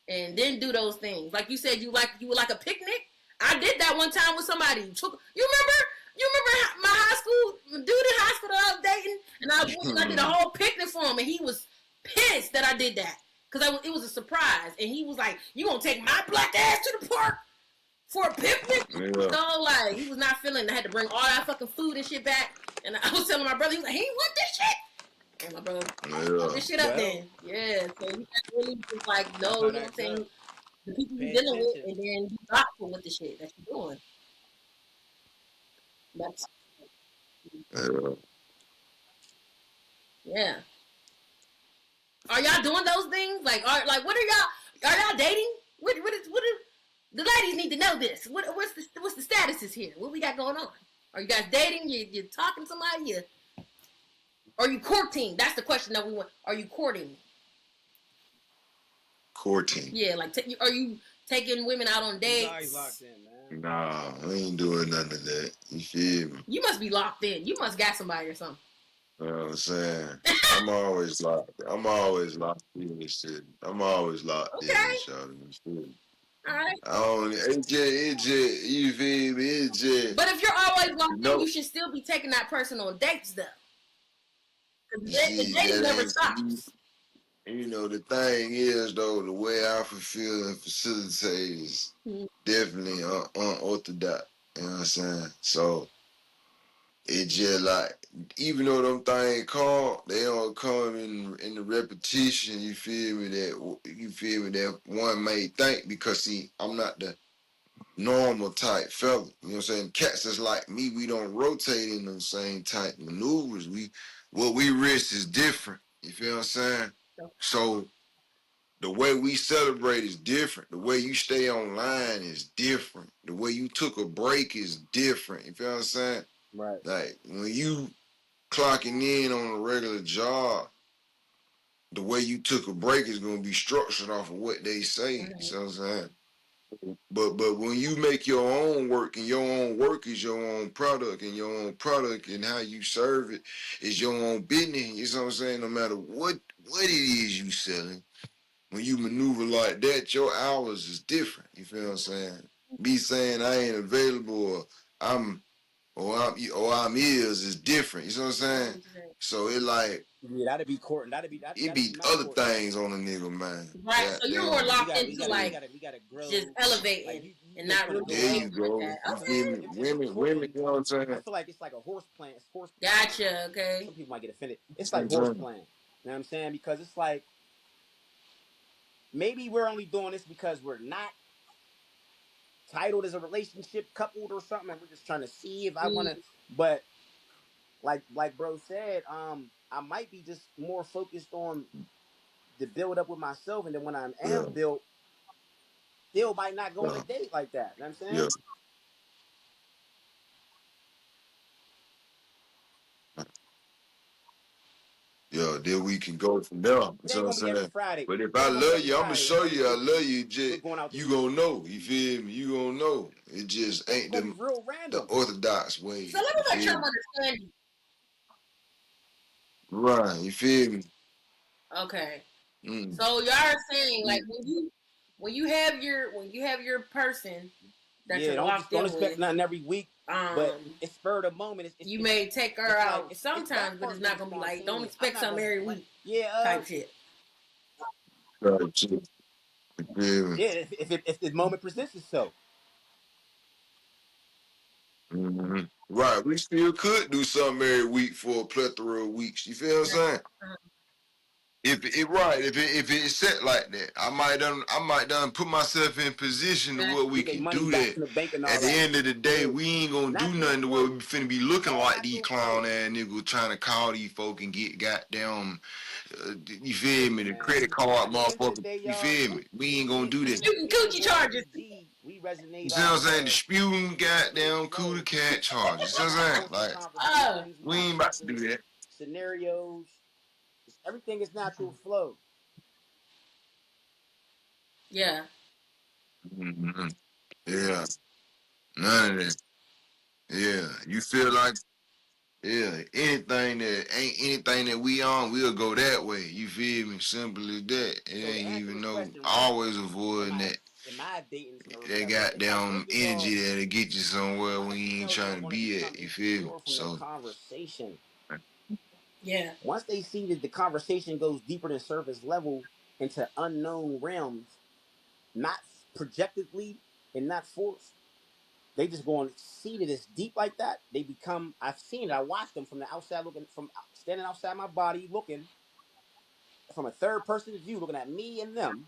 [SPEAKER 2] and then do those things. Like you said, you would like a picnic. I did that one time with somebody. You remember my high school dude in high school that I was dating, and I did a whole picnic for him, and he was pissed that I did that because it was a surprise, and he was like, "You gonna take my black ass to the park for a picnic?" So like he was not feeling. I had to bring all that fucking food and shit back, and I was telling my brother, he was like, "He want this shit." And my brother, fuck this shit up then. Yeah, so you got to really just like know what I'm saying, the people you're dealing with, and then be thoughtful with the shit that you're doing. That's yeah. Are y'all doing those things? Like, what are y'all dating? What the ladies need to know this? What's the statuses here? What we got going on? Are you guys dating? You're talking to somebody? Are you courting? That's the question that we want. Are you courting?
[SPEAKER 4] Courting.
[SPEAKER 2] Yeah, like are you taking women out on dates?
[SPEAKER 3] Locked in, man.
[SPEAKER 4] Nah, I ain't doing none of that. You feel me?
[SPEAKER 2] You must be locked in. You must got somebody or something.
[SPEAKER 4] You know what I'm saying? I'm always locked in this shit. I'm always locked in this shit.
[SPEAKER 2] Alright.
[SPEAKER 4] It just, you feel me? It just.
[SPEAKER 2] But if you're always locked in, you should still be taking that person on dates, though. Because the dating never stops.
[SPEAKER 4] The thing is, though, the way I fulfill and facilitate is definitely unorthodox. You know what I'm saying? So, it just like, even though them things come, they don't come in the repetition, you feel me, that one may think, because, see, I'm not the normal type fella. You know what I'm saying? Cats that's like me, we don't rotate in those same type maneuvers. What we risk is different. You feel what I'm saying? So the way we celebrate is different. The way you stay online is different. The way you took a break is different. You feel what I'm saying?
[SPEAKER 3] Right.
[SPEAKER 4] Like when you clocking in on a regular job, the way you took a break is gonna be structured off of what they say. You know what I'm saying? But when you make your own work and your own work is your own product and your own product and how you serve it is your own business, you know what I'm saying? No matter what it is you selling, when you maneuver like that, your hours is different. You feel what I'm saying? Me saying I ain't available or I'm is different. You know what I'm saying? So it like
[SPEAKER 3] that'd be court. That'd be
[SPEAKER 4] it
[SPEAKER 3] that'd be
[SPEAKER 4] be
[SPEAKER 3] my
[SPEAKER 4] other
[SPEAKER 3] court.
[SPEAKER 4] things on a nigga, man.
[SPEAKER 2] Right. So you're more locked into like
[SPEAKER 3] we gotta grow,
[SPEAKER 2] just elevating
[SPEAKER 3] like you
[SPEAKER 2] and not really
[SPEAKER 4] There
[SPEAKER 2] doing
[SPEAKER 4] you
[SPEAKER 2] like
[SPEAKER 4] go.
[SPEAKER 2] that.
[SPEAKER 4] You feel me?
[SPEAKER 2] Okay.
[SPEAKER 4] Women, you know what I'm saying?
[SPEAKER 3] I feel like it's like a horse plant. It's horse.
[SPEAKER 2] Gotcha. Okay.
[SPEAKER 3] Some people might get offended. It's like horse plant. You know what I'm saying? Because it's like maybe we're only doing this because we're not titled as a relationship coupled or something, and we're just trying to see if I want to. But like bro said, I might be just more focused on the build up with myself, and then when I am built, still might not go on a date like that. You know what I'm saying?
[SPEAKER 4] Yeah. Yeah, then we can go from there.
[SPEAKER 3] It ain't gonna be every Friday.
[SPEAKER 4] But if I love you, I'm gonna show you I love you. Just you gonna know. You feel me? You gonna know. It just ain't
[SPEAKER 3] the real random,
[SPEAKER 4] the orthodox way.
[SPEAKER 2] So let me make sure I'm understanding.
[SPEAKER 4] Right, you feel me?
[SPEAKER 2] Okay. So y'all are saying like when you have your person that you're locked
[SPEAKER 3] don't
[SPEAKER 2] in
[SPEAKER 3] expect
[SPEAKER 2] with,
[SPEAKER 3] nothing every week. But it's spur of the moment.
[SPEAKER 2] You may take her out sometimes, but it's not gonna be like don't expect something every week. Type shit.
[SPEAKER 3] Yeah, if the moment presents itself.
[SPEAKER 4] Right, we still could do something every week for a plethora of weeks. You feel what I'm saying? If it's set like that, I might done put myself in position to where we can do that. At the end of the day, we ain't gonna do nothing to where we finna be looking like these clown ass niggas trying to call these folk and get goddamn. You feel me? The credit card motherfucker. You feel me? We ain't gonna do that.
[SPEAKER 2] Shooting coochie charges.
[SPEAKER 3] We resonate.
[SPEAKER 4] You see what I'm saying? Disputing goddamn cootie cat charges. You see what I'm saying? Like, we ain't about to do that.
[SPEAKER 3] Scenarios. Everything is natural flow.
[SPEAKER 2] Yeah.
[SPEAKER 4] Yeah. None of that. Yeah. You feel like anything that we on, we'll go that way. You feel me? Simple as that. It ain't even no always avoiding that. They goddamn energy that'll get you somewhere when you ain't trying to be at. You feel me? So
[SPEAKER 3] conversation.
[SPEAKER 2] Yeah.
[SPEAKER 3] Once they see that the conversation goes deeper than surface level into unknown realms, not projectedly and not forced, they just going to see that it's deep like that. They become. I've seen it. I watched them from the outside, looking from standing outside my body, looking from a third person view, looking at me and them.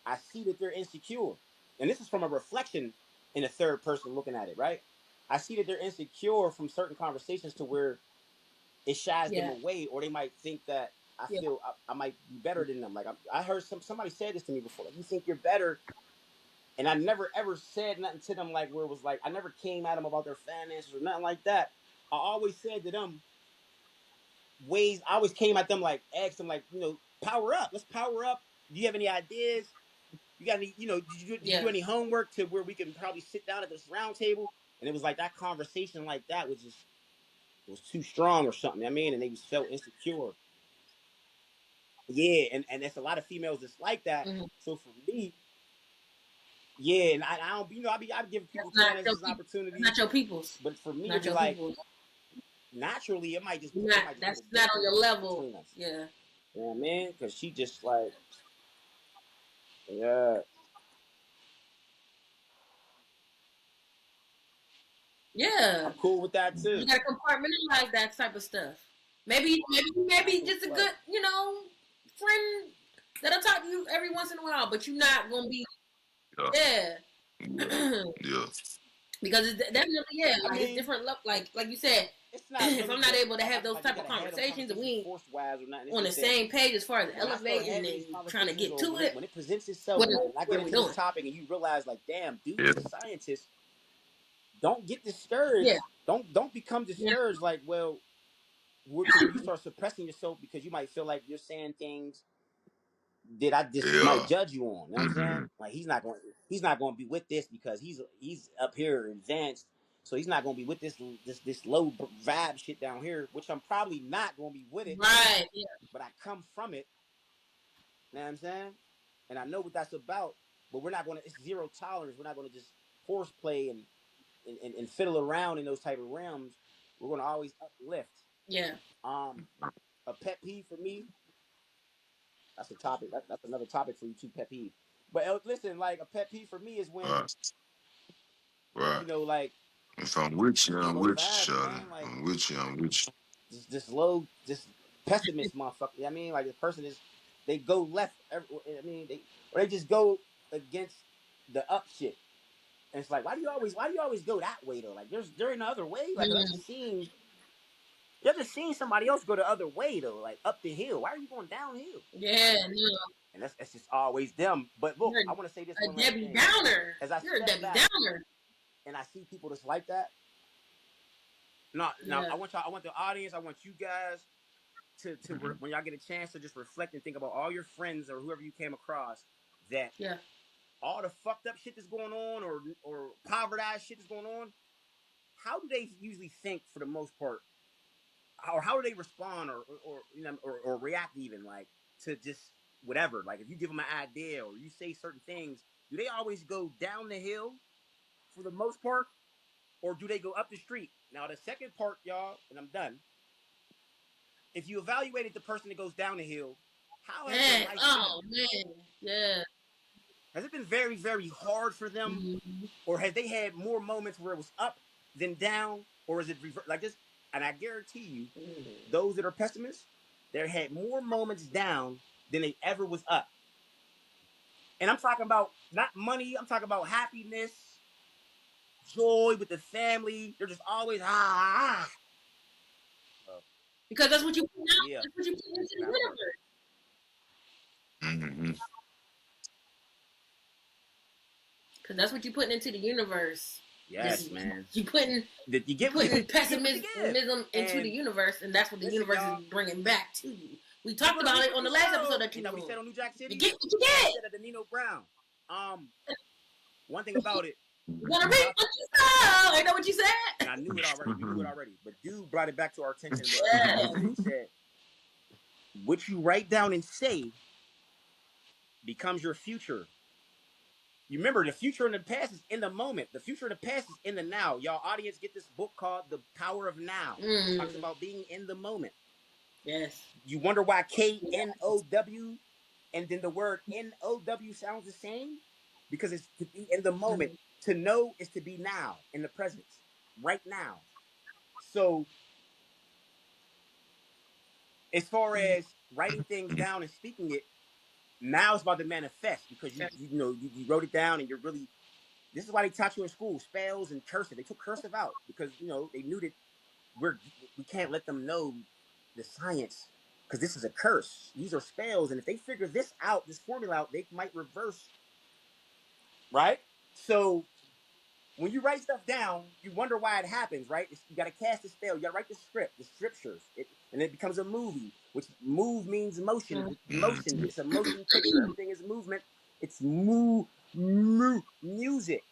[SPEAKER 3] I see that they're insecure, and this is from a reflection in a third person looking at it. Right? I see that they're insecure from certain conversations to where it shies them away, or they might think that I feel I might be better than them. Like I heard somebody said this to me before. Like, you think you're better. And I never ever said nothing to them like where it was like I never came at them about their finances or nothing like that. I always said to them ways. I always came at them like asked them like, power up. Let's power up. Do you have any ideas? You got any? Did you do any homework to where we can probably sit down at this round table? And it was like that conversation like that was just was too strong or something. I mean, and they just felt insecure. Yeah, and there's a lot of females that's like that. So for me. Yeah, and I don't, I give people chances, opportunities.
[SPEAKER 2] Not your people's.
[SPEAKER 3] But for me, to be like, naturally, it might just.
[SPEAKER 2] That's not on your level. Yeah.
[SPEAKER 3] You know what I mean? Because she just like, yeah.
[SPEAKER 2] Yeah.
[SPEAKER 3] I'm cool with that too.
[SPEAKER 2] You gotta compartmentalize that type of stuff. Maybe just a good, friend that'll talk to you every once in a while, but you're not gonna be. Yeah. Because it's definitely it's different. Like you said, it's not if I'm not able to have those type of conversations and we ain't on the same page as far as elevating and trying to get to it.
[SPEAKER 3] When it presents itself, and I get into this topic, and you realize, like, damn, dude, is a scientist. Don't get discouraged. Yeah. Don't become discouraged. Like, well, because when you start suppressing yourself because you might feel like you're saying things that I just might
[SPEAKER 4] Yeah.
[SPEAKER 3] judge you on. You know what I'm
[SPEAKER 4] Mm-hmm.
[SPEAKER 3] saying? Like he's not going to be with this because he's up here advanced, so he's not going to be with this low vibe shit down here, which I'm probably not going to be with it,
[SPEAKER 2] Right. Yeah.
[SPEAKER 3] but I come from it. You know what I'm saying? And I know what that's about, but we're not going to. It's zero tolerance. We're not going to just horseplay and fiddle around in those type of realms. We're going to always uplift.
[SPEAKER 2] Yeah.
[SPEAKER 3] A pet peeve for me. That's a topic. That's another topic for you too. Pet peeve. But listen, like a pet peeve for me is when
[SPEAKER 4] Right. Right.
[SPEAKER 3] like
[SPEAKER 4] If I'm with you,
[SPEAKER 3] just
[SPEAKER 4] I'm
[SPEAKER 3] low
[SPEAKER 4] with you,
[SPEAKER 3] vibes,
[SPEAKER 4] shorty.
[SPEAKER 3] man. Like
[SPEAKER 4] I'm with you, I'm with you.
[SPEAKER 3] just low, just pessimist motherfucker. You know what I mean, like the person is they go left. I mean, they just go against the up shit. And it's like, why do you always go that way though? Like, there ain't other way. Like, I just seen somebody else go the other way though, like up the hill. Why are you going downhill?
[SPEAKER 2] Yeah. No.
[SPEAKER 3] And that's just always them. But look,
[SPEAKER 2] You're
[SPEAKER 3] I want to say this
[SPEAKER 2] a
[SPEAKER 3] one last
[SPEAKER 2] Debbie
[SPEAKER 3] thing.
[SPEAKER 2] Downer.
[SPEAKER 3] As I
[SPEAKER 2] You're a
[SPEAKER 3] step
[SPEAKER 2] Debbie
[SPEAKER 3] back
[SPEAKER 2] Downer.
[SPEAKER 3] and I see people that's like that, no, now
[SPEAKER 2] Yeah.
[SPEAKER 3] I want the audience, I want you guys to when y'all get a chance to just reflect and think about all your friends or whoever you came across that
[SPEAKER 2] Yeah.
[SPEAKER 3] all the fucked up shit that's going on or poverty shit that's going on. How do they usually think for the most part, or how do they respond or you know or react even like to just whatever? Like if you give them an idea or you say certain things, do they always go down the hill for the most part, or do they go up the street? Now the second part, y'all, and I'm done. If you evaluated the person that goes down the hill, how has their
[SPEAKER 2] Man.
[SPEAKER 3] life been?
[SPEAKER 2] Oh man. Yeah.
[SPEAKER 3] Has it been very, very hard for them,
[SPEAKER 2] Mm-hmm.
[SPEAKER 3] or has they had more moments where it was up than down, or is it like this? And I guarantee you, those that are pessimists, they had more moments down than they ever was up. And I'm talking about not money. I'm talking about happiness, joy with the family. They're just always
[SPEAKER 2] Because that's what you put out.
[SPEAKER 3] yeah,
[SPEAKER 2] That's what you put into the
[SPEAKER 3] that part.
[SPEAKER 2] universe.
[SPEAKER 4] Mm-hmm.
[SPEAKER 2] Because that's what you're putting into the universe.
[SPEAKER 3] Yes, man.
[SPEAKER 2] You putting
[SPEAKER 3] You get
[SPEAKER 2] pessimism into the universe, and that's what the universe is bringing back to you. We talked about it on the last episode that you
[SPEAKER 3] that
[SPEAKER 2] were
[SPEAKER 3] we said on New Jack City.
[SPEAKER 2] You get what you
[SPEAKER 3] We
[SPEAKER 2] get.
[SPEAKER 3] said at the Nino Brown. One thing about it,
[SPEAKER 2] You gonna read what you saw. I know what you said.
[SPEAKER 3] and I knew it already. We knew it already, but dude brought it back to our attention.
[SPEAKER 2] Yeah.
[SPEAKER 3] He said, "What you write down and say becomes your future." You remember the future and the past is in the moment. The future and the past is in the now. Y'all audience get this book called The Power of Now. It talks about being in the moment.
[SPEAKER 2] Yes.
[SPEAKER 3] You wonder why KNOW and then the word NOW sounds the same? Because it's to be in the moment. To know is to be now, in the present, right now. So as far as writing things down and speaking it, now it's about to manifest because you wrote it down and you're really. This is why they taught you in school spells and cursive. They took cursive out because they knew that we can't let them know the science because this is a curse. These are spells, and if they figure this out, this formula out, they might reverse. Right. So when you write stuff down, you wonder why it happens, right? You got to cast a spell. You got to write the script, the scriptures, and it becomes a movie. Which move means motion. Motion. It's a motion picture. Everything is movement. It's music,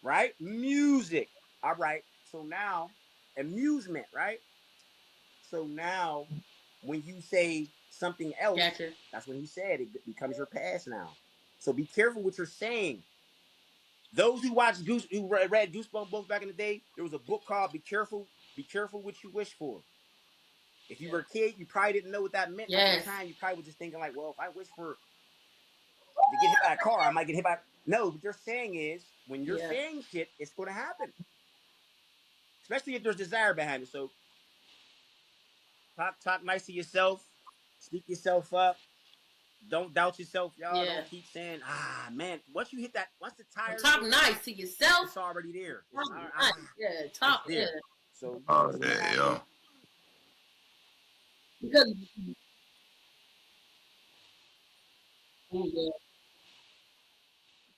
[SPEAKER 3] right? Music. All right. So now, amusement, right? So now, when you say something else,
[SPEAKER 2] Gotcha.
[SPEAKER 3] that's when he said it becomes your past now. So be careful what you're saying. Those who read Goosebumps books back in the day, there was a book called Be Careful What You Wish For. If you were a kid, you probably didn't know what that meant. At the time, you probably were just thinking like, well, if I wish for to get hit by a car, I might get hit by. No, what they're saying is when you're saying shit, it's going to happen. Especially if there's desire behind it. So talk nice to yourself, speak yourself up. Don't doubt yourself, y'all.
[SPEAKER 2] Yeah.
[SPEAKER 3] Don't keep saying, man. Once you hit that, once the tires
[SPEAKER 2] Talk nice to yourself.
[SPEAKER 3] it's already there.
[SPEAKER 2] Yeah, talk
[SPEAKER 3] there.
[SPEAKER 2] yeah.
[SPEAKER 3] So
[SPEAKER 4] Oh, yeah, yo.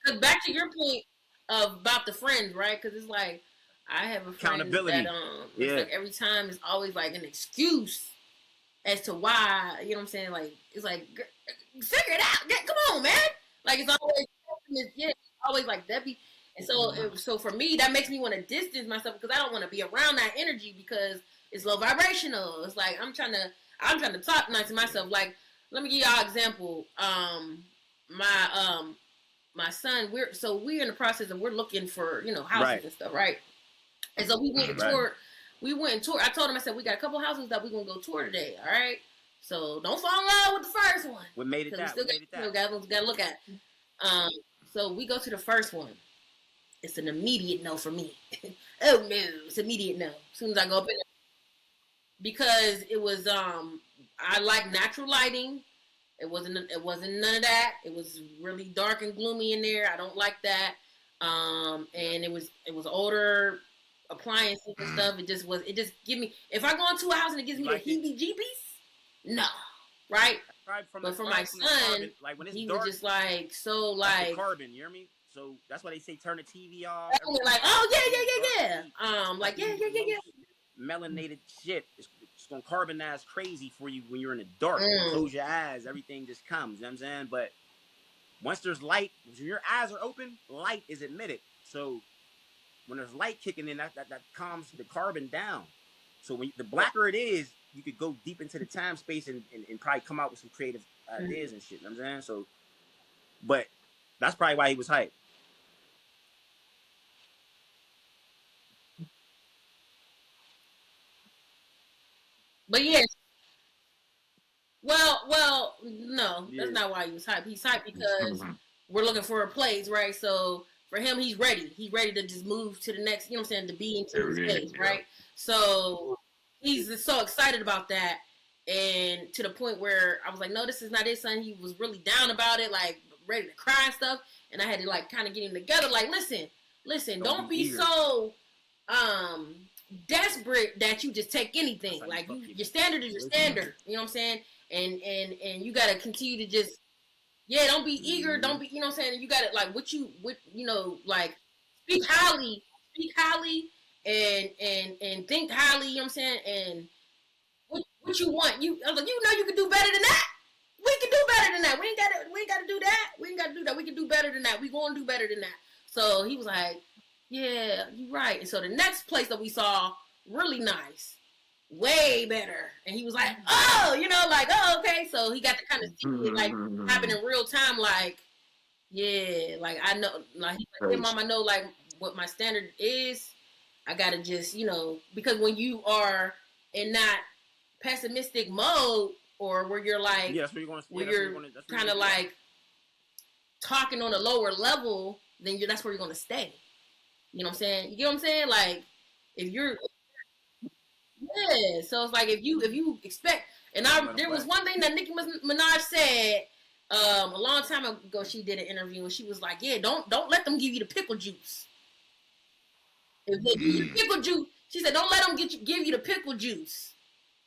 [SPEAKER 2] Because back to your point about the friends, right? Because it's like I have a friend
[SPEAKER 3] Accountability.
[SPEAKER 2] that it's like every time it's always like an excuse as to why, you know what I'm saying? Like, it's like, figure it out. Come on, man. Like, it's always, it's always like Debbie. And so for me, that makes me want to distance myself because I don't want to be around that energy because it's low vibrational. It's like I'm trying to talk nice to myself. Like, let me give y'all an example. My son, we're in the process of we're looking for, you know, houses and stuff, right? And so we went and toured. I told him, I said, we got a couple houses that we're gonna go tour today, all right? So don't fall in love with the first one.
[SPEAKER 3] We made it that.
[SPEAKER 2] We gotta look at. So we go to the first one. It's an immediate no for me. Oh no, it's immediate no. As soon as I go up in there. Because it was I like natural lighting. It wasn't none of that. It was really dark and gloomy in there. I don't like that. And it was older appliances and stuff. It just give me, if I go into a house and it gives me the heebie-jeebies, no. Right? But for my son, carbon, like when it's he dark, was just like, so like
[SPEAKER 3] carbon, you hear me? So that's why they say turn the TV off.
[SPEAKER 2] Like, oh yeah. Like yeah.
[SPEAKER 3] Melanated shit. It's gonna carbonize crazy for you when you're in the dark. Close your eyes, everything just comes. You know what I'm saying? But once there's light, when your eyes are open, light is emitted. So when there's light kicking in, that calms the carbon down. So when the blacker it is, you could go deep into the time space and probably come out with some creative ideas and shit. You know what I'm saying? So, but that's probably why he was hyped.
[SPEAKER 2] But yes, well, no, that's not why he was hyped. He's hyped because we're looking for a place, right? So for him, he's ready. He's ready to just move to the next, you know what I'm saying, to be into his space, right? So he's so excited about that. And to the point where I was like, no, this is not it, son. He was really down about it, like ready to cry and stuff. And I had to like kind of get him together, like, listen, don't be so desperate that you just take anything. Like your standard is your standard. You know what I'm saying? And you gotta continue to just don't be eager, don't be, you know what I'm saying? You gotta like what you know, like speak highly and think highly, you know what I'm saying? And what you want. I was like, you know you can do better than that. We can do better than that. We ain't gotta do that. We ain't gotta do that. We can do better than that. We gonna do better than that. So he was like, yeah, you're right. And so the next place that we saw, really nice, way better. And he was like, oh, you know, like, oh, okay. So he got to kind of see it like happen in real time. Like, yeah, like I know, like, hey, mom, I know like what my standard is. I gotta just, you know, because when you are in that pessimistic mode, or where you're like, where you're kind of like talking on a lower level, then that's where you're gonna stay. You know what I'm saying? You get what I'm saying? Like, if you're, so it's like if you expect, and there was one thing that Nicki Minaj said a long time ago. She did an interview and she was like, yeah, don't let them give you the pickle juice. If they give you the pickle juice, she said, don't let them give you the pickle juice.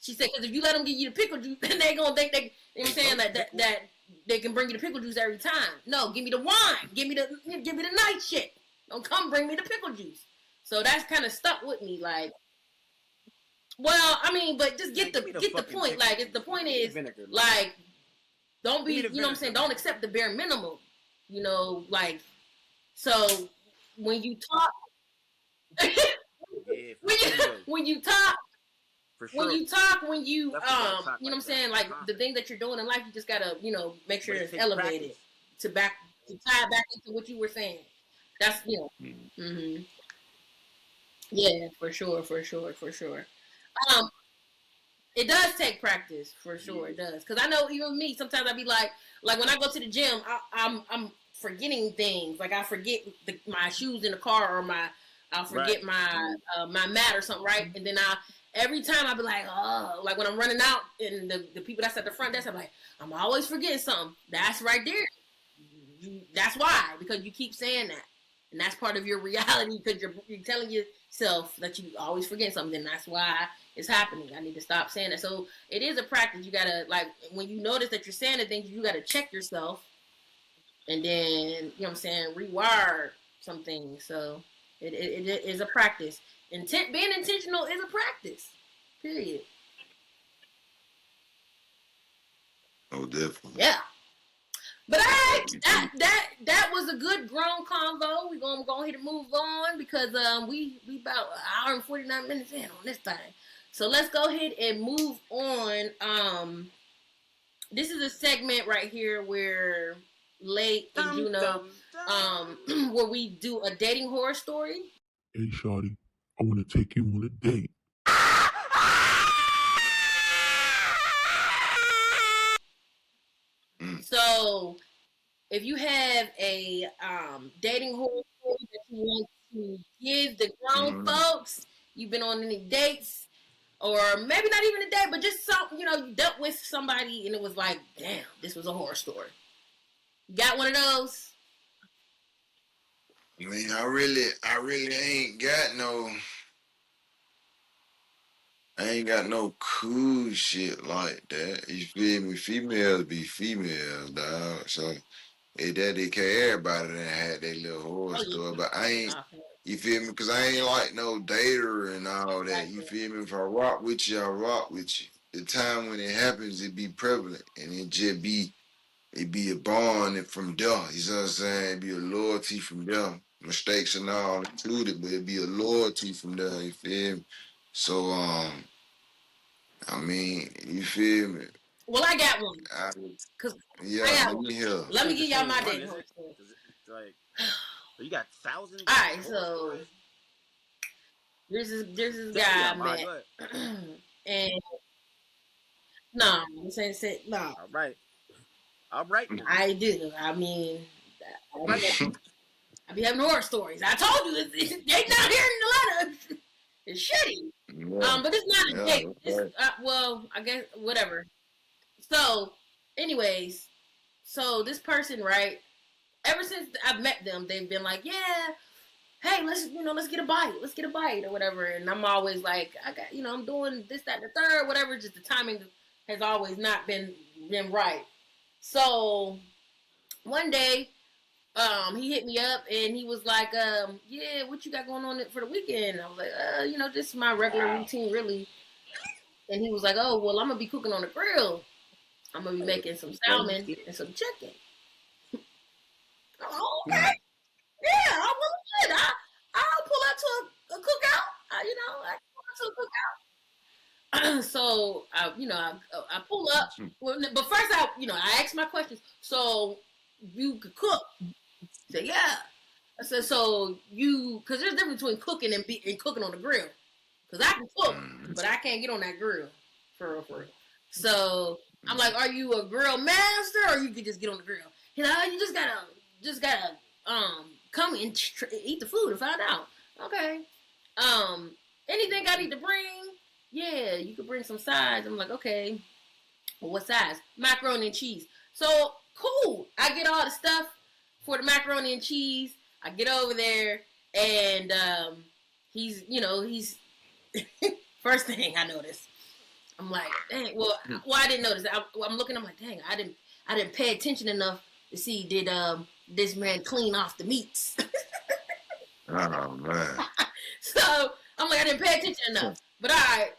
[SPEAKER 2] She said, because if you let them give you the pickle juice, then they're gonna think they, you know what I'm saying, that they can bring you the pickle juice every time. No, give me the wine, give me the nice shit. Don't come bring me the pickle juice. So that's kind of stuck with me. Like, well, I mean, but just get the point. Like, the point is, like, don't be, you know what I'm saying? Don't accept the bare minimum. You know, like, so when you talk, when you talk, you know what I'm saying? Like, the thing that you're doing in life, you just gotta, you know, make sure it's elevated to tie back into what you were saying. That's, you know, yeah, for sure. It does take practice, for sure. It does, because I know even me, sometimes I be like when I go to the gym, I'm forgetting things. Like I forget my shoes in the car, or I'll forget my mat or something, right? And then every time I'll be like, oh, like when I'm running out, and the people that's at the front desk, I'm like, I'm always forgetting something. That's right there. That's why, because you keep saying that. And that's part of your reality, because you're telling yourself that you always forget something. And that's why it's happening. I need to stop saying that. So it is a practice. You got to, like, when you notice that you're saying the things, you got to check yourself. And then, you know what I'm saying, rewire some things. So It is a practice. Being intentional is a practice. Period.
[SPEAKER 4] Oh, definitely.
[SPEAKER 2] Yeah. But that was a good grown convo. We're gonna go ahead and move on because we about an hour and 49 minutes in on this thing. So let's go ahead and move on. This is a segment right here where Leight and Juno where we do a dating horror story.
[SPEAKER 5] Hey, shawty, I want to take you on a date.
[SPEAKER 2] So if you have a dating horror story that you want to give the grown folks, you've been on any dates, or maybe not even a date, but just something, you dealt with somebody and it was like, damn, this was a horror story. You got one of those?
[SPEAKER 4] I mean, I really ain't got no cool shit like that. You feel me? Females be females, dog. So they care everybody that had their little horror story, but I ain't. You feel me? Because I ain't like no dater and all that. You feel me? If I rock with you, I rock with you. The time when it happens, it be prevalent, and it be a bond from there. You know what I'm saying? It be a loyalty from there. Mistakes and all included, but it be a loyalty from there. You feel me? So I mean, you feel me?
[SPEAKER 2] Well, I got one. Let me give y'all my dating horror story.
[SPEAKER 3] Like, you got thousands.
[SPEAKER 2] All right, so there's this guy I met, and no, I'm saying no.
[SPEAKER 3] All right.
[SPEAKER 2] I do. I mean, I be having horror stories. I told you, they not here in Atlanta. It's shitty. Yeah. But it's not a date. It's, well, I guess whatever. So, anyways, so this person, right? Ever since I've met them, they've been like, yeah, hey, let's get a bite or whatever. And I'm always like, I'm doing this, that, and the third, whatever. Just the timing has always not been right. So one day, he hit me up and he was like, yeah, what you got going on for the weekend? I was like, just my regular routine, really. And he was like, oh, well, I'm gonna be cooking on the grill. I'm gonna be making some salmon and some chicken. Oh, okay. Yeah, I'm really good. I'll pull out to a cookout. I pull out to a cookout. So I pull up. Well, but first I asked my questions. So you could cook? I said, yeah. I said, so because there's a difference between cooking and cooking on the grill. Because I can cook, but I can't get on that grill for real. So I'm like, are you a grill master, or you could just get on the grill? You just gotta come and eat the food and find out. Okay. Anything I need to bring? Yeah, you could bring some sides. I'm like, okay. Well, what size? Macaroni and cheese. So cool. I get all the stuff for the macaroni and cheese. I get over there, and he's first thing I noticed. I'm like, dang. Well, I didn't notice. I'm looking. I'm like, dang. I didn't pay attention enough to see did this man clean off the meats.
[SPEAKER 4] Oh man.
[SPEAKER 2] So I'm like, I didn't pay attention enough. But all right.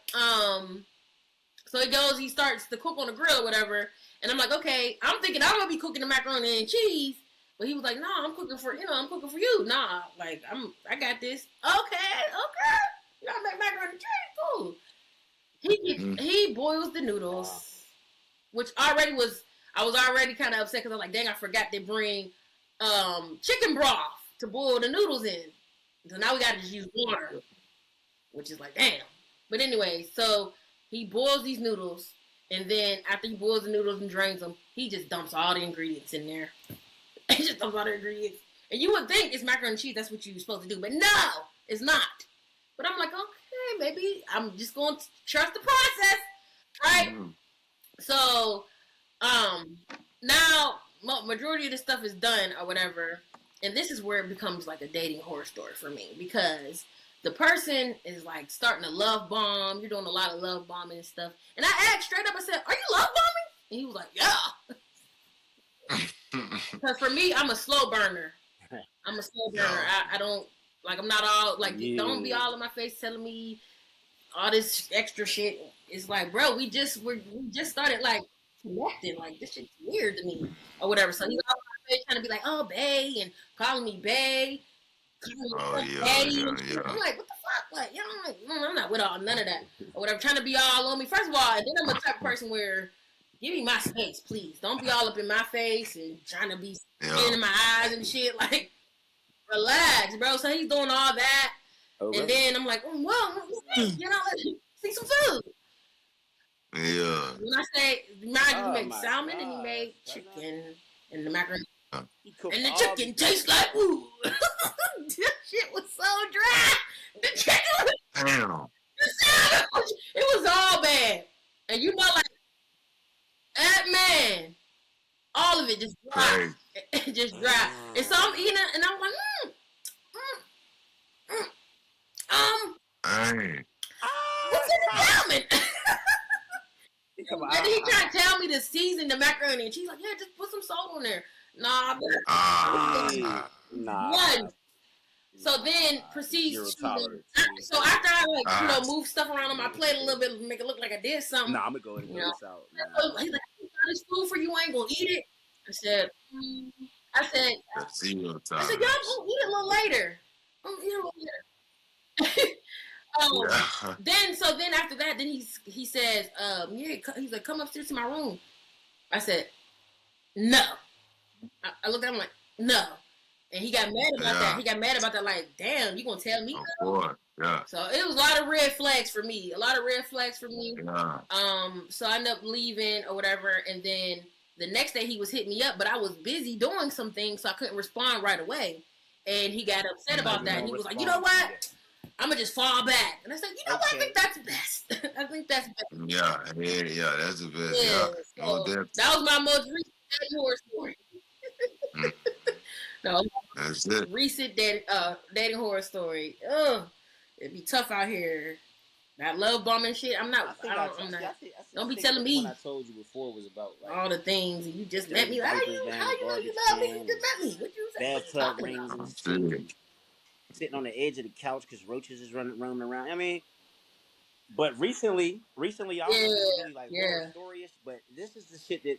[SPEAKER 2] So he starts to cook on the grill or whatever, and I'm like, okay. I'm thinking I'm gonna be cooking the macaroni and cheese. But he was like, no, I'm cooking for you. Nah, like I got this. Okay. You gotta make macaroni and cheese, cool. He boils the noodles, which I was already kind of upset because I was like, dang, I forgot to bring chicken broth to boil the noodles in. So now we gotta just use water, which is like, damn. But anyway, so he boils these noodles, and then after he boils the noodles and drains them, he just dumps all the ingredients in there. He just dumps all the ingredients. And you would think it's macaroni and cheese, that's what you're supposed to do. But no, it's not. But I'm like, okay, maybe I'm just going to trust the process. Right? So, now, majority of the stuff is done or whatever. And this is where it becomes like a dating horror story for me. Because the person is like starting to love bomb. You're doing a lot of love bombing and stuff. And I asked straight up, I said, are you love bombing? And he was like, yeah. Because for me, I'm a slow burner. I don't Like I'm not all like don't be all in my face telling me all this extra shit. It's like, bro, we just started like connecting. Like this shit's weird to me or whatever. So he's all in my face trying to be like, oh, bae, and calling me bae.
[SPEAKER 4] Oh yeah,
[SPEAKER 2] Daddy
[SPEAKER 4] yeah,
[SPEAKER 2] and shit.
[SPEAKER 4] yeah.
[SPEAKER 2] I'm like, what the fuck? Like, you know, I'm like, I'm not with all none of that or whatever. Trying to be all on me. First of all, and then I'm the type of person where give me my space, please. Don't be all up in my face and trying to be in my eyes and shit. Like, relax, bro. So he's doing all that, and then I'm like, well, you know, let's see some food.
[SPEAKER 4] Yeah.
[SPEAKER 2] When I say, mind you, he made salmon and he made chicken and the macaroni. And the chicken tastes like woo. This shit was so dry. The chicken was,
[SPEAKER 4] Damn.
[SPEAKER 2] it was all bad. And you know, like, that man, all of it just dry. It just dry. And so I'm eating it and I'm like, what's in the salmon? And he tried to tell me to season the macaroni, and she's like, "Yeah, just put some salt on there." Nah, one. So then proceeds to. So after I like move stuff around on my plate a little bit, make it look like I did something.
[SPEAKER 6] Nah, I'm gonna go ahead and this out.
[SPEAKER 2] So he's like, "I got this food for you. I ain't gonna eat it." I said, "Y'all gonna eat it a little later. I'm gonna eat it a little later." Then after that, then he says, he's like, come upstairs to my room. I said, no. I looked at him like, no. And he got mad about that. He got mad about that, like, damn, you gonna tell me no?
[SPEAKER 4] Yeah.
[SPEAKER 2] So it was a lot of red flags for me.
[SPEAKER 4] Yeah.
[SPEAKER 2] So I ended up leaving or whatever, and then the next day he was hitting me up, but I was busy doing some things, so I couldn't respond right away. And he got upset about that, and he was like, you know what? I'm gonna just fall back. And I said, you know what? I think that's best. I think that's best.
[SPEAKER 4] Yeah, that's the best. Yeah.
[SPEAKER 2] So that was my most recent dating horror story. No,
[SPEAKER 4] that's it.
[SPEAKER 2] Recent dating horror story. Ugh, it'd be tough out here. That love bombing shit. I'm not. Don't be telling me.
[SPEAKER 6] What I told you before was about like,
[SPEAKER 2] all the things, and you just met me. How you know you love me? You just met me. What you say?
[SPEAKER 6] Bathtub rings and shit. Sitting on the edge of the couch because roaches is running around. I mean, but recently, y'all really like horror storyish. But this is the shit that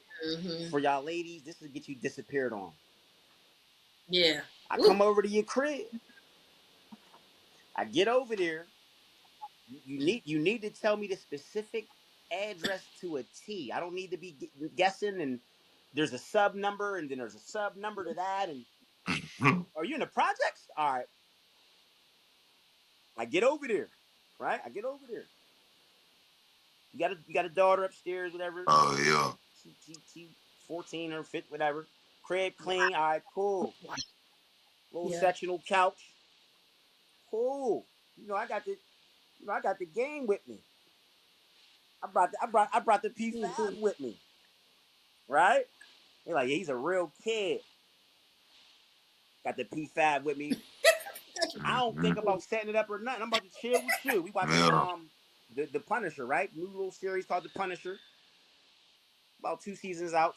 [SPEAKER 6] for y'all ladies, this is get you disappeared on.
[SPEAKER 2] Yeah,
[SPEAKER 6] I come over to your crib. I get over there. You need to tell me the specific address to a T. I don't need to be guessing. And there's a sub number, and then there's a sub number to that. And are you in the projects? All right. I get over there, right? I get over there. You got a daughter upstairs, whatever.
[SPEAKER 4] Oh yeah.
[SPEAKER 6] She 14 or 15, whatever. Crib clean. All right, cool. Little sectional couch. Cool. You know I got the game with me. I brought the P5 with me, right? They're like, he's a real kid. Got the P5 with me. I don't think about setting it up or nothing. I'm about to chill with you. We watching the Punisher, right? New little series called The Punisher. About 2 seasons out.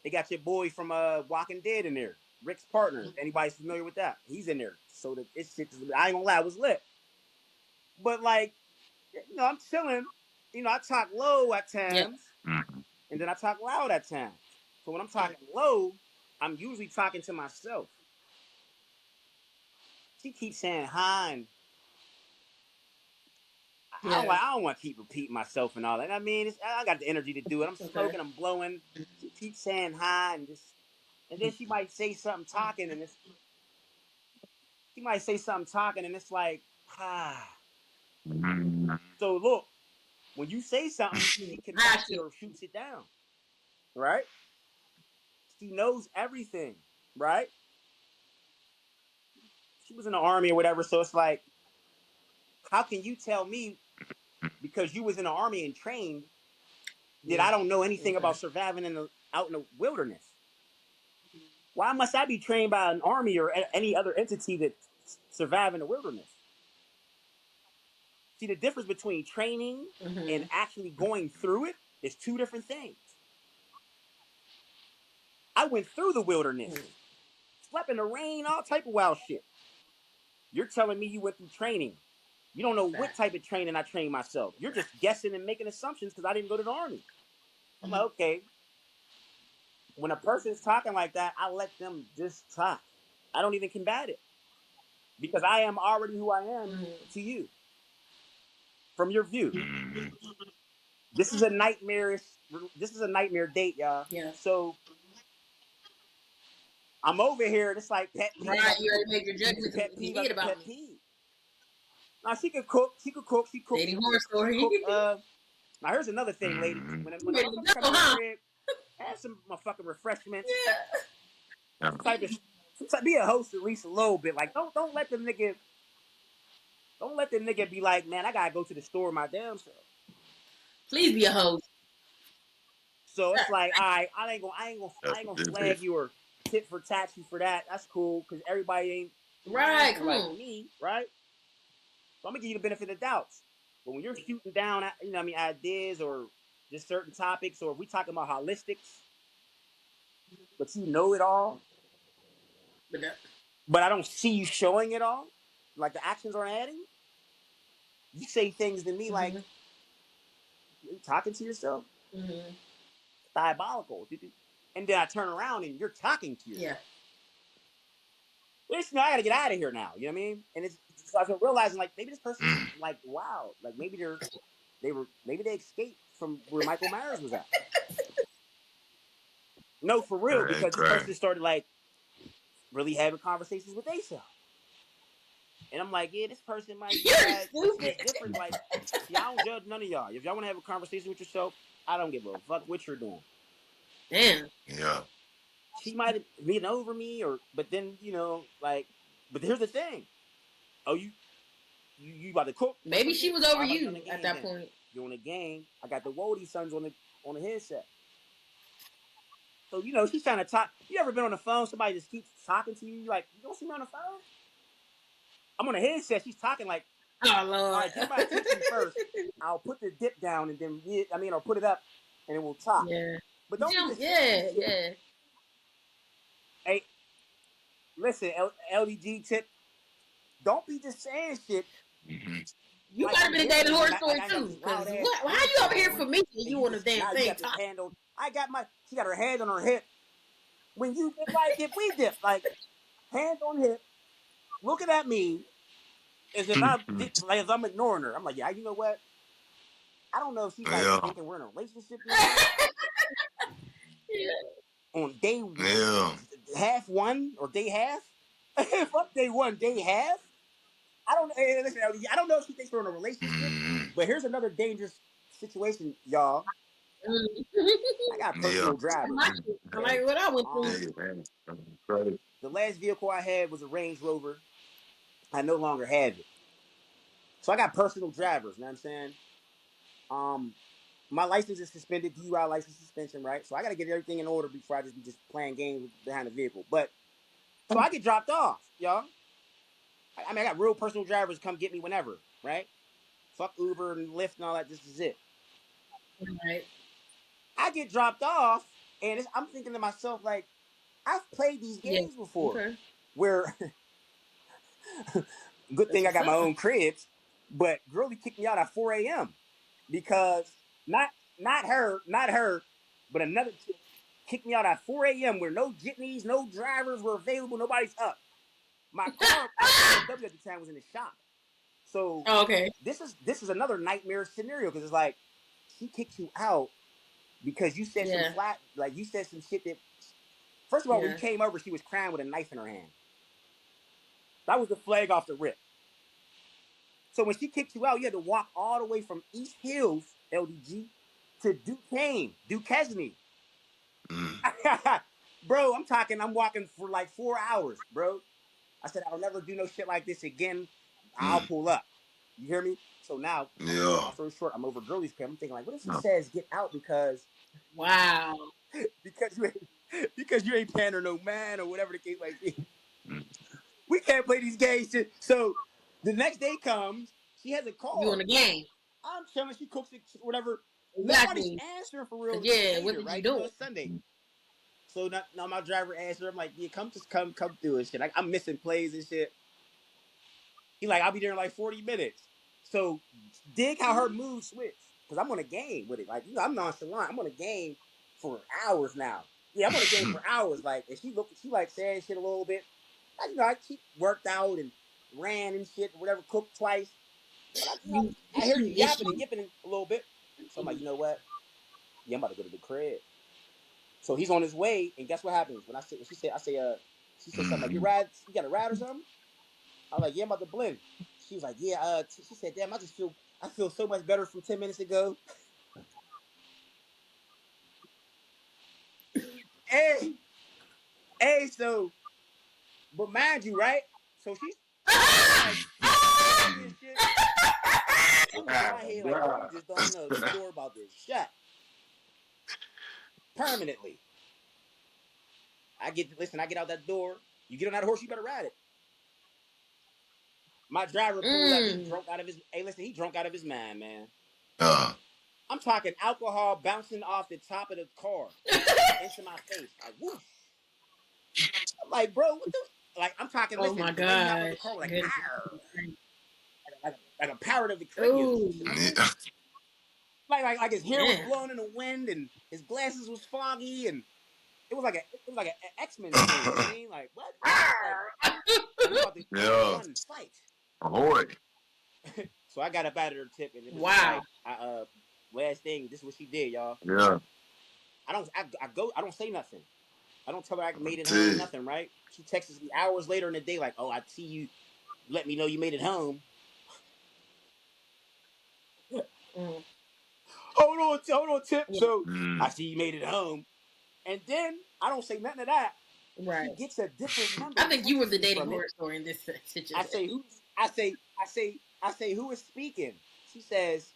[SPEAKER 6] They got your boy from Walking Dead in there, Rick's partner. If anybody's familiar with that, he's in there. So it's shit. I ain't gonna lie, it was lit. But like, you know, I'm chilling. You know, I talk low at times, and then I talk loud at times. So when I'm talking low, I'm usually talking to myself. She keeps saying hi, and I don't want to keep repeating myself and all that. I mean, I got the energy to do it. I'm smoking, I'm blowing. She keeps saying hi, and then she might say something talking, and it's like, ah. So look, when you say something, she can match it or shoots it down, right? She knows everything, right? She was in the army or whatever, so it's like, how can you tell me, because you was in the army and trained, that I don't know anything about surviving out in the wilderness? Why must I be trained by an army or any other entity that survive in the wilderness? See, the difference between training and actually going through it is 2 different things. I went through the wilderness, slept in the rain, all type of wild shit. You're telling me you went through training. You don't know what type of training I trained myself. You're just guessing and making assumptions because I didn't go to the army. I'm like, okay. When a person's talking like that, I let them just talk. I don't even combat it because I am already who I am to you from your view. This is a nightmare date, y'all.
[SPEAKER 2] Yeah.
[SPEAKER 6] So I'm over here. It's like pet peeve.
[SPEAKER 2] Right, you already made your judgment
[SPEAKER 6] Pet
[SPEAKER 2] in
[SPEAKER 6] peeve
[SPEAKER 2] your head
[SPEAKER 6] after
[SPEAKER 2] about
[SPEAKER 6] pet
[SPEAKER 2] me.
[SPEAKER 6] peeve. Now she could cook. She cooked.
[SPEAKER 2] Dating horror story.
[SPEAKER 6] Now here's another thing, ladies. When the
[SPEAKER 2] Ready to
[SPEAKER 6] motherfuckers come
[SPEAKER 2] go,
[SPEAKER 6] to your
[SPEAKER 2] huh?
[SPEAKER 6] crib, have some motherfucking refreshments.
[SPEAKER 2] Yeah.
[SPEAKER 6] Be a host at least a little bit. Like don't let the nigga be like, man, I gotta go to the store my damn self.
[SPEAKER 2] Please be a host.
[SPEAKER 6] So it's like, all right, I ain't gonna flag you or tit for tat you for that. That's cool because everybody ain't
[SPEAKER 2] Right, come
[SPEAKER 6] like
[SPEAKER 2] on.
[SPEAKER 6] me, right? So I'm gonna give you the benefit of doubts. But when you're shooting down, ideas or just certain topics, or if we talking about holistics, but you know it all, but I don't see you showing it all, like the actions aren't adding. You say things to me like, you talking to yourself? Diabolical. And then I turn around and you're talking to yourself. I gotta get out of here now. You know what I mean? And so I was realizing like maybe this person's like, wow, like maybe they escaped from where Michael Myers was at. No, for real, because this person started like really having conversations with themselves. And I'm like, yeah, this person might be bad. It's different. Like, see, I don't judge none of y'all. If y'all want to have a conversation with yourself, I don't give a fuck what you're doing.
[SPEAKER 2] Damn.
[SPEAKER 4] Yeah.
[SPEAKER 6] She might have been over me, but then but here's the thing. Oh, you about to cook?
[SPEAKER 2] Maybe she was over
[SPEAKER 6] you
[SPEAKER 2] you at that point.
[SPEAKER 6] You on the game? I got the Wody sons on the headset. So she's trying to talk. You ever been on the phone? Somebody just keeps talking to you. Like, you don't see me on the phone? I'm on the headset. She's talking like,
[SPEAKER 2] oh Lord.
[SPEAKER 6] All right, get my attention first. I'll put the dip down and then I'll put it up and then we'll talk.
[SPEAKER 2] Yeah.
[SPEAKER 6] But don't be just
[SPEAKER 2] yeah.
[SPEAKER 6] Hey, listen, LDG tip. Don't be just saying shit.
[SPEAKER 2] You
[SPEAKER 6] like
[SPEAKER 2] gotta be the dating horror story too.
[SPEAKER 6] Because
[SPEAKER 2] why you over here for me and you on the damn thing?
[SPEAKER 6] She got her hand on her hip. When you dip, like if we dip, like hands on hip, looking at me as if I'm ignoring her. I'm like, yeah, you know what? I don't know if she's like thinking we're in a relationship on day half one or day half. Fuck day one, day half. I don't know if she thinks we're in a relationship, but here's another dangerous situation, y'all. I got personal drivers.
[SPEAKER 2] I like what I went through.
[SPEAKER 6] The last vehicle I had was a Range Rover. I no longer have it. So I got personal drivers, you know what I'm saying? My license is suspended, DUI license suspension, right? So I got to get everything in order before I just be playing games behind the vehicle. But so I get dropped off, y'all. I got real personal drivers come get me whenever, right? Fuck Uber and Lyft and all that. This is it.
[SPEAKER 2] Right.
[SPEAKER 6] I get dropped off, and I'm thinking to myself, like, I've played these games before. Where, good thing I got my own cribs, but girlie kicked me out at 4 a.m. because not her, but another chick kicked me out at 4 a.m. where no jitneys, no drivers were available, nobody's up. My car BMW at the time was in the shop. So this is another nightmare scenario because it's like she kicked you out because you said you said some shit that first of all when you came over she was crying with a knife in her hand. That was the flag off the rip. So when she kicked you out, you had to walk all the way from East Hills, LDG, to Duquesne. Bro, I'm walking for like 4 hours, bro. I said, I'll never do no shit like this again. I'll pull up. You hear me? So now, long story short, I'm over girlie's crib. I'm thinking like, what if she says get out because because you ain't paying her no man or whatever the case might be. We can't play these games. So the next day comes, she has a call.
[SPEAKER 2] You on the game.
[SPEAKER 6] I'm chilling. She cooks it, whatever.
[SPEAKER 2] Exactly.
[SPEAKER 6] Nobody's answering for real.
[SPEAKER 2] Yeah, what did
[SPEAKER 6] right?
[SPEAKER 2] you do?
[SPEAKER 6] It's Sunday. So now my driver answered. I'm like, yeah, come through and shit. I'm missing plays and shit. He like, I'll be there in like 40 minutes. So dig how her mood switched. Because I'm on a game with it. Like, you know, I'm nonchalant. I'm on a game for hours now. Yeah, I'm on a game for hours. Like, and she like saying shit a little bit. Like, you know, she worked out and ran and shit, whatever, cooked twice. But I hear you yapping and yipping a little bit. So I'm like, you know what? Yeah, I'm about to go to the crib. So he's on his way, and guess what happens? She said something like, you got a ride or something? I was like, yeah, I'm about to blend. She was like, yeah, she said, damn, I feel so much better from 10 minutes ago. hey, so, but mind you, right? So she's like, shit. I'm in my head like, oh, you just don't know. This door about to shut permanently. I get out that door. You get on that horse, you better ride it. My driver pulled up. He drunk out of his. Hey, listen, he drunk out of his mind, man. I'm talking alcohol bouncing off the top of the car into my face. Like, whoosh. I'm like, bro, what the? Like, I'm talking.
[SPEAKER 2] Oh
[SPEAKER 6] listen,
[SPEAKER 2] my
[SPEAKER 6] the way he hopped out the car, like, like a pirate of the Caribbean. Like his hair was blowing in the wind, and his glasses was foggy, and it was like an X-Men scene. You know what I mean? Like, what? Like, about to run, fight.
[SPEAKER 4] Ahoy.
[SPEAKER 6] So I got up out of her tip, and it was
[SPEAKER 2] wow.
[SPEAKER 6] Like, last thing, this is what she did, y'all.
[SPEAKER 4] Yeah.
[SPEAKER 6] I don't say nothing. I don't tell her I made it home, nothing, right? She texts me hours later in the day, like, oh, I see you, let me know you made it home. Hold on, Tip. Yeah. So I see you made it home. And then I don't say nothing to that.
[SPEAKER 2] Right.
[SPEAKER 6] She gets a different number.
[SPEAKER 2] I think you were the dating horror story in this situation.
[SPEAKER 6] I say, who is speaking? She says,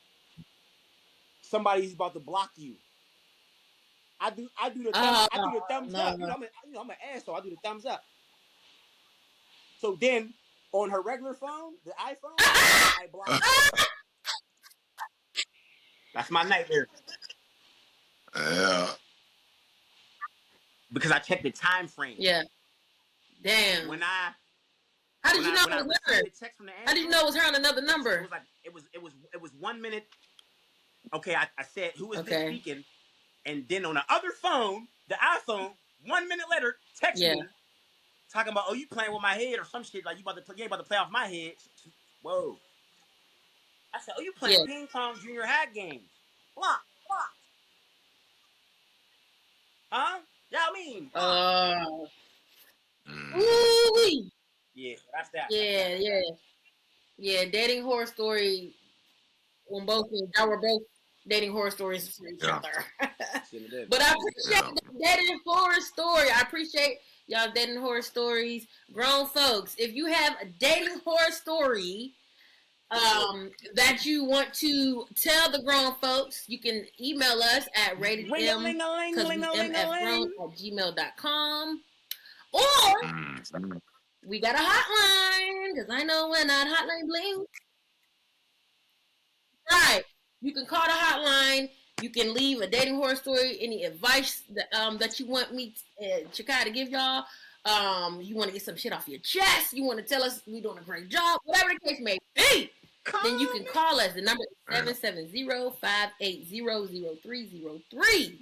[SPEAKER 6] somebody's about to block you. I do the thumbs up. No. I'm an asshole. I do the thumbs up. So then on her regular phone, the iPhone, I block her. That's my nightmare.
[SPEAKER 4] Yeah.
[SPEAKER 6] Because I checked the time frame.
[SPEAKER 2] Yeah. Damn.
[SPEAKER 6] How
[SPEAKER 2] did you know it was her? How did you know it was her on another number?
[SPEAKER 6] It was like it was 1 minute. Okay, I said, who is this speaking? And then on the other phone, the iPhone, 1 minute later, text me talking about, oh, you playing with my head or some shit, like you ain't about to play off my head. Whoa. I said, oh, you playing ping pong junior high games. Block. Huh? Yeah, I mean.
[SPEAKER 2] Ooh-wee.
[SPEAKER 6] Yeah, that's that.
[SPEAKER 2] Yeah, dating horror story on both ends. Y'all were both dating horror stories for each other. But I appreciate the dating horror story. I appreciate y'all dating horror stories. Grown folks, if you have a dating horror story that you want to tell the grown folks, you can email us at ratedm@gmail.com. Or we got a hotline, because I know when that hotline blinks. Right. You can call the hotline. You can leave a dating horror story, any advice that you want me, Chikai, to give y'all. You want to get some shit off your chest. You want to tell us we're doing a great job. Whatever the case may be. Then you can call us. The number is 770-580-0303.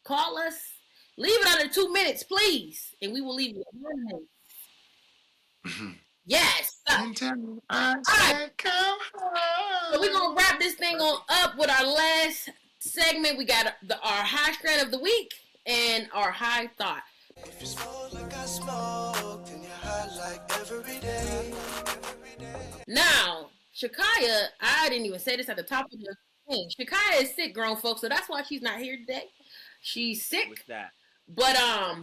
[SPEAKER 2] Call us. Leave it under 2 minutes, please. And we will leave you 1 minute. Yes. All right. So we're going to wrap this thing on up with our last segment. We got our high strand of the week and our high thought. If you smoke like I smoke, then you're hot like every day. Now, Shakaya, I didn't even say this at the top of the thing. Shakaya is sick, grown folks, so that's why she's not here today. She's sick.
[SPEAKER 6] What's that?
[SPEAKER 2] But I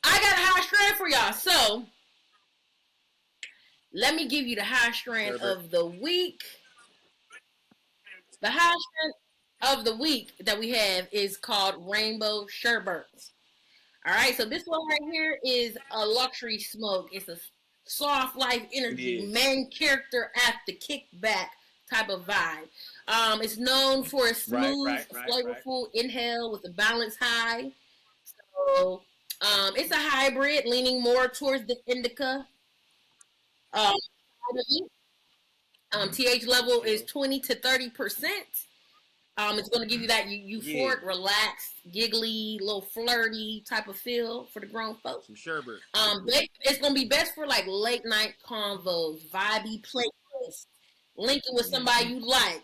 [SPEAKER 2] got a high strand for y'all. So let me give you the high strand of the week. The high strand of the week that we have is called Rainbow Sherbert. All right, so this one right here is a luxury smoke. It's a soft life energy, main character at the kickback type of vibe. It's known for a smooth, flavorful inhale with a balanced high. So it's a hybrid, leaning more towards the indica. TH level is 20 to 30%. It's going to give you that euphoric, relaxed, giggly, little flirty type of feel for the grown folks.
[SPEAKER 6] Some sherbet.
[SPEAKER 2] It's going to be best for like late night convos, vibey playlists, linking with somebody you like.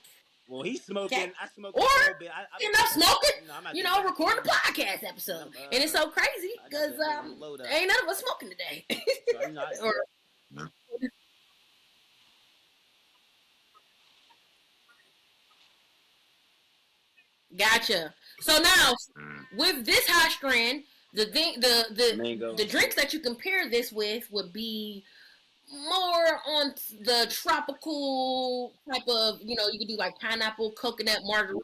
[SPEAKER 6] Well, he's smoking.
[SPEAKER 2] Okay?
[SPEAKER 6] I smoke
[SPEAKER 2] or,
[SPEAKER 6] a little bit.
[SPEAKER 2] I'm smoking. Record a podcast episode. And it's so crazy because ain't none of us smoking today. Gotcha. So now, with this high strand, the drinks that you compare this with would be more on the tropical type of, you can do like pineapple, coconut, margarita.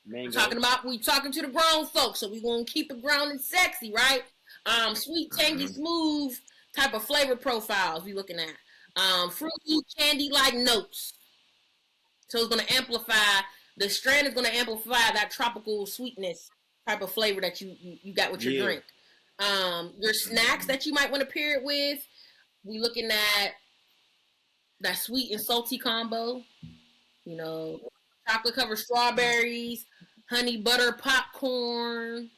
[SPEAKER 2] We talking to the grown folks, so we gonna keep it grown and sexy, right? Sweet, tangy, smooth type of flavor profiles we looking at. Fruity, candy-like notes. So it's gonna amplify. The strand is going to amplify that tropical sweetness type of flavor that you got with your drink. Your snacks that you might want to pair it with, we looking at that sweet and salty combo. Chocolate covered strawberries, honey butter popcorn,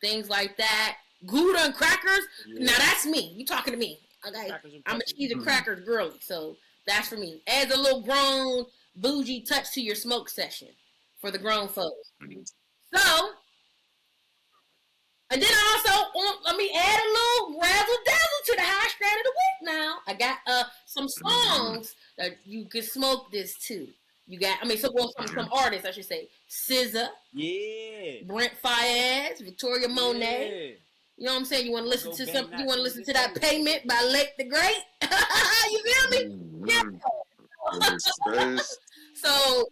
[SPEAKER 2] things like that. Gouda and crackers. Yeah. Now that's me. You talking to me? Okay, I'm a cheese and crackers girly, so that's for me. Adds a little grown bougie touch to your smoke session for the grown folks. So, and then also, let me add a little razzle dazzle to the high strand of the week now. I got some songs that you can smoke this to. You got, some artists, I should say. SZA.
[SPEAKER 6] Yeah.
[SPEAKER 2] Brent Faiyaz, Victoria Monet. Yeah. You know what I'm saying? You want to listen to some? You want to listen to that Payment by Leight The Great? You feel me? Yeah. So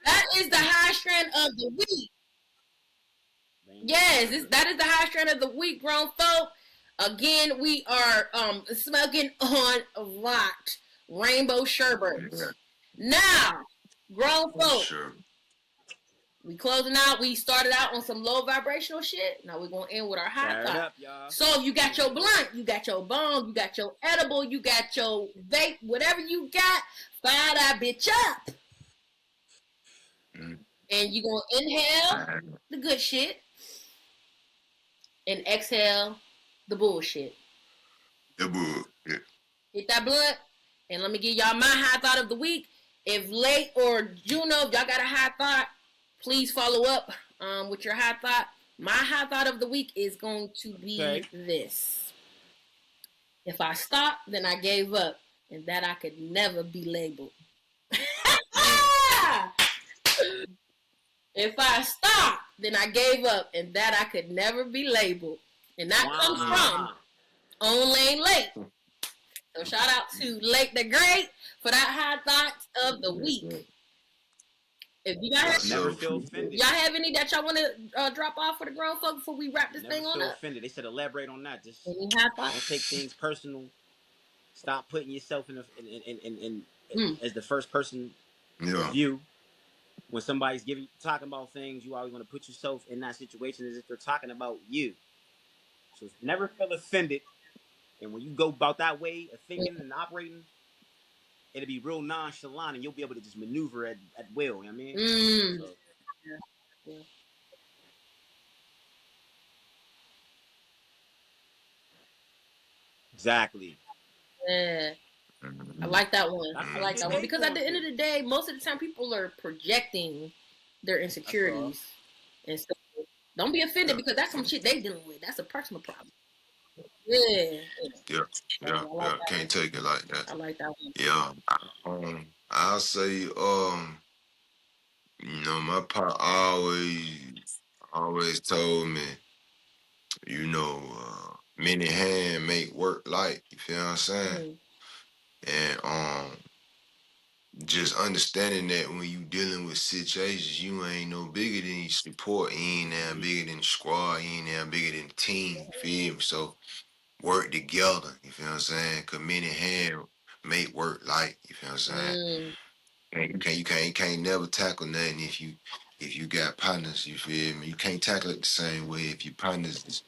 [SPEAKER 2] that is the high strand of the week. Yes, that is the high strand of the week, grown folk. Again, we are smoking on locked rainbow sherbets. Now, grown folk, we closing out. We started out on some low vibrational shit. Now we're gonna end with our high thought. So if you got your blunt, you got your bong, you got your edible, you got your vape, whatever you got, fire that bitch up. And you gonna inhale the good shit and exhale the bullshit. Hit that blunt, and let me give y'all my high thought of the week. If Leight or Juno, if y'all got a high thought, please follow up with your high thought. My high thought of the week is going to be this. If I stop, then I gave up, and that I could never be labeled. If I stop, then I gave up, and that I could never be labeled. And that comes from on Lane Leight. So shout out to Leight The Great for that high thought of the week. If you guys y'all have any that y'all want to drop off for the grown folk before we wrap this thing on up?
[SPEAKER 6] Offended. They said elaborate on that. Just don't take things personal. Stop putting yourself in as the first person view. When somebody's talking about things, you always want to put yourself in that situation as if they're talking about you. So never feel offended. And when you go about that way of thinking and operating, it'll be real nonchalant, and you'll be able to just maneuver at will. You know what I mean? So. Yeah. Exactly.
[SPEAKER 2] Yeah. I like that one. I like that one because at the end of the day, most of the time people are projecting their insecurities, and so don't be offended because that's some shit they dealing with. That's a personal problem. Yeah.
[SPEAKER 4] Can't take it like that.
[SPEAKER 2] I like that one.
[SPEAKER 4] Yeah. I'll say, my pop always told me, many hand make work light. You feel what I'm saying? And just understanding that when you dealing with situations, you ain't no bigger than your support. You ain't that bigger than the squad. You ain't that bigger than the team. You feel me? So work together. You feel what I'm saying? Cause many hand make work light. You feel what I'm saying? You can't never tackle nothing if you got partners. You feel me? You can't tackle it the same way if your partners is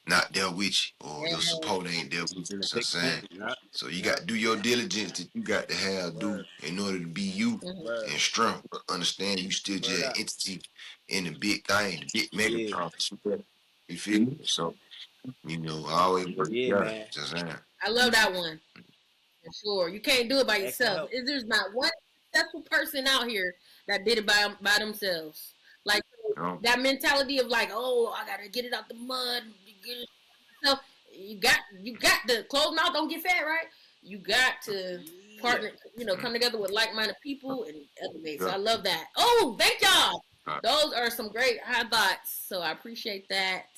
[SPEAKER 4] not there with you, or your support ain't there with you.
[SPEAKER 6] In the
[SPEAKER 4] So I'm
[SPEAKER 6] thick
[SPEAKER 4] saying,
[SPEAKER 6] skin. Yep.
[SPEAKER 4] so you got
[SPEAKER 6] Yep.
[SPEAKER 4] to do your diligence that you got to have do
[SPEAKER 6] Word.
[SPEAKER 4] in order to be you
[SPEAKER 6] Word.
[SPEAKER 4] and strength. But understand you still just
[SPEAKER 6] Word
[SPEAKER 4] an
[SPEAKER 6] up.
[SPEAKER 4] entity in the big thing, the big mega
[SPEAKER 6] Yeah.
[SPEAKER 4] conference. You feel me? So I always work
[SPEAKER 6] Yeah,
[SPEAKER 4] together.
[SPEAKER 6] man.
[SPEAKER 4] Just saying.
[SPEAKER 2] I love that one. For sure. You can't do it by
[SPEAKER 6] Extra
[SPEAKER 2] yourself.
[SPEAKER 6] help.
[SPEAKER 2] There's not one successful person out here that did it by themselves. Like that mentality of like, oh, I gotta get it out the mud, get it. So you got the closed mouth don't get fed, right? You got to
[SPEAKER 6] Yeah.
[SPEAKER 2] partner, come together with like-minded people and elevate. So
[SPEAKER 4] Yeah.
[SPEAKER 2] I love that. Oh, thank y'all. Those are some great high thoughts. So I appreciate that.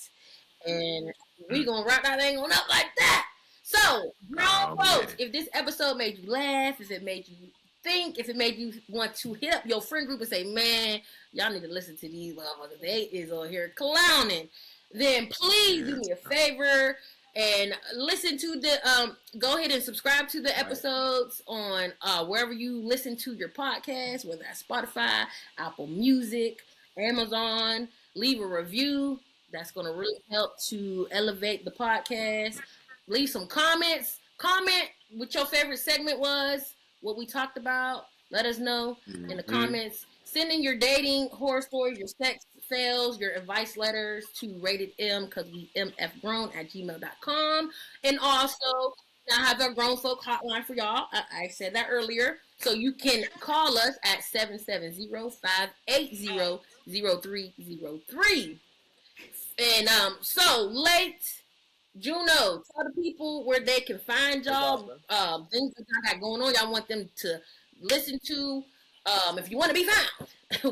[SPEAKER 2] And we gonna rock that thing on up like that. So, grown folks, if this episode made you laugh, if it made you think, if it made you want to hit up your friend group and say, man, y'all need to listen to these motherfuckers. They is on here clowning. Then please do me a favor and listen to the go ahead and subscribe to the episodes on wherever you listen to your podcast, whether that's Spotify, Apple Music, Amazon. Leave a review. That's going to really help to elevate the podcast. Leave some comments. Comment what your favorite segment was, what we talked about. Let us know in the comments. Send in your dating horror stories, your sex fails, your advice letters to rated M because we mfgrown at gmail.com. And also, I have a grown folk hotline for y'all. I said that earlier. So you can call us at 770-580-0303. And so Leight, Juno, tell the people where they can find y'all, things that y'all got going on. Y'all want them to listen to. If you want to be found,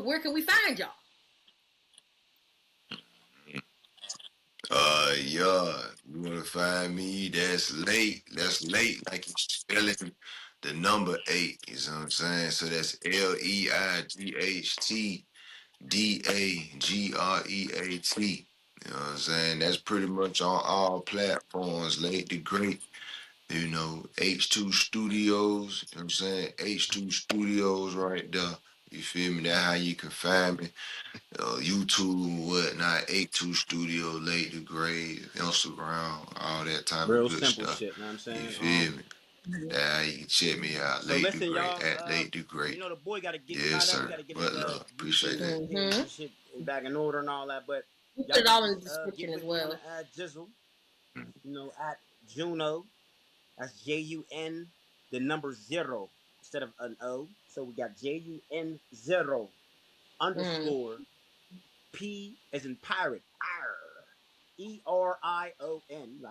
[SPEAKER 2] where can we find y'all?
[SPEAKER 4] Yeah, you wanna find me? That's late. That's late, like you spelling the number 8. You know what I'm saying? So that's LeightDagreat. You know what I'm saying? That's pretty much on all platforms. Leight The Great. H2 Studios. You know what I'm saying? H2 Studios right there. You feel me? That's how you can find me. YouTube and whatnot, 82 Studio, Leight The Great, Instagram, all that type of
[SPEAKER 6] Real
[SPEAKER 4] good
[SPEAKER 6] simple
[SPEAKER 4] stuff.
[SPEAKER 6] shit, you know what I'm saying?
[SPEAKER 4] You feel me? That's how you can check me out,
[SPEAKER 6] So
[SPEAKER 4] Leight The
[SPEAKER 6] listen,
[SPEAKER 4] Great,
[SPEAKER 6] y'all.
[SPEAKER 4] at Leight The Great.
[SPEAKER 6] The boy got to get
[SPEAKER 4] Yes,
[SPEAKER 6] caught up. We
[SPEAKER 4] sir.
[SPEAKER 6] got to get
[SPEAKER 4] But
[SPEAKER 6] his
[SPEAKER 4] appreciate that.
[SPEAKER 6] page and shit back in order and all that. But
[SPEAKER 2] We'll put
[SPEAKER 6] y'all
[SPEAKER 2] it
[SPEAKER 6] can
[SPEAKER 2] all in the
[SPEAKER 6] just
[SPEAKER 2] description
[SPEAKER 6] get
[SPEAKER 2] as
[SPEAKER 6] with me on
[SPEAKER 2] well.
[SPEAKER 6] the Jizzle. At Juno. That's JUN, the number 0 instead of an O. So we got JUN 0 underscore P as in pirate. ERION. I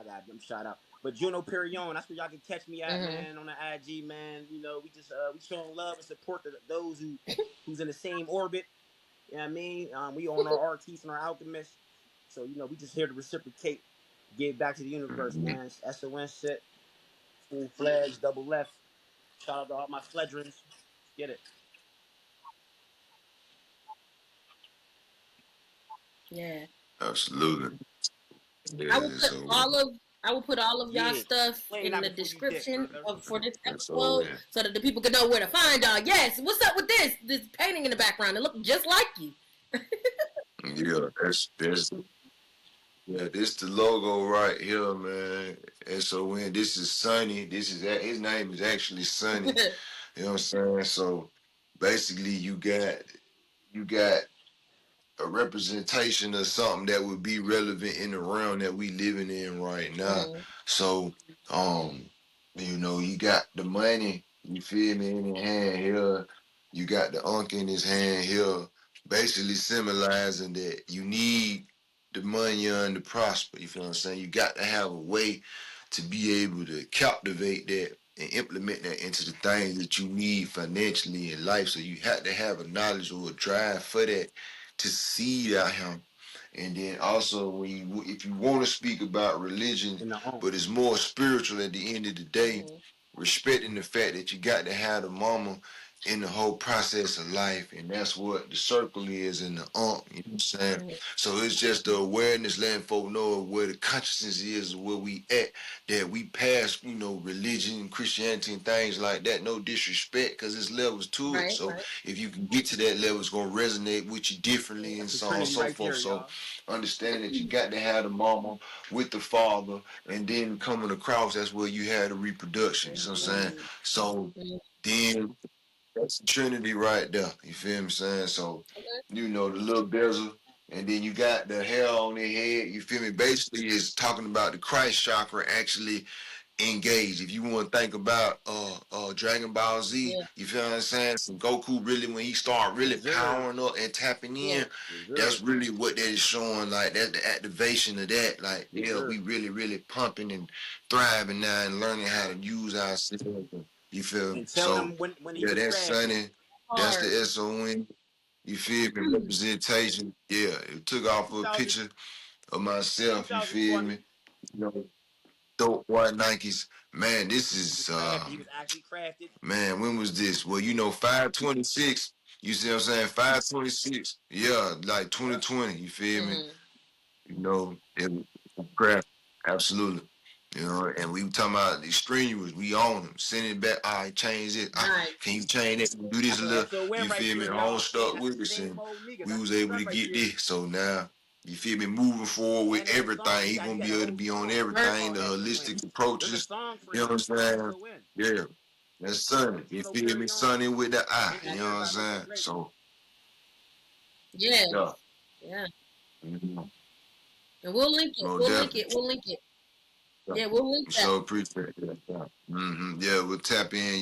[SPEAKER 6] got them shout out. But Juno Perion, that's where y'all can catch me at, man, on the IG, man. We just we showing love and support those who's in the same orbit. You know what I mean? We on our artists and our alchemists. So, we just here to reciprocate, give back to the universe, man. SON shit. Full fledged, double left. Shout out to all my fledrins. Get it.
[SPEAKER 2] Yeah.
[SPEAKER 4] Absolutely.
[SPEAKER 2] I
[SPEAKER 4] Yeah,
[SPEAKER 2] will put
[SPEAKER 4] so
[SPEAKER 2] all of y'all
[SPEAKER 6] Yeah.
[SPEAKER 2] stuff
[SPEAKER 6] Explain
[SPEAKER 2] in
[SPEAKER 6] that
[SPEAKER 2] the
[SPEAKER 6] before you dip,
[SPEAKER 2] description
[SPEAKER 6] brother.
[SPEAKER 2] for this
[SPEAKER 4] so
[SPEAKER 2] episode so that the people can know where to find y'all. Yes, what's up with this painting in the background? It looks just like you.
[SPEAKER 4] yeah, that's yeah, this the logo right here, man. SON. This is Sunny. His name is actually Sunny. You know what I'm saying? So basically you got a representation of something that would be relevant in the realm that we living in right now. So, you got the money, you feel me, in his hand here. You got the unk in his hand here, basically symbolizing that you need the money and to prosper. You feel what I'm saying? You got to have a way to be able to captivate that and implement that into the things that you need financially in life. So you have to have a knowledge or a drive for that to see out him. And then also, if you want to speak about religion, but it's more spiritual at the end of the day, respecting the fact that you got to have the mama in the whole process of life, and that's what the circle is in the you know what I'm saying? So it's just the awareness, letting folk know where the consciousness is, where we at, that we pass, you know, religion, Christianity, and things like that. No disrespect, because there's levels to it. So if you can get to that level, it's gonna resonate with you differently, and
[SPEAKER 6] That's the
[SPEAKER 4] so on and
[SPEAKER 6] Trinity
[SPEAKER 4] so
[SPEAKER 6] right
[SPEAKER 4] forth.
[SPEAKER 6] there,
[SPEAKER 4] So
[SPEAKER 6] y'all.
[SPEAKER 4] understand that you got to have the mama with the father, and then coming across, that's where you have the reproduction. You know what I'm saying? So then that's the Trinity right there. You feel what I'm saying? So, you know, the little bezel, and then you got the hair on their head. You feel me? Basically, it's talking about the Christ chakra actually engaged. If you want to think about Dragon Ball Z, you feel what I'm saying? So Goku really, when he start really
[SPEAKER 6] Yes, sir.
[SPEAKER 4] powering up and tapping in,
[SPEAKER 6] Yes,
[SPEAKER 4] that's
[SPEAKER 6] sir.
[SPEAKER 4] really what that is showing. Like that's the activation of that. Like,
[SPEAKER 6] Yes,
[SPEAKER 4] yeah,
[SPEAKER 6] sir.
[SPEAKER 4] we really, really pumping and thriving now and learning how to use ourselves. You feel me?
[SPEAKER 6] And tell
[SPEAKER 4] So
[SPEAKER 6] them when he
[SPEAKER 4] yeah,
[SPEAKER 6] was
[SPEAKER 4] that's
[SPEAKER 6] crafted.
[SPEAKER 4] Sunny. That's the SON. You feel me? Representation. Yeah, it took off a
[SPEAKER 6] 2000,
[SPEAKER 4] picture of myself. You feel
[SPEAKER 6] 2020.
[SPEAKER 4] me? You know, dope white Nikes. Man, this
[SPEAKER 6] He
[SPEAKER 4] is
[SPEAKER 6] was crafted. He was actually crafted.
[SPEAKER 4] man, when was this? Well, you know, 526. You see what I'm saying? 526. Yeah, like
[SPEAKER 6] Yep.
[SPEAKER 4] 2020. You feel me? You know, it was crap. Absolutely. You know, and we were talking about the strenuous. We own them. Send it back. All right, change it. Can you change it? Do this
[SPEAKER 6] That's
[SPEAKER 4] a
[SPEAKER 6] an
[SPEAKER 4] little.
[SPEAKER 6] SON
[SPEAKER 4] You
[SPEAKER 6] right
[SPEAKER 4] feel me?
[SPEAKER 6] there,
[SPEAKER 4] On
[SPEAKER 6] y'all.
[SPEAKER 4] stuck
[SPEAKER 6] That's
[SPEAKER 4] with
[SPEAKER 6] the
[SPEAKER 4] us,
[SPEAKER 6] same
[SPEAKER 4] and
[SPEAKER 6] old Negus.
[SPEAKER 4] we
[SPEAKER 6] That's
[SPEAKER 4] was
[SPEAKER 6] his
[SPEAKER 4] able
[SPEAKER 6] son
[SPEAKER 4] to
[SPEAKER 6] right
[SPEAKER 4] get
[SPEAKER 6] there.
[SPEAKER 4] this. So now, you feel me? Moving forward with
[SPEAKER 6] And there's a song.
[SPEAKER 4] everything, he
[SPEAKER 6] He
[SPEAKER 4] gonna
[SPEAKER 6] got
[SPEAKER 4] be
[SPEAKER 6] a
[SPEAKER 4] able to
[SPEAKER 6] whole
[SPEAKER 4] be on
[SPEAKER 6] song
[SPEAKER 4] everything.
[SPEAKER 6] called
[SPEAKER 4] The
[SPEAKER 6] SON.
[SPEAKER 4] holistic
[SPEAKER 6] There's a
[SPEAKER 4] approaches.
[SPEAKER 6] song for
[SPEAKER 4] You know
[SPEAKER 6] him
[SPEAKER 4] what I'm
[SPEAKER 6] called
[SPEAKER 4] saying?
[SPEAKER 6] SON.
[SPEAKER 4] Yeah, that's sunny. You
[SPEAKER 6] Juno
[SPEAKER 4] feel me?
[SPEAKER 6] Perion.
[SPEAKER 4] Sunny with the eye. You know what I'm
[SPEAKER 6] Engineered by Leight The
[SPEAKER 4] saying?
[SPEAKER 6] Great.
[SPEAKER 4] So
[SPEAKER 2] Yes.
[SPEAKER 4] yeah.
[SPEAKER 2] Yeah.
[SPEAKER 4] Mhm.
[SPEAKER 2] And we'll link it.
[SPEAKER 4] Most
[SPEAKER 2] We'll link
[SPEAKER 4] definitely.
[SPEAKER 2] it. We'll link it.
[SPEAKER 4] Yeah.
[SPEAKER 2] Yeah, we'll link that.
[SPEAKER 4] So appreciate that. Yeah, we'll tap in.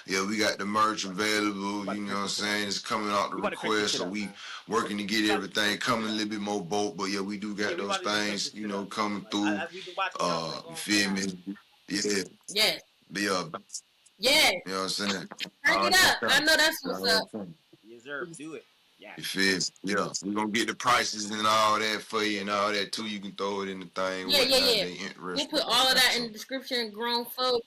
[SPEAKER 4] We got the merch available.
[SPEAKER 6] About
[SPEAKER 4] You
[SPEAKER 6] to
[SPEAKER 4] know
[SPEAKER 6] crank
[SPEAKER 4] what I'm
[SPEAKER 6] this shit up.
[SPEAKER 4] saying? It's coming out the
[SPEAKER 6] We about to crank this
[SPEAKER 4] request,
[SPEAKER 6] shit
[SPEAKER 4] so
[SPEAKER 6] up,
[SPEAKER 4] we
[SPEAKER 6] man.
[SPEAKER 4] working to get
[SPEAKER 6] We about to
[SPEAKER 4] everything
[SPEAKER 6] crank this
[SPEAKER 4] coming
[SPEAKER 6] shit
[SPEAKER 4] a
[SPEAKER 6] up.
[SPEAKER 4] little bit more bulk. But yeah, we do
[SPEAKER 6] Yeah,
[SPEAKER 4] got
[SPEAKER 6] we
[SPEAKER 4] those
[SPEAKER 6] about to just crank
[SPEAKER 4] things,
[SPEAKER 6] this
[SPEAKER 4] you
[SPEAKER 6] shit
[SPEAKER 4] know,
[SPEAKER 6] up.
[SPEAKER 4] coming
[SPEAKER 6] Like
[SPEAKER 4] through.
[SPEAKER 6] as we've been watching y'all for a
[SPEAKER 4] You
[SPEAKER 6] long
[SPEAKER 4] feel
[SPEAKER 6] time.
[SPEAKER 4] me? Yeah,
[SPEAKER 2] Yes.
[SPEAKER 4] yeah.
[SPEAKER 2] Yes.
[SPEAKER 4] You know what I'm saying?
[SPEAKER 2] Crank it up. I know that's what's up.
[SPEAKER 6] Yes, sir. Do it. Yeah.
[SPEAKER 4] You feel? Yeah, we gonna get the prices and all that for you and all that too. You can throw it in the thing,
[SPEAKER 2] Yeah, yeah,
[SPEAKER 4] whatnot.
[SPEAKER 2] yeah.
[SPEAKER 4] They
[SPEAKER 2] We'll
[SPEAKER 4] interested
[SPEAKER 2] put
[SPEAKER 4] like
[SPEAKER 2] all of
[SPEAKER 4] that.
[SPEAKER 2] that in
[SPEAKER 4] So
[SPEAKER 2] the description, grown folks.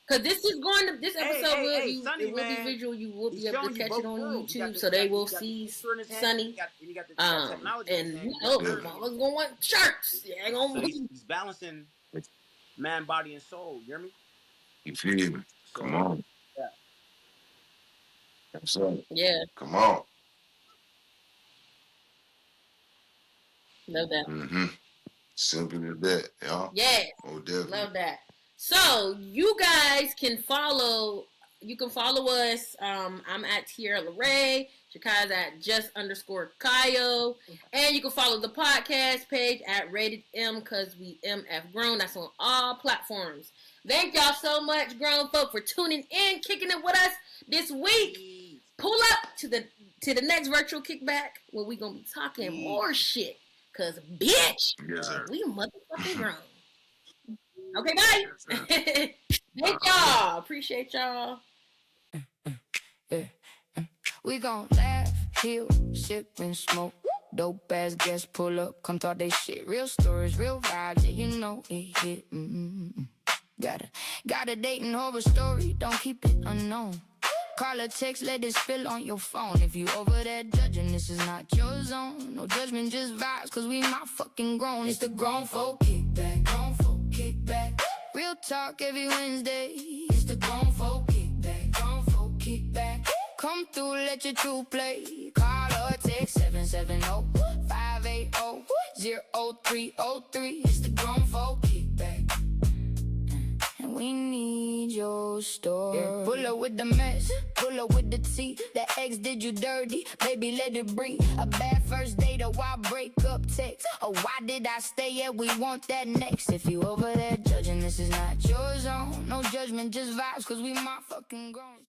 [SPEAKER 2] Cause this episode
[SPEAKER 6] Hey,
[SPEAKER 2] it
[SPEAKER 6] Sonny,
[SPEAKER 2] will be
[SPEAKER 6] man.
[SPEAKER 2] visual. You will
[SPEAKER 6] He's
[SPEAKER 2] be able to
[SPEAKER 6] showing you
[SPEAKER 2] catch it
[SPEAKER 6] both
[SPEAKER 2] on
[SPEAKER 6] worlds. He got
[SPEAKER 2] YouTube,
[SPEAKER 6] the
[SPEAKER 2] so
[SPEAKER 6] he
[SPEAKER 2] they
[SPEAKER 6] got
[SPEAKER 2] will
[SPEAKER 6] he got the
[SPEAKER 2] see
[SPEAKER 6] picture in his hand.
[SPEAKER 2] Sunny.
[SPEAKER 6] You got the technology in his hand.
[SPEAKER 2] And
[SPEAKER 6] You got
[SPEAKER 2] oh,
[SPEAKER 6] the
[SPEAKER 4] yeah,
[SPEAKER 6] version.
[SPEAKER 2] mama's gonna want shirts. Yeah,
[SPEAKER 6] So
[SPEAKER 2] gonna
[SPEAKER 6] he's balancing man, body, and soul. You hear me?
[SPEAKER 4] you feel me? Come
[SPEAKER 6] So
[SPEAKER 4] on,
[SPEAKER 6] yeah.
[SPEAKER 4] that's right.
[SPEAKER 2] yeah,
[SPEAKER 4] Come on.
[SPEAKER 2] love that.
[SPEAKER 4] Simple as that, y'all.
[SPEAKER 2] Yes,
[SPEAKER 4] Oh, definitely.
[SPEAKER 2] love that. So you guys can follow. You can follow us. I'm at Tierra Ray. Shakai's at just_Kayo. And you can follow the podcast page at Rated M because we MF Grown. That's on all platforms. Thank y'all so much, grown folk, for tuning in, kicking it with us this week. Pull up to the next virtual kickback where we gonna be talking more shit. Cause bitch,
[SPEAKER 4] Yes, sir.
[SPEAKER 2] we motherfucking grown. Okay, bye.
[SPEAKER 4] Yes, sir.
[SPEAKER 2] Thank y'all. Appreciate y'all.
[SPEAKER 1] We gon' laugh, heal, sip and smoke. Dope ass guests pull up, come talk they shit. Real stories, real vibes, yeah, you know it hit. Got a date and horror story, don't keep it unknown. Call or text, let it spill on your phone. If you over there judging, this is not your zone. No judgment, just vibes, cause we not fucking grown. It's the grown folk kickback, grown folk kickback. Real talk every Wednesday. It's the grown folk kickback, grown folk kickback. Come through, let your true play. Call or text 770-580-0303. It's the grown folk kickback. And we need your story. Yeah. Pull up with the mess, pull up with the tea. The ex did you dirty, baby let it breathe. A bad first date, or why break up text? Or why did I stay? Yeah, we want that next. If you over there judging, this is not your zone. No judgment, just vibes, cause we my fucking grown.